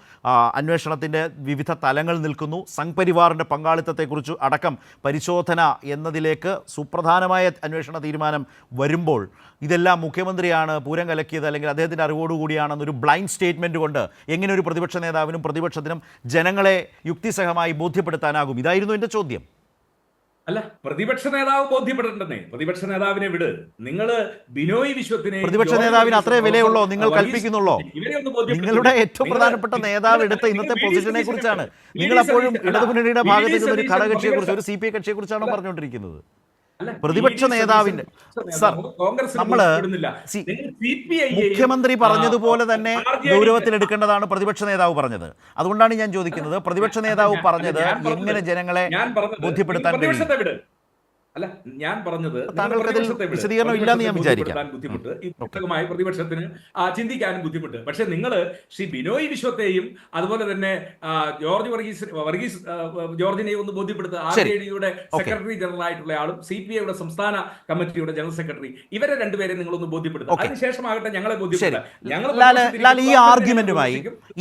അന്വേഷണത്തിൻ്റെ വിവിധ തലങ്ങൾ നിൽക്കുന്നു. സംഘ് പരിവാറിൻ്റെ പങ്കാളിത്തത്തെക്കുറിച്ച് അടക്കം പരിശോധന എന്നതിലേക്ക് സുപ്രധാനമായ അന്വേഷണ തീരുമാനം വരുമ്പോൾ ഇതെല്ലാം മുഖ്യമന്ത്രിയാണ് പൂരം കലക്കിയത് അല്ലെങ്കിൽ അദ്ദേഹത്തിൻ്റെ അറിവോടുകൂടിയാണെന്നൊരു ബ്ലൈൻഡ് സ്റ്റേറ്റ്മെൻറ്റ് കൊണ്ട് എങ്ങനെ ഒരു പ്രതിപക്ഷ നേതാവിനും പ്രതിപക്ഷത്തിനും ജനങ്ങളെ യുക്തിസഹമായി ബോധ്യപ്പെടുത്താനാകും? ഇതായിരുന്നു എൻ്റെ ചോദ്യം. അല്ല, പ്രതിപക്ഷ നേതാവ് ബോധ്യപ്പെടേണ്ടെന്നേ. പ്രതിപക്ഷ നേതാവിനെ വിട്. നിങ്ങള് ബിനോയ് വിശ്വത്തിനെ പ്രതിപക്ഷ നേതാവിന് അത്രേ വിലയുള്ളോ നിങ്ങൾ കൽപ്പിക്കുന്നുള്ളോ? നിങ്ങളുടെ ഏറ്റവും പ്രധാനപ്പെട്ട നേതാവ് എടുത്ത ഇന്നത്തെ പൊസിഷനെ കുറിച്ചാണ് നിങ്ങൾ അപ്പോഴും ഇടതുമുന്നണിയുടെ ഭാഗത്ത് നിന്ന ഒരു ഘടകകക്ഷിയെ കുറിച്ച്, ഒരു CPI കക്ഷിയെ കുറിച്ചാണോ പറഞ്ഞുകൊണ്ടിരിക്കുന്നത്? പ്രതിപക്ഷ നേതാവിന്റെ സർ, നമ്മള് മുഖ്യമന്ത്രി പറഞ്ഞതുപോലെ തന്നെ ഗൗരവത്തിലെടുക്കേണ്ടതാണ് പ്രതിപക്ഷ നേതാവ് പറഞ്ഞത്. അതുകൊണ്ടാണ് ഞാൻ ചോദിക്കുന്നത്, പ്രതിപക്ഷ നേതാവ് പറഞ്ഞത് എങ്ങനെ ജനങ്ങളെ ബോധ്യപ്പെടുത്താൻ കഴിയും? അല്ല, ഞാൻ പറഞ്ഞത് താങ്കൾക്കതിൽ വിശദീകരണം ഇല്ലാന്ന് ഞാൻ വിചാരിക്കാം. ബുദ്ധിമുട്ട് യുക്തിസഹമായി പ്രതിപക്ഷത്തിന് ചിന്തിക്കാനും ബുദ്ധിമുട്ട്. പക്ഷെ നിങ്ങൾ ശ്രീ ബിനോയ് വിശ്വത്തെയും അതുപോലെ തന്നെ വർഗീസ് ജോർജിനെയും ഒന്ന് ബോധ്യപ്പെടുത്തുക. RJD-യുടെ സെക്രട്ടറി ജനറൽ ആയിട്ടുള്ള ആളും CPI-യുടെ സംസ്ഥാന കമ്മിറ്റിയുടെ ജനറൽ സെക്രട്ടറി, ഇവരെ രണ്ടുപേരെ നിങ്ങളൊന്ന് ബോധ്യപ്പെടുത്തുക. അതിനുശേഷമാകട്ടെ ഞങ്ങളെ ബോധ്യപ്പെടുത്തുക.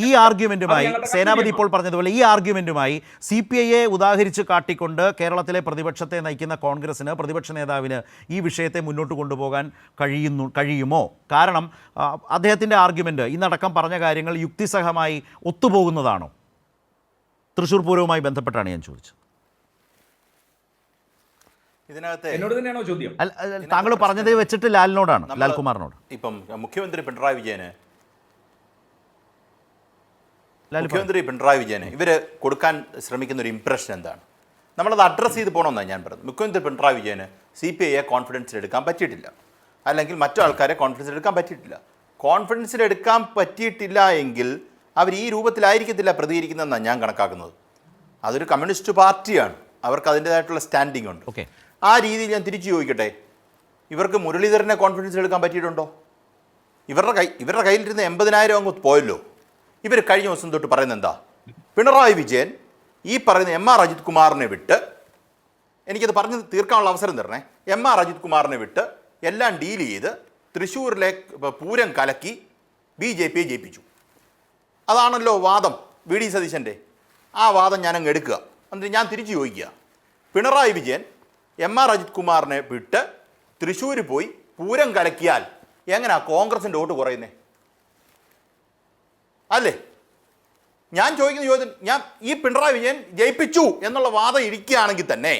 ഈ ആർഗ്യുമെന്റുമായി സേനാപതി ഇപ്പോൾ പറഞ്ഞതുപോലെ ഈ ആർഗ്യുമെന്റുമായി CPI-യെ ഉദാഹരിച്ച് കാട്ടിക്കൊണ്ട് കേരളത്തിലെ പ്രതിപക്ഷത്തെ നയിക്കുന്ന കോൺഗ്രസിന്, പ്രതിപക്ഷ നേതാവിന് ഈ വിഷയത്തെ മുന്നോട്ട് കൊണ്ടുപോകാൻ കഴിയുമോ? കാരണം അദ്ദേഹത്തിൻ്റെ ആർഗ്യുമെൻ്റ് ഇന്നടക്കം പറഞ്ഞ കാര്യങ്ങൾ യുക്തിസഹമായി ഒത്തുപോകുന്നതാണോ? തൃശ്ശൂർ പൂരവുമായി ബന്ധപ്പെട്ടാണ് ഞാൻ ചോദിച്ചത്. ഇതിനകത്ത് എന്നോട് തന്നെയാണോ ചോദ്യം? താങ്കൾ പറഞ്ഞത് വെച്ചിട്ട് ലാൽകുമാറിനോട്. ഇപ്പം മുഖ്യമന്ത്രി പിണറായി വിജയന് ഇവര് കൊടുക്കാൻ ശ്രമിക്കുന്ന ഒരു ഇംപ്രഷൻ എന്താണ്? നമ്മളത് അഡ്രസ്സ് ചെയ്ത് പോകണമെന്നാണ് ഞാൻ പറഞ്ഞത്. മുഖ്യമന്ത്രി പിണറായി വിജയന് CPI-യെ കോൺഫിഡൻസിലെടുക്കാൻ പറ്റിയിട്ടില്ല, അല്ലെങ്കിൽ മറ്റു ആൾക്കാരെ കോൺഫിഡൻസിലെടുക്കാൻ പറ്റിയിട്ടില്ല. കോൺഫിഡൻസിലെടുക്കാൻ പറ്റിയിട്ടില്ല എങ്കിൽ അവർ ഈ രൂപത്തിലായിരിക്കത്തില്ല പ്രതികരിക്കുന്നതെന്നാണ് ഞാൻ കണക്കാക്കുന്നത്. അതൊരു കമ്മ്യൂണിസ്റ്റ് പാർട്ടിയാണ്, അവർക്ക് അതിൻ്റേതായിട്ടുള്ള സ്റ്റാൻഡിംഗ് ഉണ്ട്. ആ രീതിയിൽ ഞാൻ തിരിച്ചു ചോദിക്കട്ടെ, ഇവർക്ക് മുരളീധരനെ കോൺഫിഡൻസിലെടുക്കാൻ പറ്റിയിട്ടുണ്ടോ? ഇവരുടെ കയ്യിലിരുന്ന് 80,000 അങ്ങ് പോയല്ലോ. ഇവർ കഴിഞ്ഞ ദിവസം തൊട്ട് പറയുന്നത് എന്താ? പിണറായി വിജയൻ ഈ പറയുന്ന MR അജിത് കുമാറിനെ വിട്ട്, എനിക്കത് പറഞ്ഞ് തീർക്കാനുള്ള അവസരം തരണേ, MR അജിത് കുമാറിനെ വിട്ട് എല്ലാം ഡീൽ ചെയ്ത് തൃശ്ശൂരിലെ പൂരം കലക്കി BJP-യെ ജയിപ്പിച്ചു. അതാണല്ലോ വാദം VD സതീശൻ്റെ. ആ വാദം ഞാനങ്ങ് എടുക്കുക. എന്നിട്ട് ഞാൻ തിരിച്ചു ചോദിക്കുക, പിണറായി വിജയൻ MR അജിത് കുമാറിനെ വിട്ട് തൃശ്ശൂർ പോയി പൂരം കലക്കിയാൽ എങ്ങനെയാ കോൺഗ്രസിൻ്റെ വോട്ട് കുറയുന്നേ? അല്ലേ? ഞാൻ ചോദിക്കുന്ന ചോദ്യം, ഈ പിണറായി വിജയൻ ജയിപ്പിച്ചു എന്നുള്ള വാദം ഇരിക്കുകയാണെങ്കിൽ തന്നെ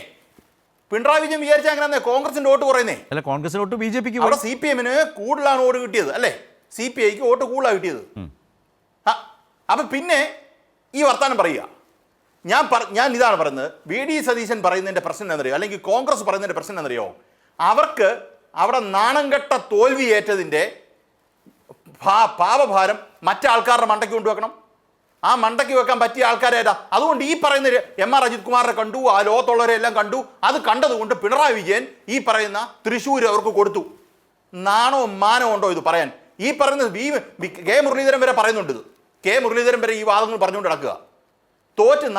പിണറായി വിജയൻ വിചാരിച്ചാൽ അങ്ങനെ കോൺഗ്രസിന്റെ വോട്ട് കുറയുന്നേ? അല്ല, കോൺഗ്രസിന് വോട്ട് BJP-ക്ക്. അവിടെ CPM-ന് കൂടുതലാണ് വോട്ട് കിട്ടിയത്, അല്ലേ? CPI-ക്ക് വോട്ട് കൂടുതലാണ് കിട്ടിയത്. അപ്പൊ പിന്നെ ഈ വർത്താനം പറയുക. ഞാൻ ഇതാണ് പറയുന്നത്, VD സതീശൻ പറയുന്നതിന്റെ പ്രശ്നം എന്നറിയോ, അല്ലെങ്കിൽ കോൺഗ്രസ് പറയുന്നതിന്റെ പ്രശ്നം എന്നറിയോ? അവർക്ക് അവിടെ നാണം കെട്ട തോൽവി ഏറ്റതിന്റെ പാപഭാരം മറ്റാൾക്കാരുടെ മണ്ടയ്ക്ക് കൊണ്ടുവെക്കണം. ആ മണ്ടയ്ക്ക് വെക്കാൻ പറ്റിയ ആൾക്കാരേതാ? അതുകൊണ്ട് ഈ പറയുന്ന MR അജിത് കുമാറിനെ കണ്ടു, ആ ലോകത്തുള്ളവരെ എല്ലാം കണ്ടു. അത് കണ്ടതുകൊണ്ട് പിണറായി വിജയൻ ഈ പറയുന്ന തൃശ്ശൂർ അവർക്ക് കൊടുത്തു. നാണോ മാനോ ഉണ്ടോ ഇത് പറയാൻ? ഈ പറയുന്നത് കെ മുരളീധരൻ വരെ പറയുന്നുണ്ട്. ഇത് കെ മുരളീധരൻ വരെ ഈ വാദങ്ങൾ പറഞ്ഞുകൊണ്ട് നടക്കുക.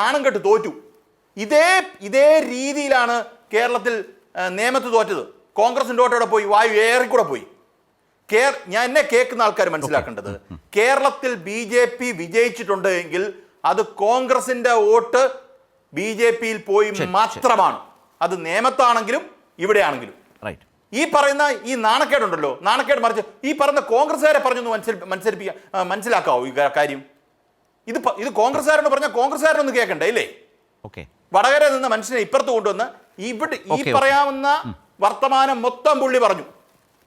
നാണം കെട്ട് തോറ്റു. ഇതേ രീതിയിലാണ് കേരളത്തിൽ നേമത്ത് തോറ്റത്. കോൺഗ്രസിൻ്റെ വോട്ടോടെ പോയി, വായു ഏറിക്കൂടെ പോയി. എന്നെ കേൾക്കുന്ന ആൾക്കാർ മനസ്സിലാക്കേണ്ടത്, കേരളത്തിൽ BJP വിജയിച്ചിട്ടുണ്ട് എങ്കിൽ അത് കോൺഗ്രസിന്റെ വോട്ട് BJP-യിൽ പോയി മാത്രമാണ്. അത് നേമത്താണെങ്കിലും ഇവിടെയാണെങ്കിലും. ഈ പറയുന്ന ഈ നാണക്കേടുണ്ടല്ലോ, നാണക്കേട് മറിച്ച് ഈ പറയുന്ന കോൺഗ്രസ്സുകാരെ പറഞ്ഞൊന്ന് മനസ്സിലാക്കാവോ ഈ കാര്യം? ഇത് കോൺഗ്രസ്സുകാരെന്ന് പറഞ്ഞാൽ കോൺഗ്രസ്സുകാരനൊന്ന് കേൾക്കണ്ടേ, ഇല്ലേ? വടകര നിന്ന മനുഷ്യനെ ഇപ്പുറത്ത് കൊണ്ടുവന്ന് ഈ പറയാവുന്ന വർത്തമാനം മൊത്തം പുള്ളി പറഞ്ഞു.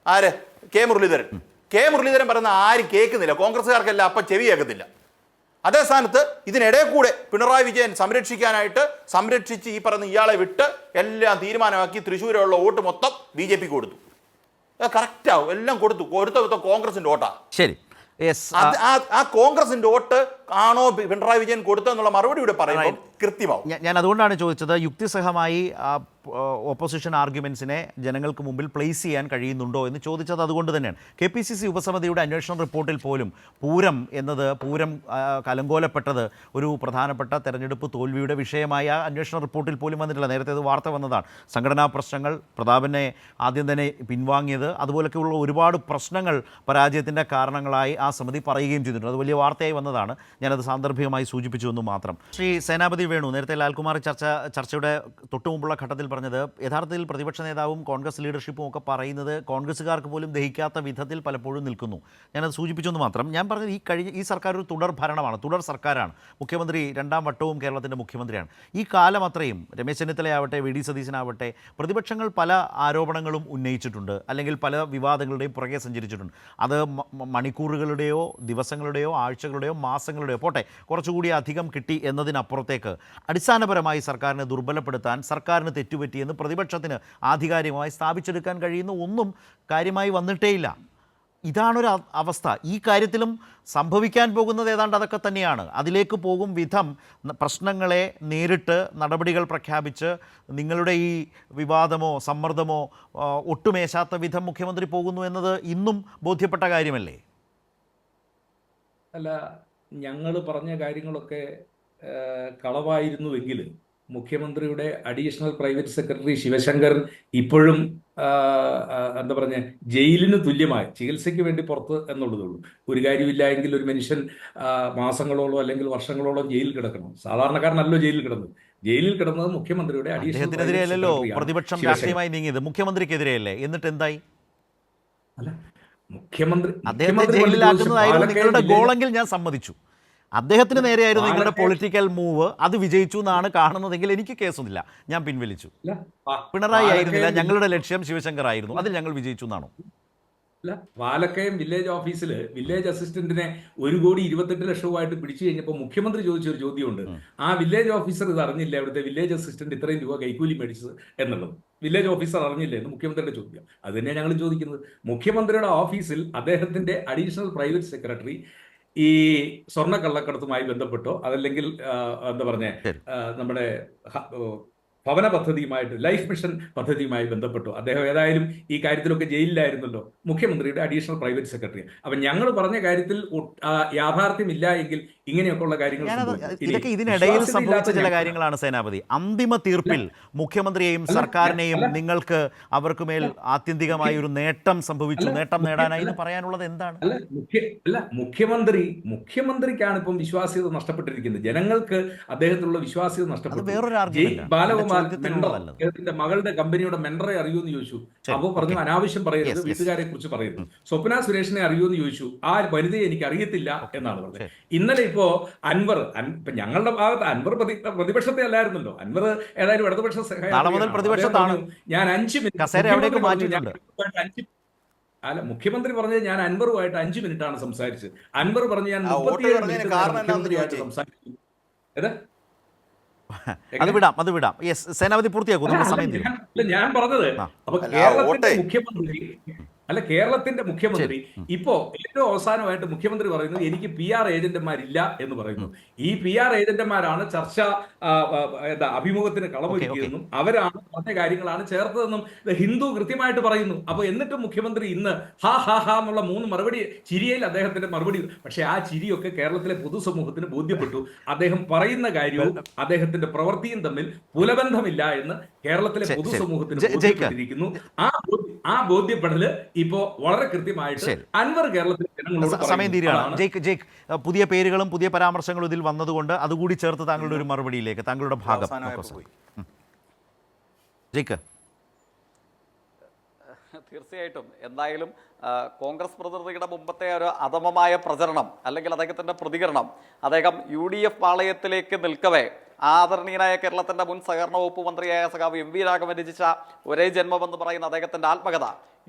ആര്? കെ മുരളീധരൻ പറയുന്ന ആരും കേൾക്കുന്നില്ല. കോൺഗ്രസ്സുകാർക്കെല്ലാം അപ്പം ചെവി കേൾക്കത്തില്ല. അതേ സ്ഥാനത്ത് ഇതിനിടയിൽ കൂടെ പിണറായി വിജയൻ സംരക്ഷിച്ച് ഈ പറയുന്ന ഇയാളെ വിട്ട് എല്ലാം തീരുമാനമാക്കി തൃശ്ശൂരുള്ള വോട്ട് മൊത്തം BJP-ക്ക് കൊടുത്തു. കറക്റ്റാവും, എല്ലാം കൊടുത്ത കോൺഗ്രസിന്റെ വോട്ടാ. ശരി, ആ കോൺഗ്രസിന്റെ വോട്ട് ആണോ പിണറായി വിജയൻ കൊടുത്തതെന്നുള്ള മറുപടി ഇവിടെ പറയുമ്പോൾ കൃത്യമാവും. ഞാൻ അതുകൊണ്ടാണ് ചോദിച്ചത്, യുക്തിസഹമായി ഓപ്പോസിഷൻ ആർഗ്യുമെൻസിനെ ജനങ്ങൾക്ക് മുമ്പിൽ പ്ലേസ് ചെയ്യാൻ കഴിയുന്നുണ്ടോ എന്ന് ചോദിച്ചത് അതുകൊണ്ട് തന്നെയാണ്. KPCC ഉപസമിതിയുടെ അന്വേഷണ റിപ്പോർട്ടിൽ പോലും പൂരം കലങ്കോലപ്പെട്ടത് ഒരു പ്രധാനപ്പെട്ട തെരഞ്ഞെടുപ്പ് തോൽവിയുടെ വിഷയമായ അന്വേഷണ റിപ്പോർട്ടിൽ പോലും വന്നിട്ടില്ല. നേരത്തെ അത് വാർത്ത വന്നതാണ്. സംഘടനാ പ്രശ്നങ്ങൾ, പ്രതാപനെ ആദ്യം തന്നെ പിൻവാങ്ങിയത്, അതുപോലൊക്കെയുള്ള ഒരുപാട് പ്രശ്നങ്ങൾ പരാജയത്തിൻ്റെ കാരണങ്ങളായി ആ സമിതി പറയുകയും ചെയ്തിട്ടുണ്ട്. അത് വലിയ വാർത്തയായി വന്നതാണ്. ഞാനത് സാന്ദർഭികമായി സൂചിപ്പിച്ചു എന്ന് മാത്രം. ശ്രീ സേനാപതി വേണു, നേരത്തെ ലാൽകുമാർ ചർച്ചയുടെ തൊട്ടു മുമ്പുള്ള ഘട്ടത്തിൽ പറഞ്ഞത് യഥാർത്ഥത്തിൽ പ്രതിപക്ഷ നേതാവും കോൺഗ്രസ് ലീഡർഷിപ്പും ഒക്കെ പറയുന്നത് കോൺഗ്രസ്സുകാർക്ക് പോലും ദഹിക്കാത്ത വിധത്തിൽ പലപ്പോഴും നിൽക്കുന്നു. ഞാനത് സൂചിപ്പിച്ചു എന്ന് മാത്രം. ഞാൻ പറഞ്ഞത് ഈ സർക്കാർ ഒരു തുടർ ഭരണമാണ്, തുടർ സർക്കാരാണ്. മുഖ്യമന്ത്രി രണ്ടാം വട്ടവും കേരളത്തിൻ്റെ മുഖ്യമന്ത്രിയാണ്. ഈ കാലം അത്രയും രമേശ് ചെന്നിത്തലയാവട്ടെ, VD സതീശനാവട്ടെ, പ്രതിപക്ഷങ്ങൾ പല ആരോപണങ്ങളും ഉന്നയിച്ചിട്ടുണ്ട്, അല്ലെങ്കിൽ പല വിവാദങ്ങളുടെയും പുറകെ സഞ്ചരിച്ചിട്ടുണ്ട്. അത് മണിക്കൂറുകളുടെയോ ദിവസങ്ങളുടെയോ ആഴ്ചകളുടെയോ മാസങ്ങളുടെയോ പോട്ടെ, കുറച്ചുകൂടി അധികം കിട്ടി എന്നതിനപ്പുറത്തേക്ക് അടിസ്ഥാനപരമായി സർക്കാരിനെ ദുർബലപ്പെടുത്താൻ, സർക്കാരിന് തെറ്റുപറ്റിയെന്ന് പ്രതിപക്ഷത്തിന് ആധികാരികമായി സ്ഥാപിച്ചെടുക്കാൻ കഴിയുന്ന ഒന്നും കാര്യമായി വന്നിട്ടേയില്ല. ഇതാണൊരു അവസ്ഥ. ഈ കാര്യത്തിലും സംഭവിക്കാൻ പോകുന്നത് ഏതാണ്ട് അതൊക്കെ തന്നെയാണ്. അതിലേക്ക് പോകും വിധം പ്രശ്നങ്ങളെ നേരിട്ട് നടപടികൾ പ്രഖ്യാപിച്ച് നിങ്ങളുടെ ഈ വിവാദമോ സമ്മർദ്ദമോ ഒട്ടുമേശാത്ത വിധം മുഖ്യമന്ത്രി പോകുന്നു എന്നത് ഇന്നും ബോധ്യപ്പെട്ട കാര്യമല്ലേ? അല്ല, ഞങ്ങൾ പറഞ്ഞ കാര്യങ്ങളൊക്കെ കളവായിരുന്നുവെങ്കിൽ മുഖ്യമന്ത്രിയുടെ അഡീഷണൽ പ്രൈവറ്റ് സെക്രട്ടറി ശിവശങ്കർ ഇപ്പോഴും എന്താ പറഞ്ഞ ജയിലിന് തുല്യമായി ചികിത്സയ്ക്ക് വേണ്ടി പുറത്ത് എന്നുള്ളതുള്ളൂ. ഒരു കാര്യമില്ല എങ്കിൽ ഒരു മനുഷ്യൻ മാസങ്ങളോളം അല്ലെങ്കിൽ വർഷങ്ങളോളം ജയിലിൽ കിടക്കണം. സാധാരണക്കാരനല്ലോ ജയിലിൽ കിടന്നത്. ജയിലിൽ കിടന്നത് മുഖ്യമന്ത്രിയുടെ അദ്ദേഹത്തിനെതിരെയല്ലോ പ്രതിപക്ഷം രാഷ്ട്രീയമായി നീങ്ങിയത്, മുഖ്യമന്ത്രിക്കെതിരെയല്ലേ? എന്നിട്ട് എന്തായി? അല്ല, മുഖ്യമന്ത്രി അദ്ദേഹത്തെ ജയിലിലാക്കുന്നതായിരുന്നു നിങ്ങളുടെ ഗോളെങ്കിൽ ഞാൻ സമ്മതിച്ചു. അദ്ദേഹത്തിന് നേരെയായിരുന്നു നിങ്ങളുടെ പൊളിറ്റിക്കൽ മൂവ്. അത് വിജയിച്ചു എന്നാണ് കാണുന്നതെങ്കിൽ എനിക്ക് കേസൊന്നുമില്ല, ഞാൻ പിൻവലിച്ചു. പിണറായി ആയിരുന്നില്ല ഞങ്ങളുടെ ലക്ഷ്യം, ശിവശങ്കർ ആയിരുന്നു, അതിൽ ഞങ്ങൾ വിജയിച്ചു എന്നാണോ? അല്ല, പാലക്കയം വില്ലേജ് ഓഫീസിൽ വില്ലേജ് അസിസ്റ്റന്റിനെ 1,28,00,000 പിടിച്ചു കഴിഞ്ഞപ്പോൾ മുഖ്യമന്ത്രി ചോദിച്ചൊരു ചോദ്യമുണ്ട്. ആ വില്ലേജ് ഓഫീസർ ഇത് അറിഞ്ഞില്ല, അവിടുത്തെ വില്ലേജ് അസിസ്റ്റന്റ് ഇത്രയും രൂപ കൈക്കൂലി മേടിച്ചത് എന്നുള്ളത് വില്ലേജ് ഓഫീസർ അറിഞ്ഞില്ലേ എന്ന് മുഖ്യമന്ത്രിയുടെ ചോദ്യം. അത് തന്നെയാണ് ഞങ്ങൾ ചോദിക്കുന്നത്. മുഖ്യമന്ത്രിയുടെ ഓഫീസിൽ അദ്ദേഹത്തിന്റെ അഡീഷണൽ പ്രൈവറ്റ് സെക്രട്ടറി ഈ സ്വർണ്ണക്കള്ളക്കടത്തുമായി ബന്ധപ്പെട്ടോ അതല്ലെങ്കിൽ എന്താ പറഞ്ഞ നമ്മുടെ ഭവന പദ്ധതിയുമായിട്ട്, ലൈഫ് മിഷൻ പദ്ധതിയുമായി ബന്ധപ്പെട്ടോ അദ്ദേഹം ഏതായാലും ഈ കാര്യത്തിലൊക്കെ ജയിലിലായിരുന്നല്ലോ, മുഖ്യമന്ത്രിയുടെ അഡീഷണൽ പ്രൈവറ്റ് സെക്രട്ടറി. അപ്പം ഞങ്ങൾ പറഞ്ഞ കാര്യത്തിൽ യാഥാർത്ഥ്യമില്ല എങ്കിൽ ഇങ്ങനെയൊക്കെയുള്ള കാര്യങ്ങൾ ഇതൊക്കെ ഇതിനിടയിൽ സംഭവിച്ച ചില കാര്യങ്ങളാണ് സേനാപതി. അന്തിമ തീർപ്പിൽ മുഖ്യമന്ത്രിയെയും സർക്കാരിനെയും നിങ്ങൾക്ക് അവർക്കുമേൽ ആത്യന്തികമായ ഒരു നേട്ടം സംഭവിച്ചു, നേട്ടം നേടാനായി എന്ന് പറയാനുള്ളത് എന്താണ്? അല്ല, മുഖ്യമന്ത്രിക്കാണ് ഇപ്പം വിശ്വാസ്യത നഷ്ടപ്പെട്ടിരിക്കുന്നത്. ജനങ്ങൾക്ക് അദ്ദേഹത്തിലുള്ള വിശ്വാസ്യത നഷ്ടപ്പെട്ടു. ബാലകുമാർ അദ്ദേഹത്തിന്റെ മകളുടെ കമ്പനിയുടെ മെൻഡറെ അറിയൂന്ന് ചോദിച്ചു. അപ്പോൾ പറഞ്ഞു അനാവശ്യം പറയരുത്, വീട്ടുകാരെ കുറിച്ച് പറയരുത്. സ്വപ്ന സുരേഷിനെ അറിയൂന്ന് ചോദിച്ചു. ആ വനിതയെ എനിക്ക് അറിയത്തില്ല എന്നാണ് പറഞ്ഞത്. ഇന്നലെ ഇപ്പോ അൻവർ, ഇപ്പൊ ഞങ്ങളുടെ ഭാഗത്ത് അൻവർ പ്രതിപക്ഷത്തെ അല്ലായിരുന്നല്ലോ, അൻവർ ഏതായാലും ഇടതുപക്ഷ പ്രതിപക്ഷത്താണ്. ഞാൻ 5 മിനിറ്റ് അല്ല, മുഖ്യമന്ത്രി പറഞ്ഞത് ഞാൻ അൻവറുമായിട്ട് 5 മിനിറ്റാണ് സംസാരിച്ചത്. അൻവർ പറഞ്ഞ് ഞാൻ 37 മിനിറ്റ് സംസാരിച്ചു. അത് വിടാം. സേനാപതി പൂർത്തിയാക്കും, നമ്മുടെ സമയം തീരും. ഞാൻ പറഞ്ഞത് അപ്പൊ കേരളത്തിന്റെ മുഖ്യമന്ത്രി ഇപ്പോ ഏറ്റവും അവസാനമായിട്ട് മുഖ്യമന്ത്രി പറയുന്നത് എനിക്ക് PR ഏജന്റുമാരില്ല എന്ന് പറയുന്നു. ഈ PR ഏജന്റുമാരാണ് ചർച്ച അഭിമുഖത്തിന് കളമൊരുക്കിയതെന്നും അവരാണ് പറഞ്ഞ കാര്യങ്ങളാണ് ചേർത്തതെന്നും ഹിന്ദു കൃത്യമായിട്ട് പറയുന്നു. അപ്പൊ എന്നിട്ടും മുഖ്യമന്ത്രി ഇന്ന് ഹാ ഹാ ഹാ എന്നുള്ള 3 മറുപടി ചിരിയിൽ അദ്ദേഹത്തിന്റെ മറുപടി. പക്ഷെ ആ ചിരിയൊക്കെ കേരളത്തിലെ പൊതുസമൂഹത്തിന് ബോധ്യപ്പെട്ടു. അദ്ദേഹം പറയുന്ന കാര്യവും അദ്ദേഹത്തിന്റെ പ്രവൃത്തിയും തമ്മിൽ പുലബന്ധമില്ല എന്ന് കേരളത്തിലെ പൊതുസമൂഹത്തിന് ബോധ്യപ്പെട്ടിരിക്കുന്നു. ആ ബോധ്യപ്പെടല് ഇപ്പോ വളരെ കൃത്യമായിട്ട് അൻവർ കേരളത്തിലെ ജനങ്ങളോട് സമയം തീരുകയാണ്. ജയ്ക്ക് പുതിയ പേരുകളും പുതിയ പരാമർശങ്ങളും ഇതിൽ വന്നതുകൊണ്ട് അതുകൂടി ചേർത്ത് താങ്കളുടെ ഒരു മറുപടിയിലേക്ക്, താങ്കളുടെ ഭാഗം ജയ്ക്ക്. തീർച്ചയായിട്ടും എന്തായാലും കോൺഗ്രസ് പ്രതിനിധിയുടെ മുമ്പത്തെ ഒരു അധമമായ പ്രചരണം അല്ലെങ്കിൽ അദ്ദേഹത്തിന്റെ പ്രതികരണം, അദ്ദേഹം UDF പാളയത്തിലേക്ക് നിൽക്കവേ ആദരണീയനായ കേരളത്തിന്റെ മുൻ സഹകരണ വകുപ്പ് മന്ത്രിയായ സഖാവ് MV രാഘവൻ രചിച്ച ഒരേ ജന്മമെന്ന് പറയുന്ന അദ്ദേഹത്തിന്റെ ആത്മകഥ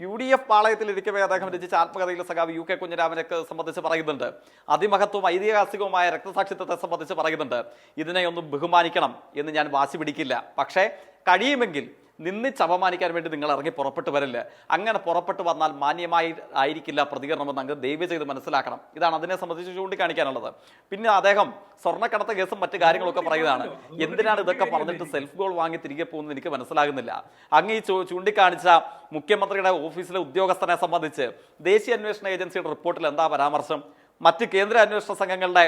UDF പാളയത്തിൽ ഇരിക്കവേ അദ്ദേഹം രചിച്ച ആത്മകഥയിൽ സഖാവ് UK കുഞ്ഞിരാമനെ സംബന്ധിച്ച് പറയുന്നുണ്ട്. അതിമഹത്വവും ഐതിഹാസികവുമായ രക്തസാക്ഷിത്വത്തെ സംബന്ധിച്ച് പറയുന്നുണ്ട്. ഇതിനെ ഒന്നും ബഹുമാനിക്കണം എന്ന് ഞാൻ വാശി പിടിക്കില്ല, പക്ഷേ കഴിയുമെങ്കിൽ നിന്നിച്ച് അപമാനിക്കാൻ വേണ്ടി നിങ്ങൾ ഇറങ്ങി പുറപ്പെട്ട് വരില്ല. അങ്ങനെ പുറപ്പെട്ട് വന്നാൽ മാന്യമായി ആയിരിക്കില്ല പ്രതികരണമെന്ന് അങ്ങ് ദയവ് ചെയ്ത് മനസ്സിലാക്കണം. ഇതാണ് അതിനെ സംബന്ധിച്ച് ചൂണ്ടിക്കാണിക്കാനുള്ളത്. പിന്നെ അദ്ദേഹം സ്വർണ്ണക്കടത്ത് കേസും മറ്റു കാര്യങ്ങളൊക്കെ പറയുന്നതാണ്. എന്തിനാണ് ഇതൊക്കെ പറഞ്ഞിട്ട് സെൽഫ് ഗോൾ വാങ്ങി തിരികെ പോകുന്നത് എനിക്ക് മനസ്സിലാകുന്നില്ല. അങ്ങ് ഈ ചൂണ്ടിക്കാണിച്ച മുഖ്യമന്ത്രിയുടെ ഓഫീസിലെ ഉദ്യോഗസ്ഥനെ സംബന്ധിച്ച് ദേശീയ അന്വേഷണ ഏജൻസിയുടെ റിപ്പോർട്ടിൽ എന്താ പരാമർശം? മറ്റ് കേന്ദ്ര അന്വേഷണ സംഘങ്ങളുടെ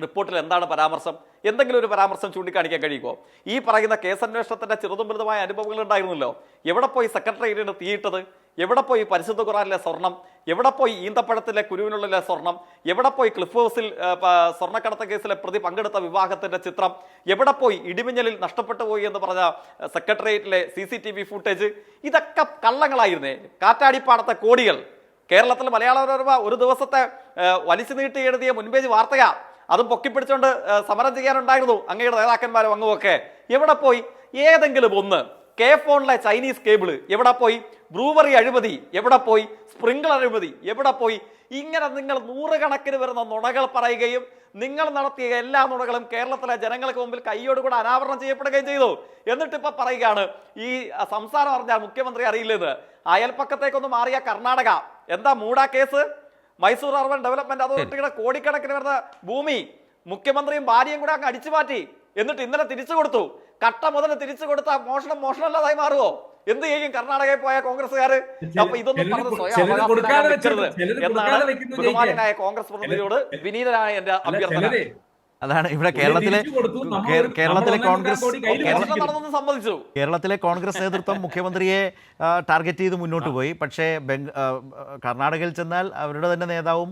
റിപ്പോർട്ടിൽ എന്താണ് പരാമർശം? എന്തെങ്കിലും ഒരു പരാമർശം ചൂണ്ടിക്കാണിക്കാൻ കഴിയുമോ? ഈ പറയുന്ന കേസന്വേഷണത്തിന്റെ ചെറുതും വലുതുമായ അനുഭവങ്ങൾ ഉണ്ടായിരുന്നല്ലോ. എവിടെ പോയി സെക്രട്ടേറിയറ്റിന് തീയിട്ടത്? എവിടെ പോയി പരിശുദ്ധ ഖുറാനിലെ സ്വർണം? എവിടെ പോയി ഈന്തപ്പഴത്തിലെ കുരുവിനുള്ളിലെ സ്വർണം? എവിടെ പോയി ക്ലിഫ് ഹൗസിൽ സ്വർണ്ണക്കടത്ത് കേസിലെ പ്രതി പങ്കെടുത്ത വിവാഹത്തിന്റെ ചിത്രം? എവിടെ പോയി ഇടിമിന്നലിൽ നഷ്ടപ്പെട്ടു പോയി എന്ന് പറഞ്ഞ സെക്രട്ടേറിയറ്റിലെ CCTV ഫുട്ടേജ്? ഇതൊക്കെ കള്ളങ്ങളായിരുന്നേ. കാറ്റാടിപ്പാടത്തെ കോടികൾ. കേരളത്തിൽ മലയാള മനോരമ ഒരു ദിവസത്തെ വലിച്ചു നീട്ടി എഴുതിയ മുൻപേജ് വാർത്തയാ. അതും പൊക്കിപ്പിടിച്ചുകൊണ്ട് സമരം ചെയ്യാനുണ്ടായിരുന്നു അങ്ങയുടെ നേതാക്കന്മാരും അങ്ങുമൊക്കെ. എവിടെ പോയി? ഏതെങ്കിലും ഒന്ന്. K-ഫോണിലെ ചൈനീസ് കേബിള് എവിടെ പോയി? ബ്രൂവറി അഴിമതി എവിടെ പോയി? സ്പ്രിംഗ്ലർ അഴിമതി എവിടെ പോയി? ഇങ്ങനെ നിങ്ങൾ നൂറുകണക്കിന് വരുന്ന നുണകൾ പറയുകയും നിങ്ങൾ നടത്തിയ എല്ലാ നുണകളും കേരളത്തിലെ ജനങ്ങൾക്ക് മുമ്പിൽ കൈയോടുകൂടെ അനാവരണം ചെയ്യപ്പെടുകയും ചെയ്തു. എന്നിട്ട് ഇപ്പൊ പറയുകയാണ് ഈ സംസ്ഥാനം അറിഞ്ഞാൽ മുഖ്യമന്ത്രി അറിയില്ലെന്ന്. അയൽപ്പക്കത്തേക്കൊന്ന് മാറിയ കർണാടക എന്താ മൂടാ കേസ്? മൈസൂർ അർബൻ ഡെവലപ്മെന്റ് അതോറിറ്റിയുടെ കോടിക്കണക്കിന് വരുന്ന ഭൂമി മുഖ്യമന്ത്രിയും ഭാര്യയും കൂടെ അങ്ങ് അടിച്ചു മാറ്റി. എന്നിട്ട് ഇന്നലെ തിരിച്ചു കൊടുത്തു. കട്ട മുതൽ തിരിച്ചു കൊടുത്ത മോഷണമല്ലാതായി മാറുമോ? എന്ത് ചെയ്യും കർണാടകയിൽ പോയ കോൺഗ്രസ്സുകാര്? അപ്പൊ ഇതൊന്നും പറഞ്ഞ് സ്വയം എന്നാണ് ബഹുമാനായ കോൺഗ്രസ് പ്രതിനിധിയോട് വിനീതനായ എന്റെ അഭ്യർത്ഥന. അതാണ് ഇവിടെ കേരളത്തിലെ കോൺഗ്രസ് നേതൃത്വം മുഖ്യമന്ത്രിയെ ടാർഗറ്റ് ചെയ്ത് മുന്നോട്ട് പോയി. പക്ഷേ കർണാടകയിൽ ചെന്നാൽ അവരുടെ തന്നെ നേതാവും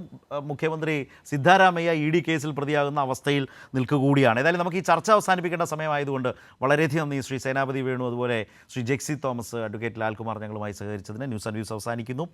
മുഖ്യമന്ത്രി സിദ്ധാരാമയ്യ ED കേസിൽ പ്രതിയാകുന്ന അവസ്ഥയിൽ നിൽക്കുകയാണ്. ഏതായാലും നമുക്ക് ഈ ചർച്ച അവസാനിപ്പിക്കേണ്ട സമയമായതുകൊണ്ട് വളരെയധികം നന്ദി ശ്രീ സേനാപതി വേണു, അതുപോലെ ശ്രീ ജെക്സി തോമസ്, അഡ്വക്കേറ്റ് ലാൽകുമാർ ഞങ്ങളുമായി സഹകരിച്ചതിന്. ന്യൂസ് ആൻഡ് വ്യൂസ് അവസാനിക്കുന്നു.